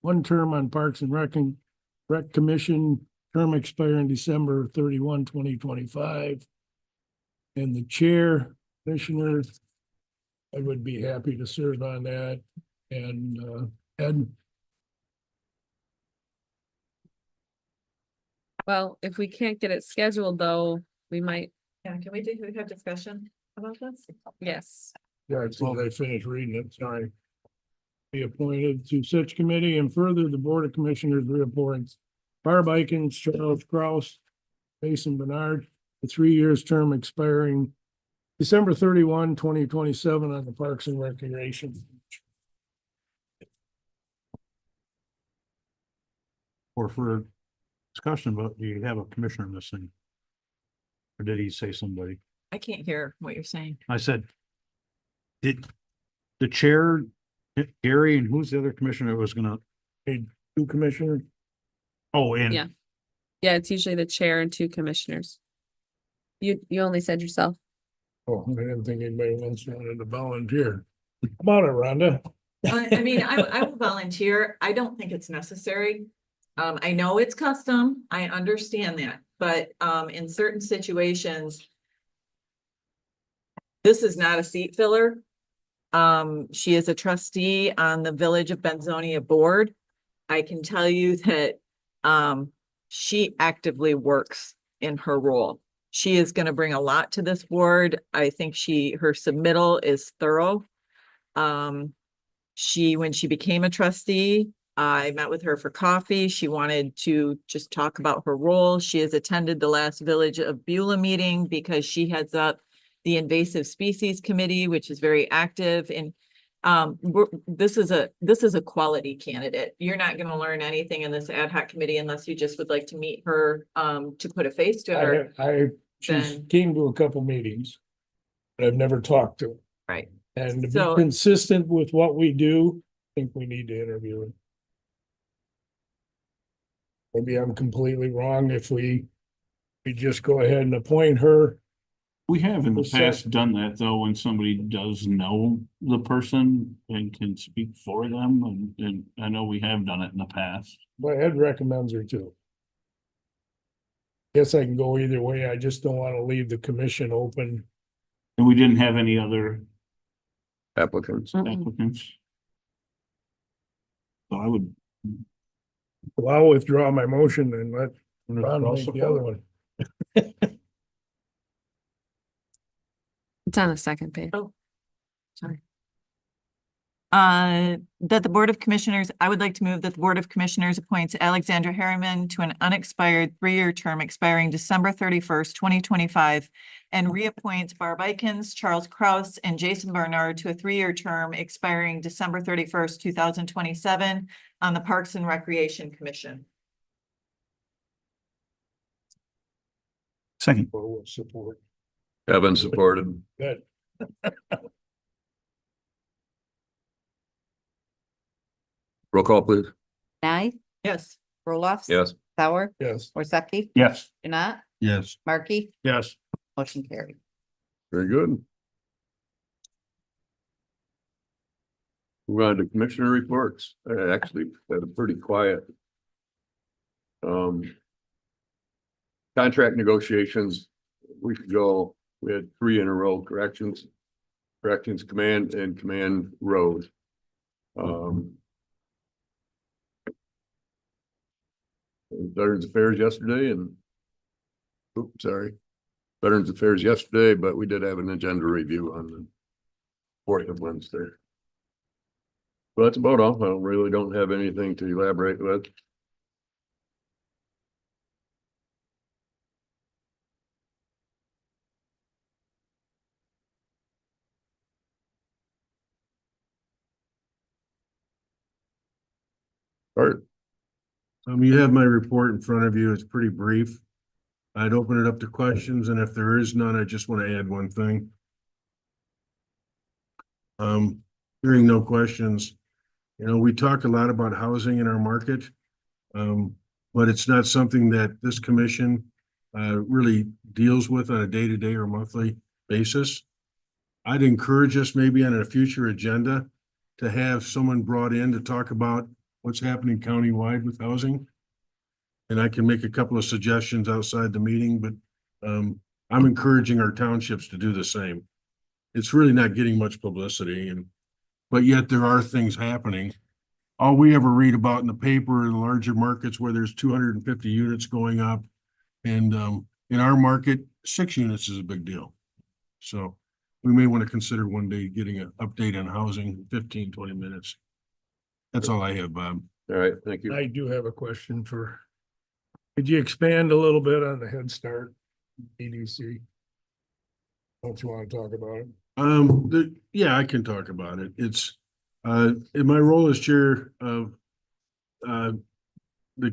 one term on Parks and Rec Commission, term expiring December 31, 2025. And the chair, commissioner, I would be happy to serve on that. And Ed, Well, if we can't get it scheduled though, we might, Yeah, can we have discussion about this? yes. yeah, as soon as I finish reading it, sorry. Be appointed to such committee, and further, the Board of Commissioners reappoints Barb Ikens, Charles Kraus, Mason Bernard, for 3 years term expiring December 31, 2027 on the Parks and Recreation. Or for discussion, but do you have a commissioner missing? Or did he say somebody? I can't hear what you're saying. I said, did the chair, Gary, and who's the other commissioner that was gonna, Two commissioners. oh, and Yeah. Yeah, it's usually the chair and 2 commissioners. You only said yourself. Oh, I didn't think anybody else wanted to volunteer. How about it, Rhonda? I mean, I will volunteer. I don't think it's necessary. I know it's custom. I understand that, but in certain situations, this is not a seat filler. She is a trustee on the Village of Benzonia board. I can tell you that she actively works in her role. She is going to bring a lot to this board. I think her submittal is thorough. When she became a trustee, I met with her for coffee. She wanted to just talk about her role. She has attended the last Village of Beulah meeting because she heads up the Invasive Species Committee, which is very active. And this is a quality candidate. You're not going to learn anything in this ad hoc committee unless you just would like to meet her to put a face to her. She's came to a couple meetings, but I've never talked to her. Right. And to So- be consistent with what we do, I think we need to interview her. Maybe I'm completely wrong if we just go ahead and appoint her. We have in the Well, so- past done that though, when somebody does know the person and can speak for them, and I know we have done it in the past. But Ed recommends her too. Guess I can go either way. I just don't want to leave the commission open. And we didn't have any other Applicants. applicants. So I would, Well, I'll withdraw my motion and let Ron I'll make the support. other one. It's on the second page. Oh, sorry. That the Board of Commissioners, I would like to move that the Board of Commissioners appoints Alexandra Harriman to an unexpired 3-year term expiring December 31st, 2025, and reappoints Barb Ikens, Charles Kraus, and Jason Bernard to a 3-year term expiring December 31st, 2027 on the Parks and Recreation Commission. second, Well, we'll support Kevin supported. that. Roll call, please. Nye, Yes. Roloff. Yes. Sauer, Yes. Worsakki, yes. Janat, Yes. Markey, Yes. motion carried. Very good. Move on to commissioner reports. I actually had a pretty quiet. Contract negotiations, a week ago, we had 3 in a row, corrections command and command road. Veterans Affairs yesterday and Veterans Affairs yesterday, but we did have an agenda review on the 4th of Wednesday. Well, that's about all. I really don't have anything to elaborate with. Art, You have my report in front of you. It's pretty brief. I'd open it up to questions, and if there is none, I just want to add one thing. Hearing no questions, we talk a lot about housing in our market. But it's not something that this commission really deals with on a day-to-day or monthly basis. I'd encourage us maybe on a future agenda to have someone brought in to talk about what's happening countywide with housing. And I can make a couple of suggestions outside the meeting, but I'm encouraging our townships to do the same. It's really not getting much publicity but yet there are things happening. All we ever read about in the paper are the larger markets where there's 250 units going up. And in our market, 6 units is a big deal. So we may want to consider one day getting an update on housing, 15, 20 minutes. That's all I have, Bob. All right, thank you. I do have a question could you expand a little bit on the Head Start EDC? Don't you want to talk about it? Yeah, I can talk about it. It's in my role as chair of the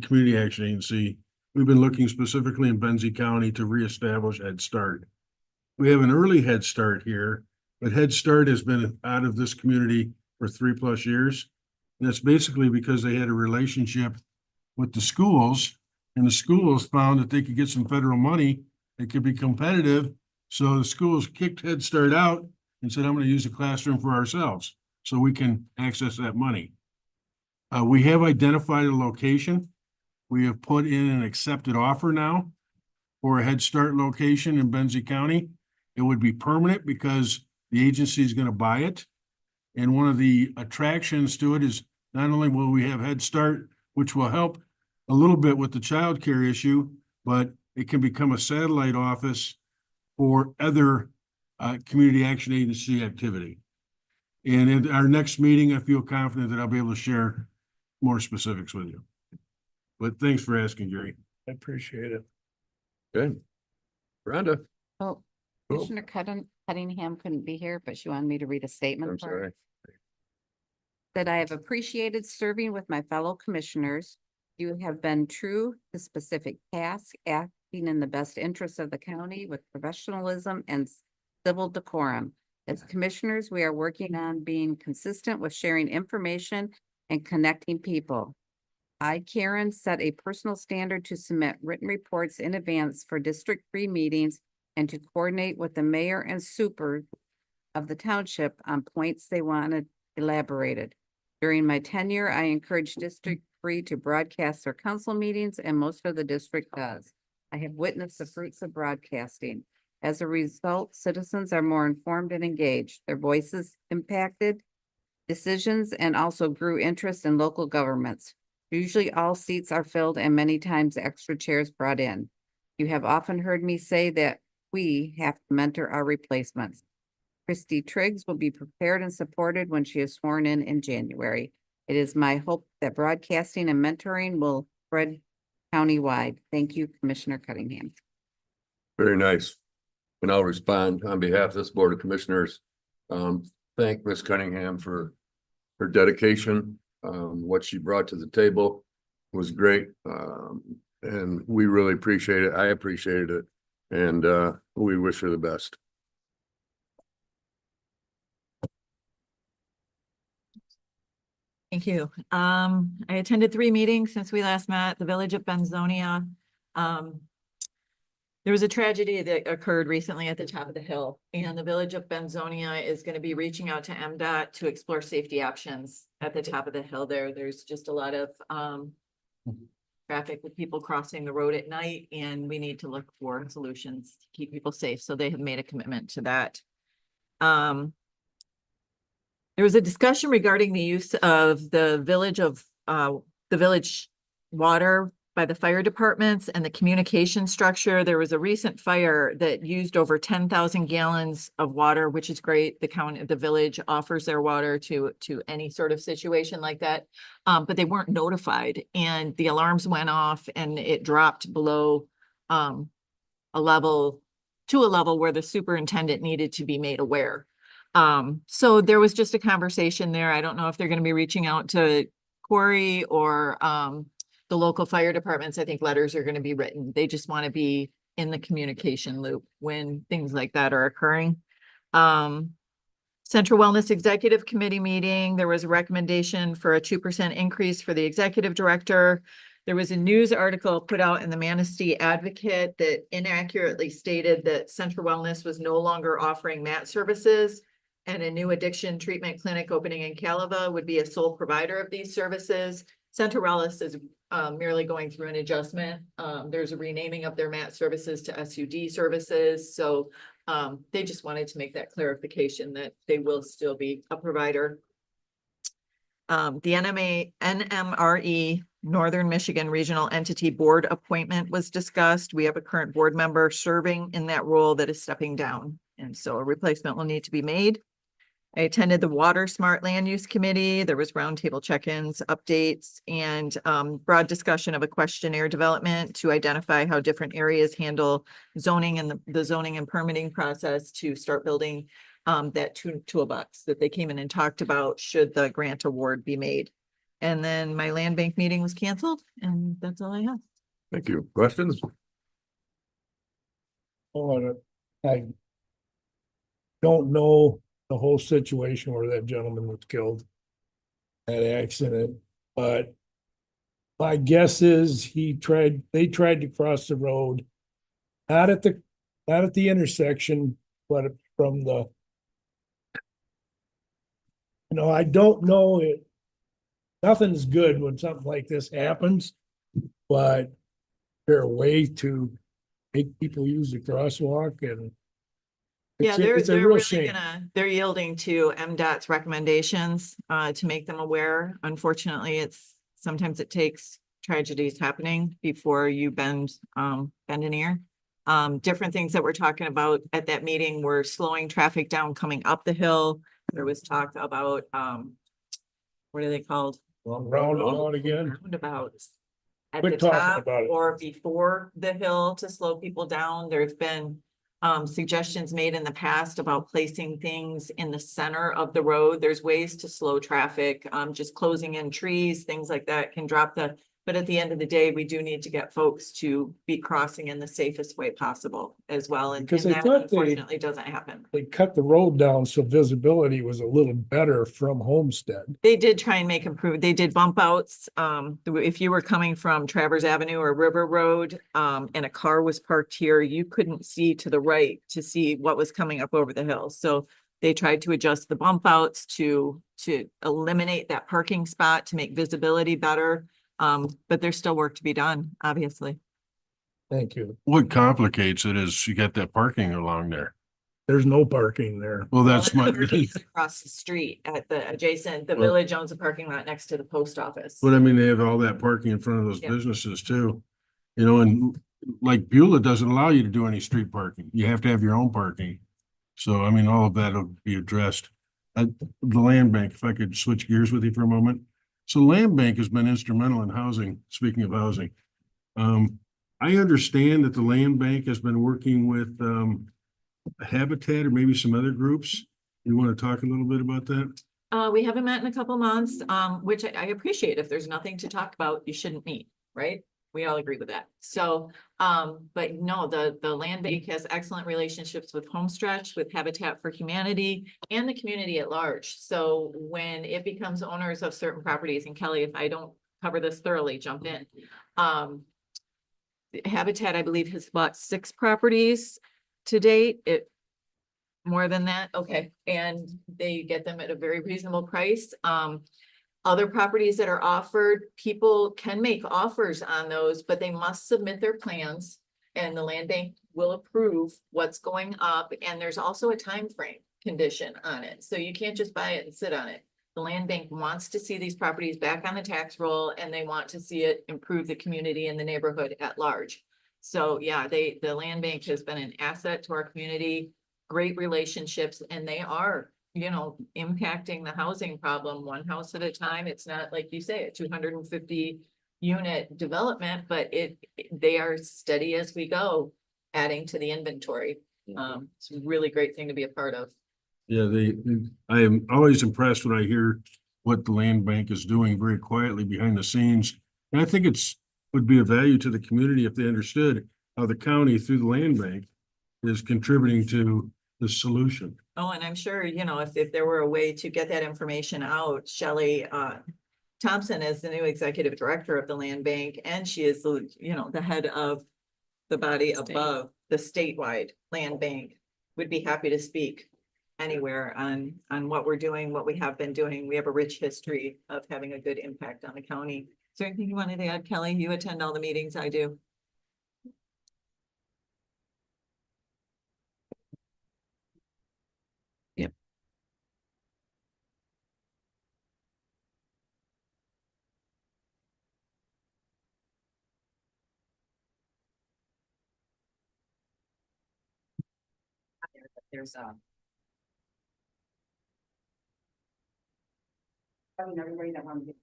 Community Action Agency, we've been looking specifically in Benzie County to reestablish Head Start. We have an early Head Start here, but Head Start has been out of this community for 3+ years. And that's basically because they had a relationship with the schools, and the schools found that they could get some federal money. It could be competitive. So the schools kicked Head Start out and said, I'm going to use a classroom for ourselves so we can access that money. We have identified a location. We have put in an accepted offer now for a Head Start location in Benzie County. It would be permanent because the agency is going to buy it. And one of the attractions to it is not only will we have Head Start, which will help a little bit with the childcare issue, but it can become a satellite office for other community action agency activity. And in our next meeting, I feel confident that I'll be able to share more specifics with you. But thanks for asking, Gary. I appreciate it. Good. Rhonda. Oh, Commissioner Cunningham couldn't be here, but she wanted me to read a statement. I'm for her. sorry. That I have appreciated serving with my fellow commissioners. You have been true to specific tasks, acting in the best interest of the county with professionalism and civil decorum. As commissioners, we are working on being consistent with sharing information and connecting people. I, Karen, set a personal standard to submit written reports in advance for District 3 meetings and to coordinate with the mayor and super of the township on points they wanted elaborated. During my tenure, I encouraged District 3 to broadcast their council meetings, and most of the district does. I have witnessed the fruits of broadcasting. As a result, citizens are more informed and engaged. Their voices impacted decisions and also grew interest in local governments. Usually all seats are filled and many times extra chairs brought in. You have often heard me say that we have to mentor our replacements. Christy Triggs will be prepared and supported when she is sworn in January. It is my hope that broadcasting and mentoring will spread countywide. Thank you, Commissioner Cunningham. Very nice. And I'll respond on behalf of this Board of Commissioners. Thank Ms. Cunningham for her dedication. What she brought to the table was great. And we really appreciate it. I appreciated it. And we wish her the best. Thank you. I attended 3 meetings since we last met, the Village of Benzonia. There was a tragedy that occurred recently at the top of the hill, and the Village of Benzonia is going to be reaching out to MDOT to explore safety options at the top of the hill there. There's just a lot of traffic with people crossing the road at night, and we need to look for solutions to keep people safe. So they have made a commitment to that. There was a discussion regarding the use of the village water by the fire departments and the communication structure. There was a recent fire that used over 10,000 gallons of water, which is great. The village offers their water to any sort of situation like that. But they weren't notified, and the alarms went off and it dropped below a level where the superintendent needed to be made aware. So there was just a conversation there. I don't know if they're going to be reaching out to Corey or the local fire departments. I think letters are going to be written. They just want to be in the communication loop when things like that are occurring. Central Wellness Executive Committee meeting, there was a recommendation for a 2% increase for the executive director. There was a news article put out in the Manistee Advocate that inaccurately stated that Central Wellness was no longer offering mat services. And a new addiction treatment clinic opening in Calava would be a sole provider of these services. Centerellis is merely going through an adjustment. There's a renaming of their MAT services to SUD services. So they just wanted to make that clarification that they will still be a provider. The NMRE Northern Michigan Regional Entity Board appointment was discussed. We have a current board member serving in that role that is stepping down. And so a replacement will need to be made. I attended the Water Smart Land Use Committee. There was roundtable check-ins, updates, and broad discussion of a questionnaire development to identify how different areas handle zoning and the zoning and permitting process to start building that toolbox that they came in and talked about should the grant award be made. And then my land bank meeting was canceled, and that's all I have. Thank you. Questions? I don't know the whole situation where that gentleman was killed. That accident, but my guess is they tried to cross the road. Not at the intersection, but from the. I don't know it. Nothing's good when something like this happens, but there a way to make people use the crosswalk and. Yeah, It's a they're real really shame. they're yielding to MDOT's recommendations to make them aware. Unfortunately, sometimes it takes tragedies happening before you bend an ear. Different things that we're talking about at that meeting were slowing traffic down coming up the hill. There was talk about what are they called? Roundabout again. Roundabouts. At Quit the talking top about it. or before the hill to slow people down. There's been suggestions made in the past about placing things in the center of the road. There's ways to slow traffic, just closing in trees, things like that can drop but at the end of the day, we do need to get folks to be crossing in the safest way possible as well. And Because I that thought unfortunately doesn't happen. they cut the road down so visibility was a little better from Homestead. They did try and make improvement. They did bump outs. If you were coming from Travers Avenue or River Road, and a car was parked here, you couldn't see to the right to see what was coming up over the hill. So they tried to adjust the bump outs to eliminate that parking spot to make visibility better. But there's still work to be done, obviously. Thank you. What complicates it is you got that parking along there. There's no parking there. Well, that's my, Parking's across the street at the Well- village owns a parking lot next to the post office. but I mean, they have all that parking in front of those Yeah. businesses too. And like Beulah doesn't allow you to do any street parking. You have to have your own parking. So I mean, all of that will be addressed. The land bank, if I could switch gears with you for a moment. So land bank has been instrumental in housing, speaking of housing. I understand that the land bank has been working with Habitat or maybe some other groups. You want to talk a little bit about that? We haven't met in a couple months, which I appreciate. If there's nothing to talk about, you shouldn't meet, right? We all agree with that. So, but no, the land bank has excellent relationships with Homestretch, with Habitat for Humanity, and the community at large. So when it becomes owners of certain properties, and Kelly, if I don't cover this thoroughly, jump in. Habitat, I believe, has bought 6 properties to date. More than that, okay, and they get them at a very reasonable price. Other properties that are offered, people can make offers on those, but they must submit their plans and the land bank will approve what's going up. And there's also a time frame condition on it. So you can't just buy it and sit on it. The land bank wants to see these properties back on the tax roll and they want to see it improve the community and the neighborhood at large. So yeah, the land bank has been an asset to our community, great relationships, and they are, impacting the housing problem one house at a time. It's not like you say, a 250 unit development, but they are steady as we go, adding to the inventory. It's a really great thing to be a part of. Yeah, I am always impressed when I hear what the land bank is doing very quietly behind the scenes. And I think would be of value to the community if they understood how the county through the land bank is contributing to the solution. Oh, and I'm sure, if there were a way to get that information out, Shelley Thompson is the new executive director of the land bank, and she is the head of the body above the statewide land bank, would be happy to speak anywhere on what we're doing, what we have been doing. We have a rich history of having a good impact on the county. Is there anything you wanted to add, Kelly? You attend all the meetings, I do. Yep. There's I mean, everybody that wants to.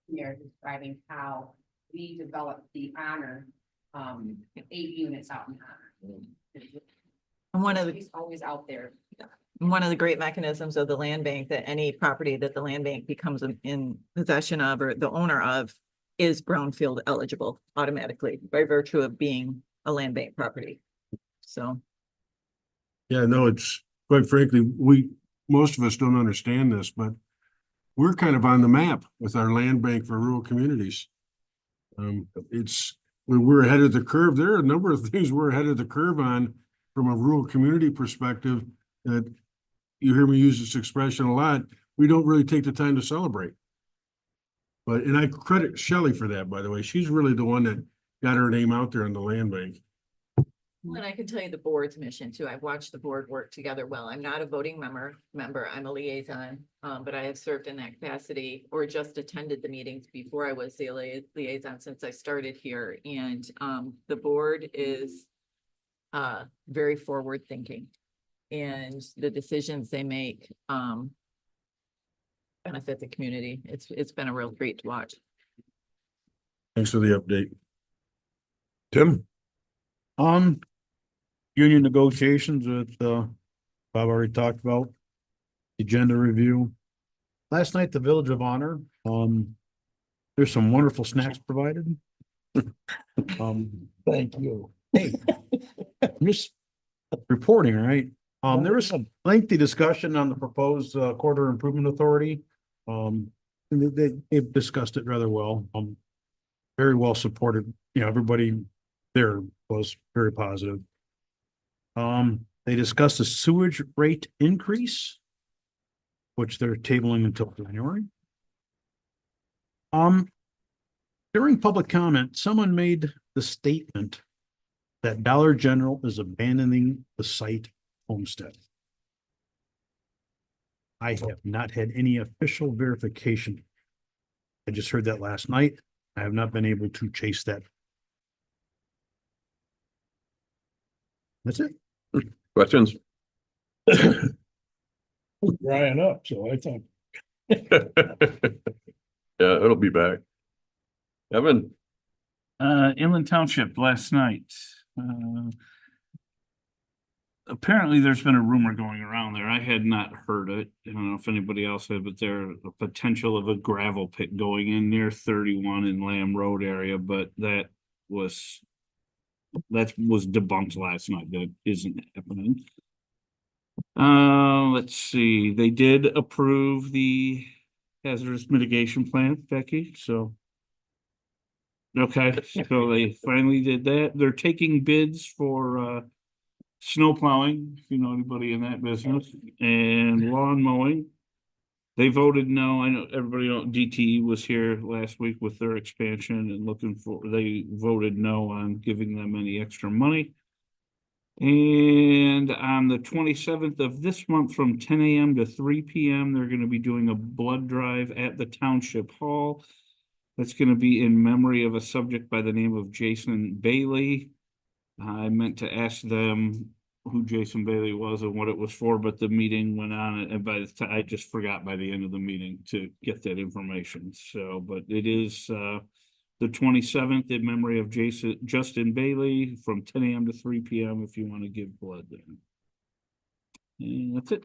Here describing how we developed the honor, 8 units out in honor. And one of the He's always out there. one of the great mechanisms of the land bank, that any property that the land bank becomes in possession of or the owner of is brownfield eligible automatically by virtue of being a land bank property. So, Yeah, no, it's quite frankly, most of us don't understand this, but we're kind of on the map with our land bank for rural communities. We're ahead of the curve. There are a number of things we're ahead of the curve on from a rural community perspective that you hear me use this expression a lot. We don't really take the time to celebrate. And I credit Shelley for that, by the way. She's really the one that got her name out there in the land bank. and I can tell you the board's mission too. I've watched the board work together well. I'm not a voting member. I'm a liaison, but I have served in that capacity or just attended the meetings before I was the liaison since I started here. And the board is very forward thinking, and the decisions they make benefit the community. It's been a real treat to watch. Thanks for the update. Tim? Union negotiations with, I've already talked about. Agenda review. Last night, the Village of Honor, there's some wonderful snacks provided. Thank you. Hey, I'm just reporting, right? There was a lengthy discussion on the proposed corridor improvement authority. And they've discussed it rather well. Very well supported. You know, everybody there was very positive. They discussed a sewage rate increase, which they're tabling until January. During public comment, someone made the statement that Dollar General is abandoning the site homestead. I have not had any official verification. I just heard that last night. I have not been able to chase that. That's it. Questions? Drying up, so I thought. Yeah, it'll be back. Evan? Inland Township last night. Apparently there's been a rumor going around there. I had not heard it. I don't know if anybody else had, but there's a potential of a gravel pit going in near 31 in Lamb Road area, but that was debunked last night. That isn't happening. Let's see. They did approve the hazardous mitigation plan, Becky, so. Okay, so they finally did that. They're taking bids for snow plowing, if you know anybody in that business, and lawn mowing. They voted no. I know everybody DTE was here last week with their expansion and they voted no on giving them any extra money. And on the 27th of this month from 10 a.m. to 3 p.m., they're going to be doing a blood drive at the Township Hall. That's going to be in memory of a subject by the name of Jason Bailey. I meant to ask them who Jason Bailey was and what it was for, but the meeting went on, and by the time I just forgot by the end of the meeting to get that information. So, but it is the 27th in memory of Justin Bailey from 10 a.m. to 3 p.m. if you want to give blood then. And that's it.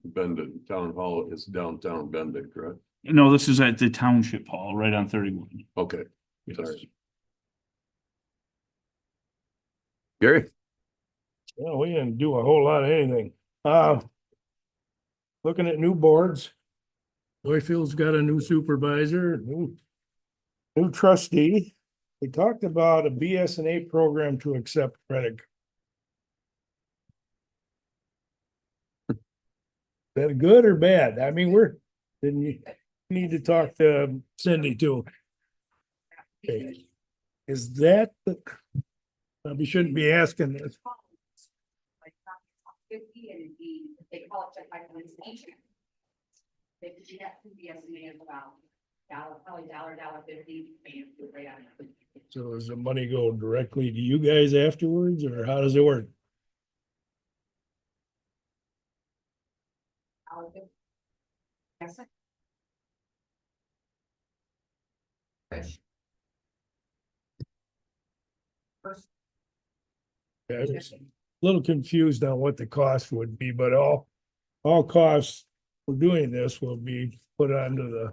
Bendon Town Hall is downtown Bendon, correct? No, this is at the Township Hall, right on 31. Okay. Yes. Sorry. Gary? Well, we didn't do a whole lot of anything. Looking at new boards. Royfield's got a new supervisor, new trustee. they talked about a BSNA program to accept credit. Is that good or bad? I mean, then you need to talk to Cindy too. Okay. Is that, we shouldn't be asking this. They call it check by compensation. They could do that through BSNA as well. Probably $1.50. Right on it. So does the money go directly to you guys afterwards, or how does it work? Yes. First. Yeah, I was a little confused on what the cost would be, but all costs for doing this will be put onto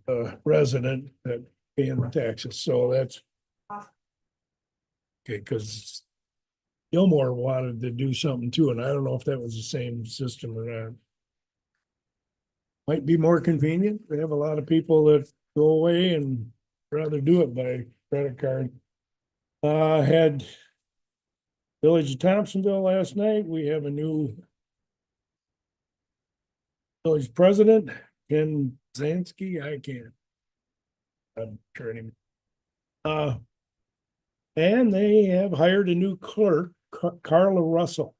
the resident that paying the taxes, so that's okay, because Gilmore wanted to do something too, and I don't know if that was the same system or not. Might be more convenient. We have a lot of people that go away and rather do it by credit card. Had Village of Thompsonville last night. We have a new village president, Ken Zansky. I'm turning. And they have hired a new clerk, Carla Russell.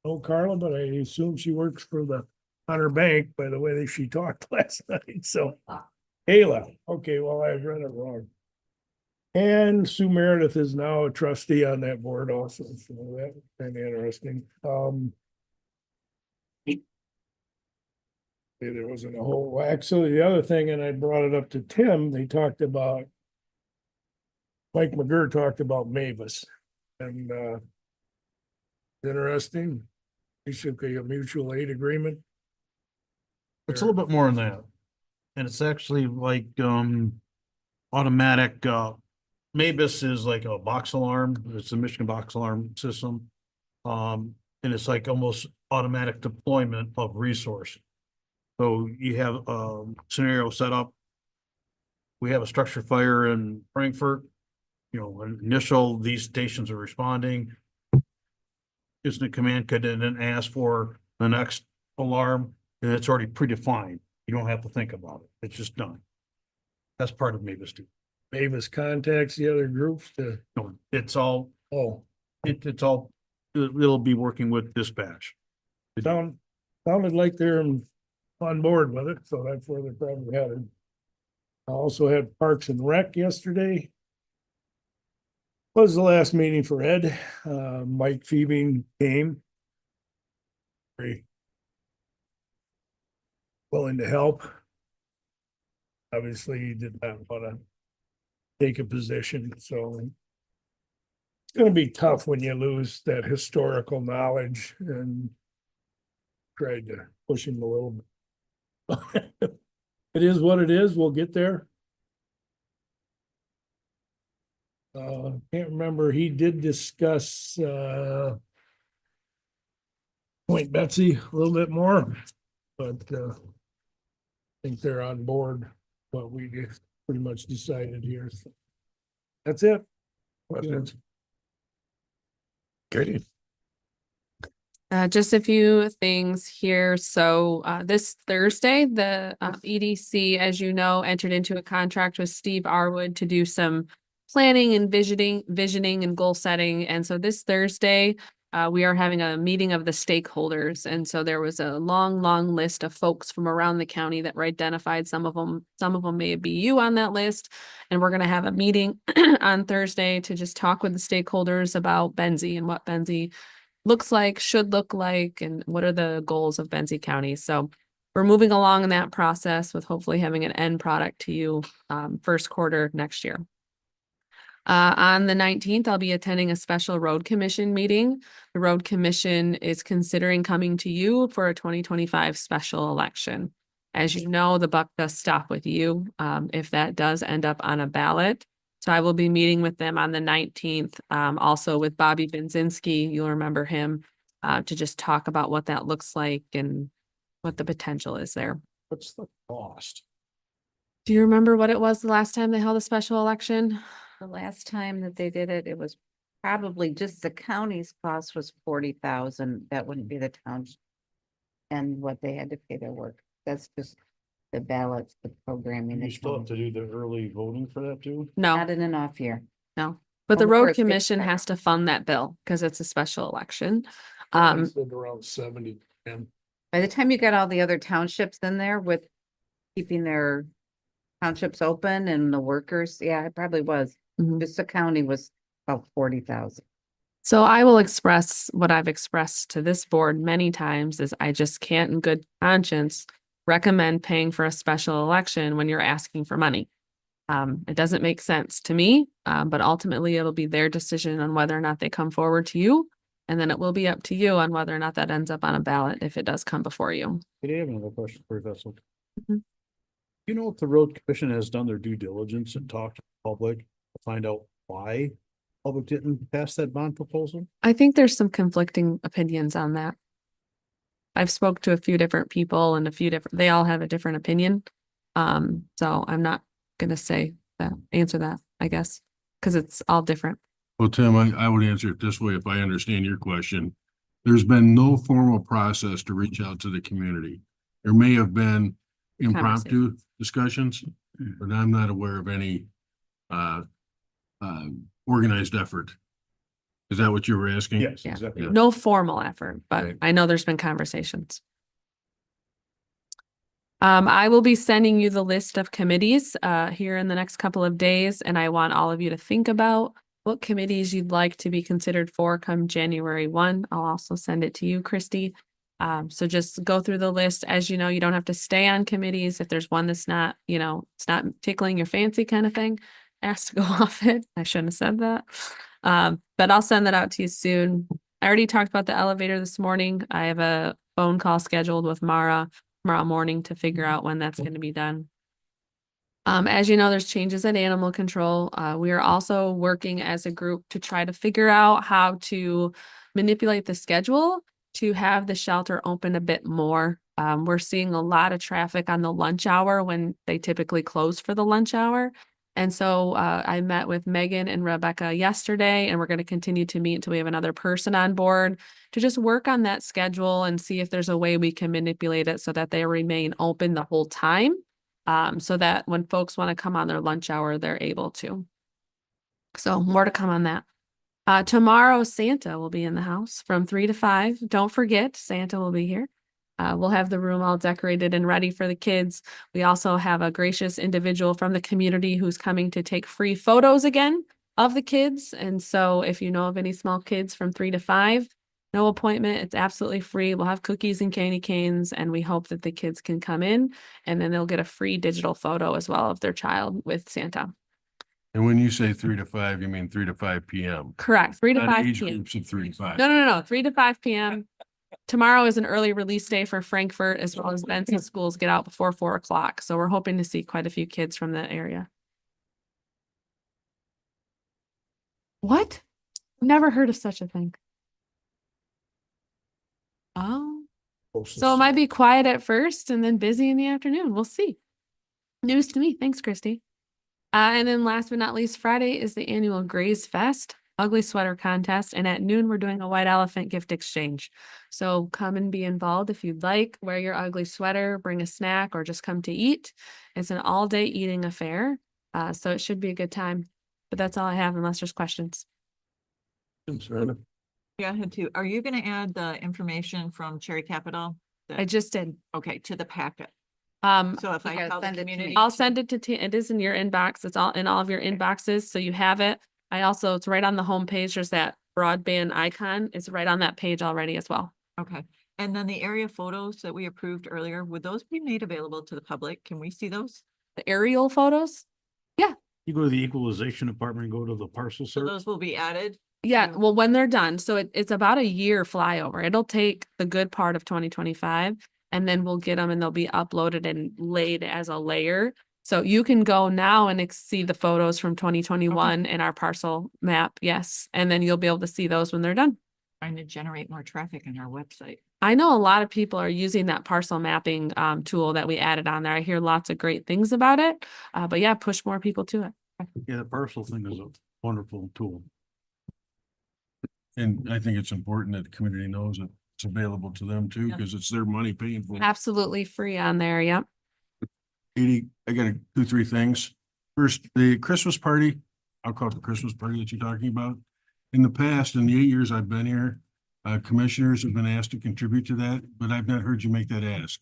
Oh, Carla, but I assume she works for the Hunter Bank by the way that she talked last night. So Ayla. Okay, well, I read it wrong. And Sue Meredith is now a trustee on that board also, so that's kind of interesting. There wasn't a whole whack. So the other thing, and I brought it up to Tim, they talked about, Mike McGurr talked about Mavis, and interesting, basically a mutual aid agreement. It's a little bit more than that. And it's actually like, automatic, Mavis is like a box alarm. It's a Michigan box alarm system. And it's like almost automatic deployment of resource. So you have a scenario set up. We have a structure fire in Frankfurt. You know, initial, these stations are responding. Incident command could then ask for the next alarm, and it's already predefined. You don't have to think about it. It's just done. That's part of Mavis too. Mavis contacts the other groups to, No, it's all, oh, it's all, it'll be working with dispatch. sounded like they're on board with it, so that's where they're probably headed. I also had Parks and Rec yesterday. Was the last meeting for Ed. Mike Phoebing came. Very willing to help. Obviously, he did not want to take a position, so it's gonna be tough when you lose that historical knowledge, and tried to push him a little bit. It is what it is. We'll get there. Can't remember. He did discuss Point Betsy a little bit more, but I think they're on board what we just pretty much decided here. So that's it. Questions? Great. Just a few things here. So this Thursday, the EDC, as you know, entered into a contract with Steve Arwood to do some planning and visioning and goal setting. And so this Thursday, we are having a meeting of the stakeholders. And so there was a long list of folks from around the county that were identified. Some of them may be you on that list. And we're going to have a meeting on Thursday to just talk with the stakeholders about Benzie and what Benzie looks like, should look like, and what are the goals of Benzie County. So we're moving along in that process with hopefully having an end product to you first quarter next year. On the 19th, I'll be attending a special road commission meeting. The road commission is considering coming to you for a 2025 special election. As you know, the buck does stop with you if that does end up on a ballot. So I will be meeting with them on the 19th, also with Bobby Benzinski. You'll remember him to just talk about what that looks like and what the potential is there. What's the cost? Do you remember what it was the last time they held a special election? The last time that they did it, it was probably just the county's cost was 40,000. That wouldn't be the town's. And what they had to pay their work. That's just the ballots, the programming. You the still have to county. do the early voting for that too? No, Not in an off year. no. But the Only for road a state commission fair. has to fund that bill because it's a special election. I said around 70, and By the time you got all the other townships in there with keeping their townships open and the workers, yeah, it probably was. Mhm. Just the county was about 40,000. So I will express what I've expressed to this board many times is I just can't in good conscience recommend paying for a special election when you're asking for money. It doesn't make sense to me, but ultimately it'll be their decision on whether or not they come forward to you. And then it will be up to you on whether or not that ends up on a ballot if it does come before you. Hey, I have another question for you, Vessel. Mhm. You know, if the road commission has done their due diligence and talked to the public to find out why public didn't pass that bond proposal? I think there's some conflicting opinions on that. I've spoke to a few different people and they all have a different opinion. So I'm not gonna say that, answer that, I guess, because it's all different. Well, Tim, I would answer it this way if I understand your question. There's been no formal process to reach out to the community. There may have been impromptu discussions, but I'm not aware of any organized effort. Is that what you were asking? Yes, Yeah. exactly. No formal effort, but Right. I know there's been conversations. I will be sending you the list of committees here in the next couple of days, and I want all of you to think about what committees you'd like to be considered for come January 1. I'll also send it to you, Christy. So just go through the list. As you know, you don't have to stay on committees. If there's one that's not, it's not tickling your fancy kind of thing, ask to go off it. I shouldn't have said that. But I'll send that out to you soon. I already talked about the elevator this morning. I have a phone call scheduled with Mara tomorrow morning to figure out when that's going to be done. As you know, there's changes at animal control. We are also working as a group to try to figure out how to manipulate the schedule to have the shelter open a bit more. We're seeing a lot of traffic on the lunch hour when they typically close for the lunch hour. And so I met with Megan and Rebecca yesterday, and we're going to continue to meet until we have another person on board to just work on that schedule and see if there's a way we can manipulate it so that they remain open the whole time. So that when folks want to come on their lunch hour, they're able to. So more to come on that. Tomorrow, Santa will be in the house from 3 to 5. Don't forget, Santa will be here. We'll have the room all decorated and ready for the kids. We also have a gracious individual from the community who's coming to take free photos again of the kids. And so if you know of any small kids from 3 to 5, no appointment, it's absolutely free. We'll have cookies and candy canes, and we hope that the kids can come in and then they'll get a free digital photo as well of their child with Santa. And when you say 3 to 5, you mean 3 to 5 PM? Correct, 3 to Not 5 age p.m. groups of 3 to 5. No, 3 to 5 p.m. Tomorrow is an early release day for Frankfurt, as well as Benson schools get out before 4 o'clock. So we're hoping to see quite a few kids from that area. What? Never heard of such a thing. Oh, so it might be quiet at first and then busy in the afternoon. We'll see. News to me. Thanks, Christy. And then last but not least, Friday is the annual Graze Fest Ugly Sweater Contest. And at noon, we're doing a white elephant gift exchange. So come and be involved if you'd like. Wear your ugly sweater, bring a snack, or just come to eat. It's an all-day eating affair. So it should be a good time. But that's all I have unless there's questions. Yeah, I had to. Are you gonna add the information from Cherry Capital? I just did. Okay, to the packet. So if You I gotta tell the send it to me. community. I'll send it to, it is in your inbox. It's all in all of your inboxes. So you have it. It's right on the homepage. There's that broadband icon. It's right on that page already as well. Okay, and then the area photos that we approved earlier, would those be made available to the public? Can we see those? The aerial photos? You go to the equalization department and go to the parcel So search. those will be added? Yeah, to- well, when they're done, so it's about a year flyover. It'll take the good part of 2025, and then we'll get them and they'll be uploaded and laid as a layer. So you can go now and see the photos from 2021 in our parcel map, yes, and then you'll be able to see those when they're done. Trying to generate more traffic on our website. I know a lot of people are using that parcel mapping tool that we added on there. I hear lots of great things about it. But yeah, push more people to it. Yeah, the parcel thing is a wonderful tool. And I think it's important that the community knows that it's available to them too, Yep. because it's their money paying for it. Absolutely free on there. Yep. Edie, I got two, three things. First, the Christmas party, I'll call it the Christmas party that you're talking about. In the past, in the 8 years I've been here, commissioners have been asked to contribute to that, but I've not heard you make that ask.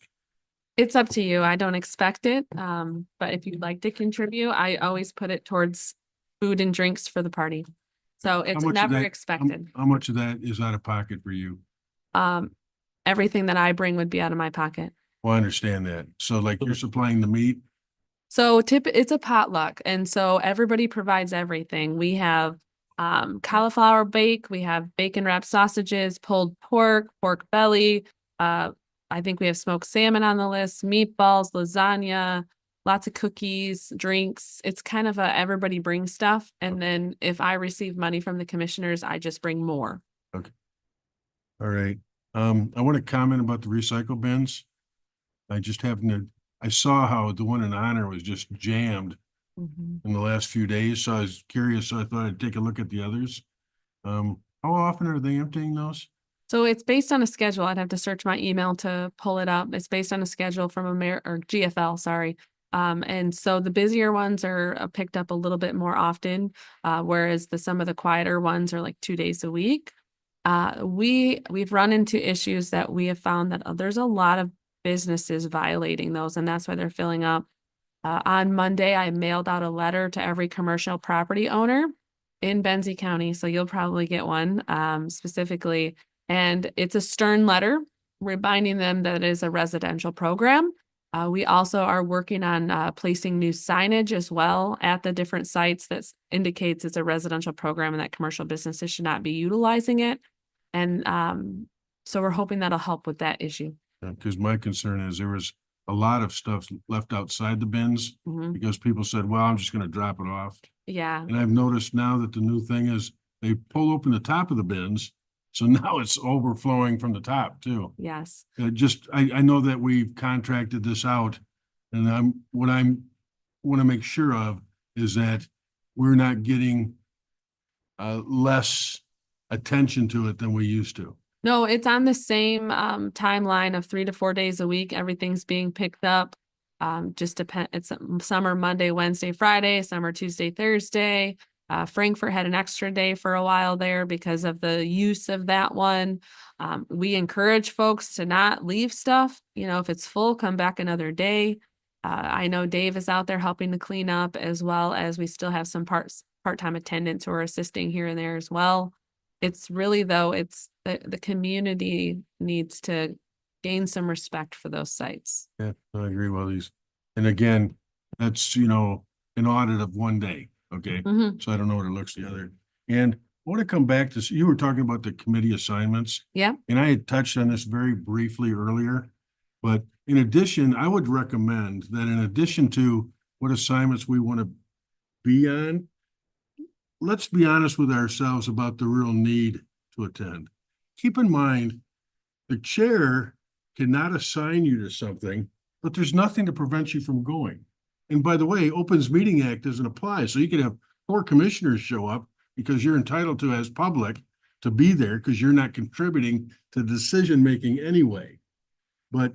It's up to you. I don't expect it. But if you'd like to contribute, I always put it towards food and drinks for the party. So it's How much of never that- expected. How much of that is out of pocket for you? Everything that I bring would be out of my pocket. Well, I understand that. So like you're supplying the meat. So it's a potluck. And so everybody provides everything. We have cauliflower bake, we have bacon wrapped sausages, pulled pork, pork belly. I think we have smoked salmon on the list, meatballs, lasagna, lots of cookies, drinks. It's kind of a everybody brings stuff. And then if I receive money from the commissioners, I just bring more. Okay. All right. I want to comment about the recycle bins. I just happened to, I saw how the one in Honor was just jammed in the last few days. So I was curious. So I thought I'd take a look at the others. How often are they emptying those? So it's based on a schedule. I'd have to search my email to pull it up. It's based on a schedule from GFL, sorry. And so the busier ones are picked up a little bit more often, whereas some of the quieter ones are like 2 days a week. We've run into issues that we have found that there's a lot of businesses violating those, and that's why they're filling up. On Monday, I mailed out a letter to every commercial property owner in Benzie County. So you'll probably get one specifically. And it's a stern letter reminding them that it is a residential program. We also are working on placing new signage as well at the different sites that indicates it's a residential program and that commercial businesses should not be utilizing it. And so we're hoping that'll help with that issue. Because my concern is there was a lot of stuff left outside the bins because people said, well, I'm just going to drop it off. Yeah. And I've noticed now that the new thing is they pull open the top of the bins. So now it's overflowing from the top too. Yes. I know that we've contracted this out, and what I'm want to make sure of is that we're not getting less attention to it than we used to. No, it's on the same timeline of 3 to 4 days a week. Everything's being picked up. Just depend. It's some are Monday, Wednesday, Friday. Some are Tuesday, Thursday. Frankfurt had an extra day for a while there because of the use of that one. We encourage folks to not leave stuff. You know, if it's full, come back another day. I know Dave is out there helping to clean up, as well as we still have some part-time attendants who are assisting here and there as well. It's really, though, it's the community needs to gain some respect for those sites. Yeah, I agree with these. And again, that's, an audit of 1 day. Okay. So I don't know what it looks the other. And I want to come back to, you were talking about the committee assignments. Yeah. And I had touched on this very briefly earlier, but in addition, I would recommend that in addition to what assignments we want to be on, let's be honest with ourselves about the real need to attend. Keep in mind, the chair cannot assign you to something, but there's nothing to prevent you from going. And by the way, Opens Meeting Act doesn't apply. So you could have 4 commissioners show up because you're entitled to, as public, to be there because you're not contributing to decision-making anyway. But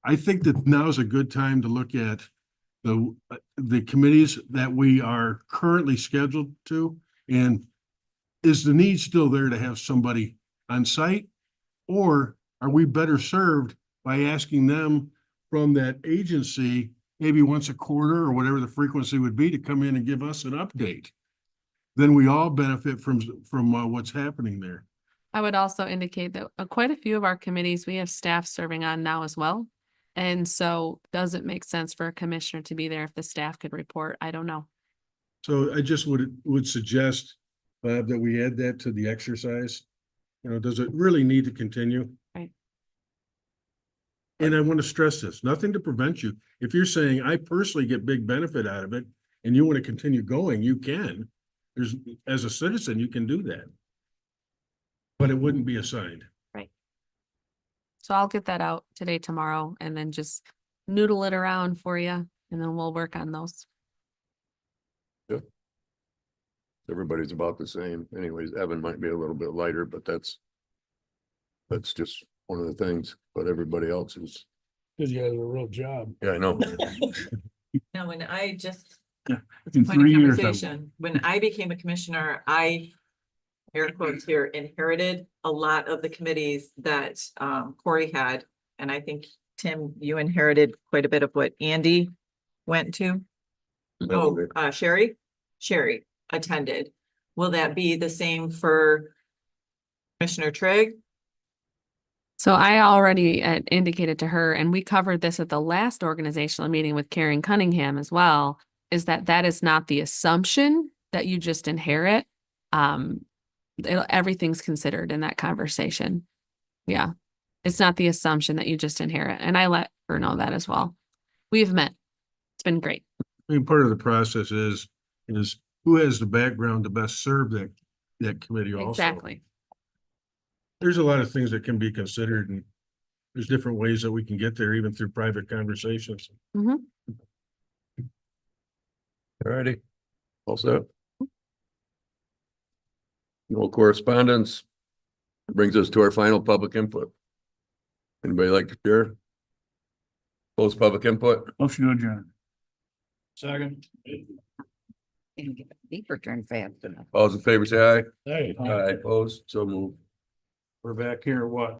I think that now is a good time to look at the committees that we are currently scheduled to. And is the need still there to have somebody on site? Or are we better served by asking them from that agency maybe once a quarter or whatever the frequency would be to come in and give us an update? Then we all benefit from what's happening there. I would also indicate that quite a few of our committees, we have staff serving on now as well. And so does it make sense for a commissioner to be there if the staff could report? I don't know. So I just would suggest, Bob, that we add that to the exercise. Does it really need to continue? Right. And I want to stress this, nothing to prevent you. If you're saying, I personally get big benefit out of it and you want to continue going, you can. As a citizen, you can do that. but it wouldn't be assigned. So I'll get that out today, tomorrow, and then just noodle it around for you, and then we'll work on those. Everybody's about the same. Anyways, Evan might be a little bit lighter, but that's just one of the things, but everybody else is, Cause you have a real job. yeah, I know. Now, when I just, Yeah, it's a in point of 3 years, I- conversation, when I became a commissioner, I air quotes here, inherited a lot of the committees that Corey had. And I think, Tim, you inherited quite a bit of what Andy went to. Oh, Sherry attended. Will that be the same for Commissioner Trigg? So I already indicated to her, and we covered this at the last organizational meeting with Karen Cunningham as well, is that that is not the assumption that you just inherit. Everything's considered in that conversation. Yeah. It's not the assumption that you just inherit. And I let her know that as well. We've met. It's been great. I mean, part of the process is who has the background to best serve that committee also. Exactly. There's a lot of things that can be considered, and there's different ways that we can get there, even through private conversations. Mhm. All righty. All set. No correspondence. Brings us to our final public input. Anybody like to share? Close public input. Motion to adjourn. Second. Didn't get a beeper turn fast enough. All those in favor say aye. Hey. Aye, opposed, so moved. We're back here, what?